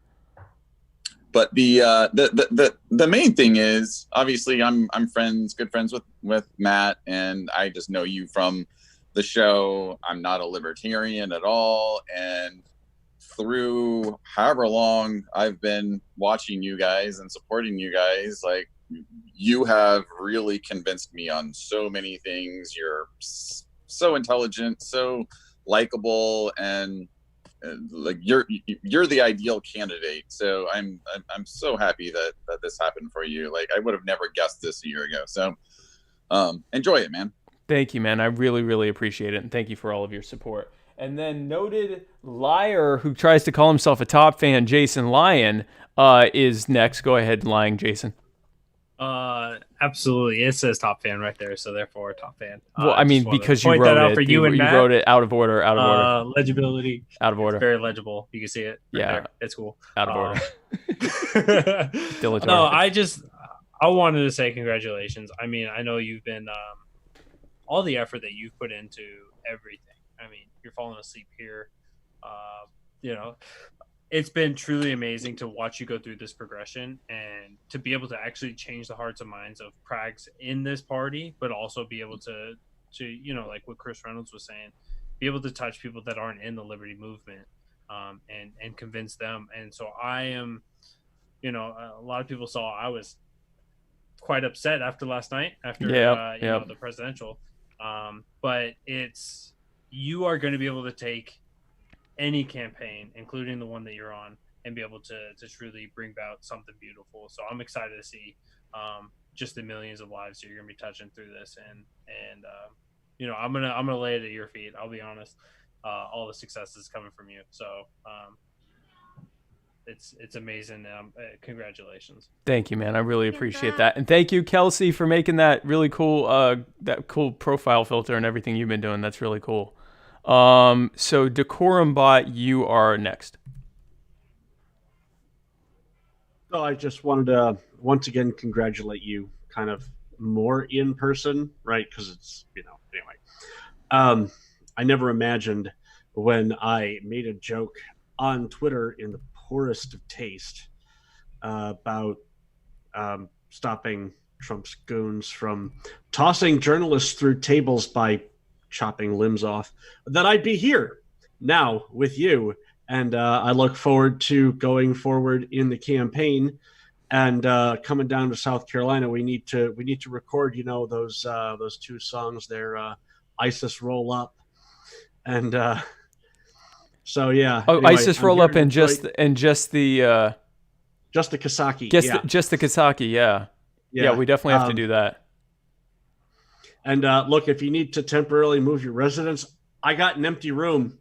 But the main thing is, obviously, I'm good friends with Matt, and I just know you from the show. I'm not a libertarian at all, and through however long I've been watching you guys and supporting you guys, like, you have really convinced me on so many things. You're so intelligent, so likable, and like you're the ideal candidate. So I'm so happy that this happened for you. Like, I would have never guessed this a year ago. So enjoy it, man. Thank you, man. I really, really appreciate it, and thank you for all of your support. And then noted liar who tries to call himself a top fan, Jason Lyon, is next. Go ahead, lying, Jason. Absolutely. It says top fan right there, so therefore top fan. Well, I mean, because you wrote it, you wrote it out of order. Legibility. Out of order. It's very legible. You can see it. Right there. It's cool. Out of order. No, I wanted to say congratulations. I mean, I know you've been all the effort that you've put into everything. I mean, you're falling asleep here. It's been truly amazing to watch you go through this progression and to be able to actually change the hearts and minds of Prags in this party, but also be able to like what Chris Reynolds was saying, be able to touch people that aren't in the liberty movement, and convince them. And so I am, a lot of people saw I was quite upset after last night, after the presidential, but you are going to be able to take any campaign, including the one that you're on, and be able to truly bring about something beautiful. So I'm excited to see just the millions of lives that you're gonna be touching through this, and I'm gonna lay it at your feet. I'll be honest, all the success is coming from you. So it's amazing. Congratulations. Thank you, man. I really appreciate that, and thank you, Kelsey, for making that really cool profile filter and everything you've been doing. That's really cool. So Decorum Bot, you are next. So I just wanted to once again congratulate you, kind of more in person, right? Because it's anyway. I never imagined when I made a joke on Twitter in the poorest of taste about stopping Trump's goons from tossing journalists through tables by chopping limbs off, that I'd be here now with you, and I look forward to going forward in the campaign and coming down to South Carolina. We need to record those two songs there, ISIS Roll Up, and so yeah. Anyway, ISIS Roll Up and just the Kasaki, just the Kasaki, yeah, we definitely have to do that. And look, if you need to temporarily move your residence, I got an empty room.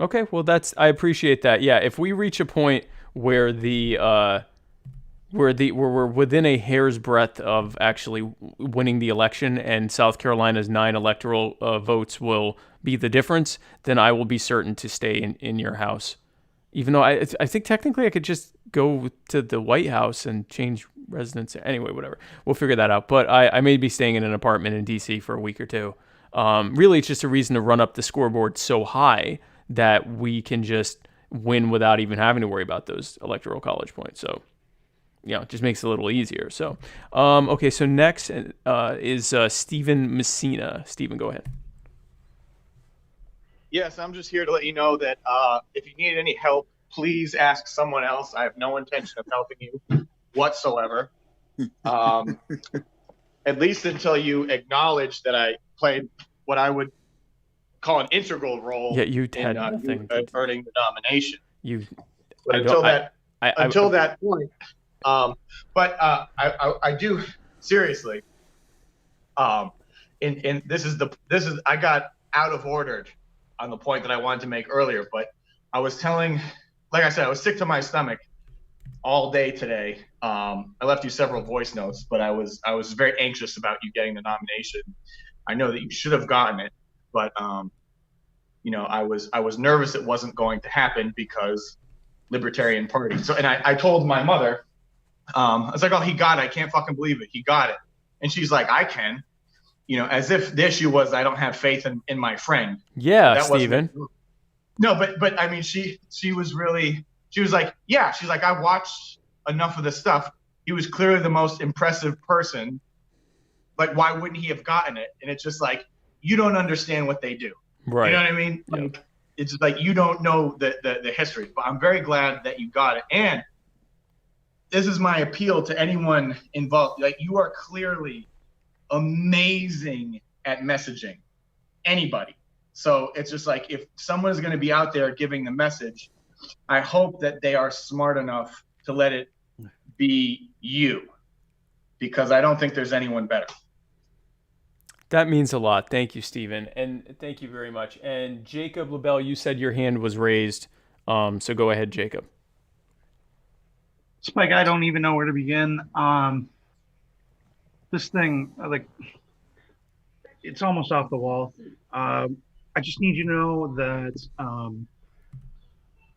Okay, well, I appreciate that. Yeah, if we reach a point where the where we're within a hair's breadth of actually winning the election, and South Carolina's 9 electoral votes will be the difference, then I will be certain to stay in your house. Even though I think technically I could just go to the White House and change residence. Anyway, whatever. We'll figure that out. But I may be staying in an apartment in D.C. for a week or two. Really, it's just a reason to run up the scoreboard so high that we can just win without even having to worry about those electoral college points. So, it just makes it a little easier. So, okay, so next is Stephen Messina. Stephen, go ahead. Yes, I'm just here to let you know that if you need any help, please ask someone else. I have no intention of helping you whatsoever. At least until you acknowledge that I played what I would call an integral role you in earning the nomination. But until that point. I do seriously. And this is I got out of order on the point that I wanted to make earlier, but I was telling, like I said, I was sick to my stomach all day today. I left you several voice notes, but I was very anxious about you getting the nomination. I know that you should have gotten it, but I was nervous it wasn't going to happen because Libertarian Party. So, and I told my mother, I was like, "Oh, he got it! I can't fucking believe it. He got it." And she's like, "I can." As if the issue was I don't have faith in my friend. Yeah, Stephen. No, but I mean, she was like, yeah, she's like, I watched enough of this stuff. He was clearly the most impressive person. Like, why wouldn't he have gotten it? And it's just like, you don't understand what they do. Right. You know what I mean? Like, it's just like, you don't know the history, but I'm very glad that you got it. And this is my appeal to anyone involved. Like, you are clearly amazing at messaging. Anybody. So it's just like, if someone is going to be out there giving the message, I hope that they are smart enough to let it be you, because I don't think there's anyone better. That means a lot. Thank you, Stephen. And thank you very much. And Jacob LaBelle, you said your hand was raised. So go ahead, Jacob. Spike, I don't even know where to begin. This thing, like, it's almost off the wall. I just need you to know that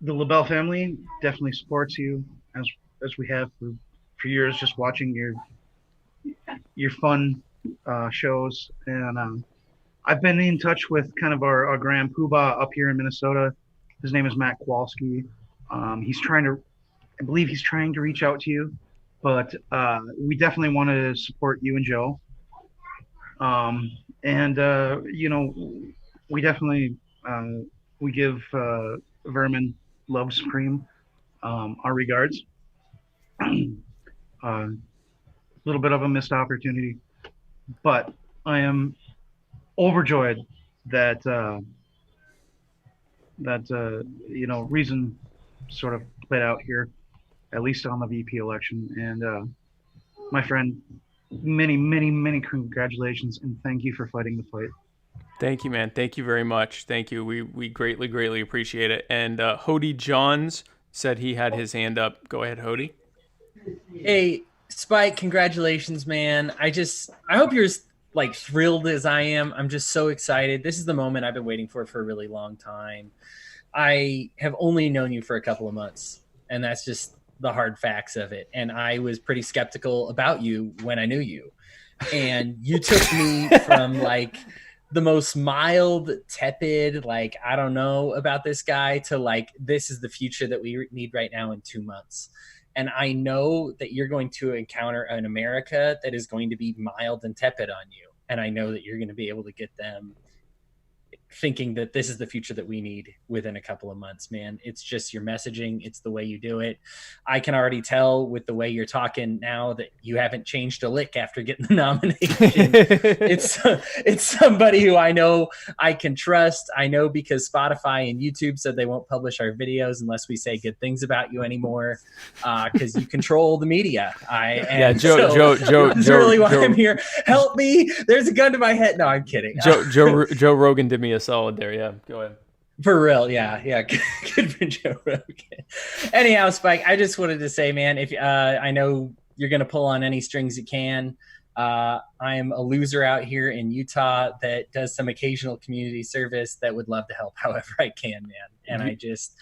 the LaBelle family definitely supports you, as we have for years, just watching your fun shows. And I've been in touch with kind of our grand poobah up here in Minnesota. His name is Matt Kowalski. I believe he's trying to reach out to you, but we definitely want to support you and Joe. We definitely we give Vermin Love Supreme our regards. A little bit of a missed opportunity, but I am overjoyed that reason sort of played out here, at least on the VP election. And my friend, many congratulations, and thank you for fighting the fight. Thank you, man. Thank you very much. Thank you. We greatly appreciate it. And Hody Johns said he had his hand up. Go ahead, Hody. Hey, Spike, congratulations, man. I hope you're as thrilled as I am. I'm just so excited. This is the moment I've been waiting for a really long time. I have only known you for a couple of months, and that's just the hard facts of it. And I was pretty skeptical about you when I knew you. And you took me from the most mild, tepid, I don't know about this guy, to this is the future that we need right now in 2 months. And I know that you're going to encounter an America that is going to be mild and tepid on you. And I know that you're going to be able to get them thinking that this is the future that we need within a couple of months, man. It's just your messaging. It's the way you do it. I can already tell with the way you're talking now that you haven't changed a lick after getting the nomination. It's somebody who I know I can trust. I know because Spotify and YouTube said they won't publish our videos unless we say good things about you anymore, because you control the media. Joe, that's really why I'm here. Help me. There's a gun to my head. No, I'm kidding. Joe Rogan did me a solid there. Yeah, go ahead. For real, yeah. Good for Joe Rogan. Anyhow, Spike, I just wanted to say, man, if I know you're gonna pull on any strings you can. I'm a loser out here in Utah that does some occasional community service that would love to help however I can, man. And I just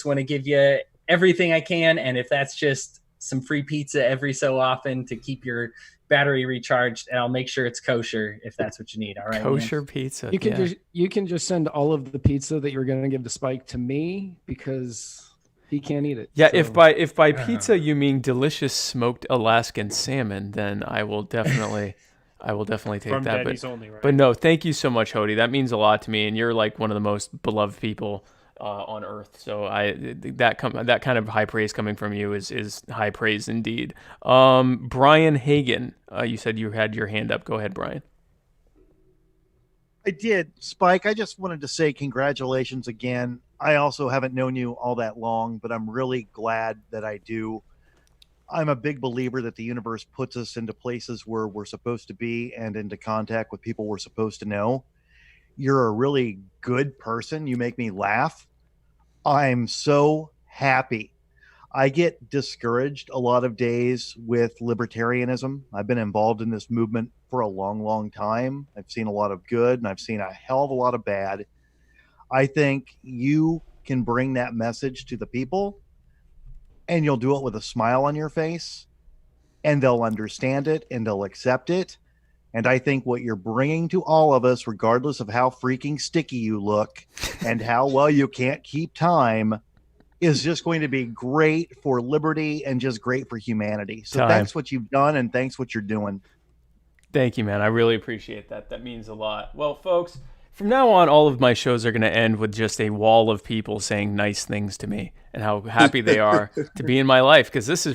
want to give you everything I can. And if that's just some free pizza every so often to keep your battery recharged, and I'll make sure it's kosher if that's what you need. All right. Kosher man? pizza. You can just send all of the pizza that you're going to give to Spike to me because he can't eat it. Yeah, so. if by pizza you mean delicious smoked Alaskan salmon, then I will definitely take From that. Daddy's only, right? But no, thank you so much, Hody. That means a lot to me, and you're like one of the most beloved people on earth. So that kind of high praise coming from you is high praise indeed. Brian Hagan, you said you had your hand up. Go ahead, Brian. I did. Spike, I just wanted to say congratulations again. I also haven't known you all that long, but I'm really glad that I do. I'm a big believer that the universe puts us into places where we're supposed to be and into contact with people we're supposed to know. You're a really good person. You make me laugh. I'm so happy. I get discouraged a lot of days with libertarianism. I've been involved in this movement for a long, long time. I've seen a lot of good and I've seen a hell of a lot of bad. I think you can bring that message to the people and you'll do it with a smile on your face and they'll understand it and they'll accept it. And I think what you're bringing to all of us, regardless of how freaking sticky you look and how well you can't keep time, is just going to be great for liberty and just great for humanity. So thanks what you've done and thanks what you're doing. Thank you, man. I really appreciate that. That means a lot. Well, folks, from now on, all of my shows are going to end with just a wall of people saying nice things to me and how happy they are to be in my life, because this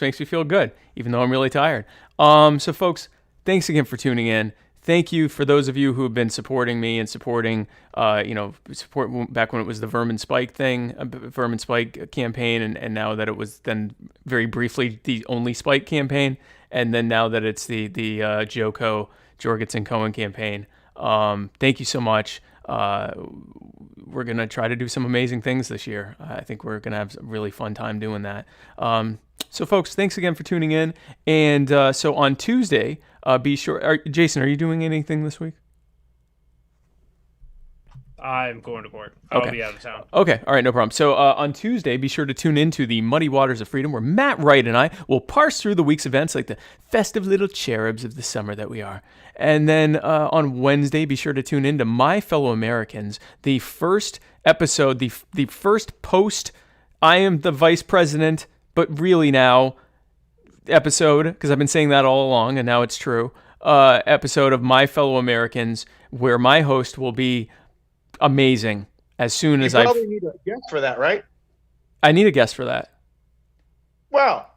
makes me feel good, even though I'm really tired. So, folks, thanks again for tuning in. Thank you for those of you who have been supporting me and supporting, support back when it was the Vermin Spike thing, Vermin Spike campaign, and now that it was then very briefly the Only Spike campaign, and then now that it's the Joko Jorgensen Cohen campaign. Thank you so much. We're going to try to do some amazing things this year. I think we're going to have a really fun time doing that. So, folks, thanks again for tuning in. And so on Tuesday, be sure. Jason, are you doing anything this week? I'm going to court. I'll be out of town. Okay. All right. No problem. So on Tuesday, be sure to tune into the Muddy Waters of Freedom, where Matt Wright and I will parse through the week's events like the festive little cherubs of the summer that we are. And then on Wednesday, be sure to tune in to My Fellow Americans, the first episode, the first post I am the vice president, but really now episode, because I've been saying that all along and now it's true, episode of My Fellow Americans, where my host will be amazing as soon as you probably need a guest for that, right? I need a guest for that. Well,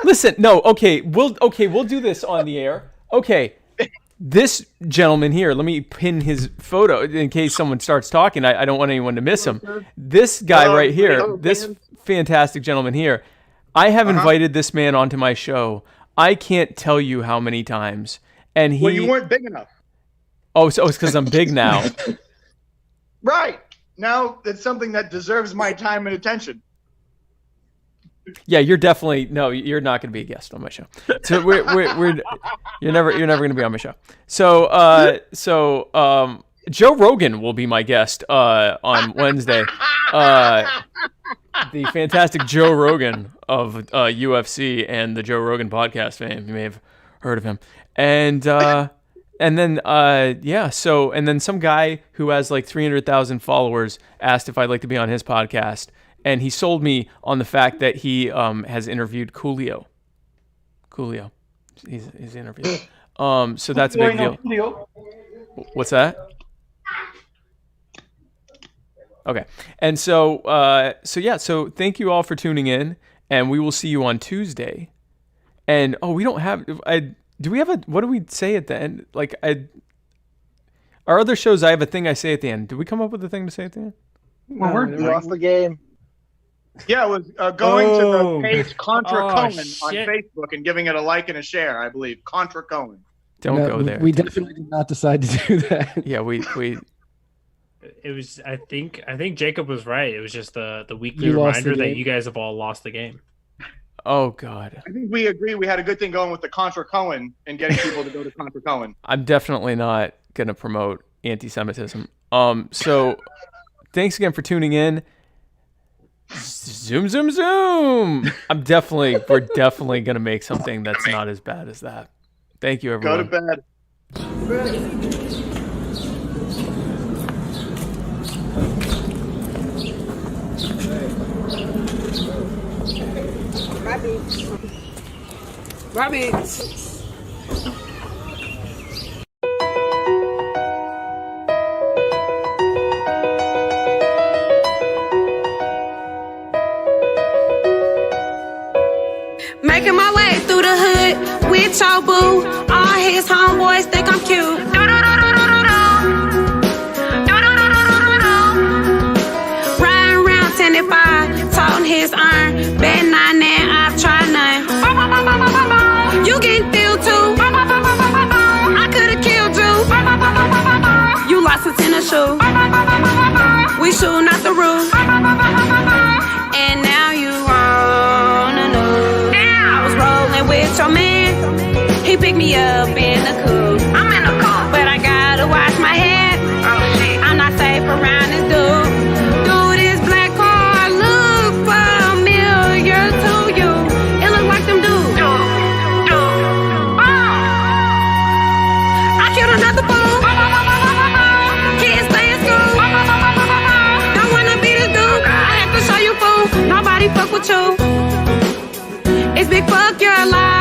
listen, no, okay, we'll do this on the air. Okay, this gentleman here, let me pin his photo in case someone starts talking. I don't want anyone to miss him. This guy right here, this fantastic gentleman here, I have invited this man onto my show. I can't tell you how many times, and he. Well, you weren't big enough. Oh, so it's because I'm big now. Right. Now it's something that deserves my time and attention. Yeah, you're definitely you're not going to be a guest on my show. So you're never going to be on my show. So Joe Rogan will be my guest on Wednesday. The fantastic Joe Rogan of UFC and the Joe Rogan podcast fame. You may have heard of him. And then some guy who has like 300,000 followers asked if I'd like to be on his podcast, and he sold me on the fact that he has interviewed Coolio. He's interviewed. So that's a big deal. What's that? Okay. And so thank you all for tuning in, and we will see you on Tuesday. And we don't have do we have what do we say at the end? Like our other shows, I have a thing I say at the end. Did we come up with a thing to say at the end? Well, we lost the game. Yeah, it was going to the page Contra Cohen on Facebook and giving it a like and a share, I believe. Contra Cohen. Don't go there. We definitely did not decide to do that. Yeah, we It was. I think Jacob was right. It was just the weekly You lost reminder the that game. you guys have all lost the game. Oh God. I think we agree we had a good thing going with the Contra Cohen and getting people to go to Contra Cohen. I'm definitely not gonna promote anti-Semitism. So thanks again for tuning in. Zoom, zoom, zoom. We're definitely gonna make something that's not as bad as that. Thank you, everyone. Go to bed. Rabbits. Making my way through the hood with your boo. All his homeboys think I'm cute. Riding around 10-5, toting his iron. Bet 9 and I've tried none. You getting filled too. I could've killed you. You lost a tennis shoe. We shooting out the roof. And now you wanna know. I was rolling with your man. He picked me up in the coupe. I'm in the coupe, but I gotta watch my head. Oh shit, I'm not safe around this dude. Dude, this black car look familiar to you. It look like them dudes. I killed another fool. Kids stay in school. Don't wanna be this dude. I have to show you fool. Nobody fuck with you. It's big fuck your life.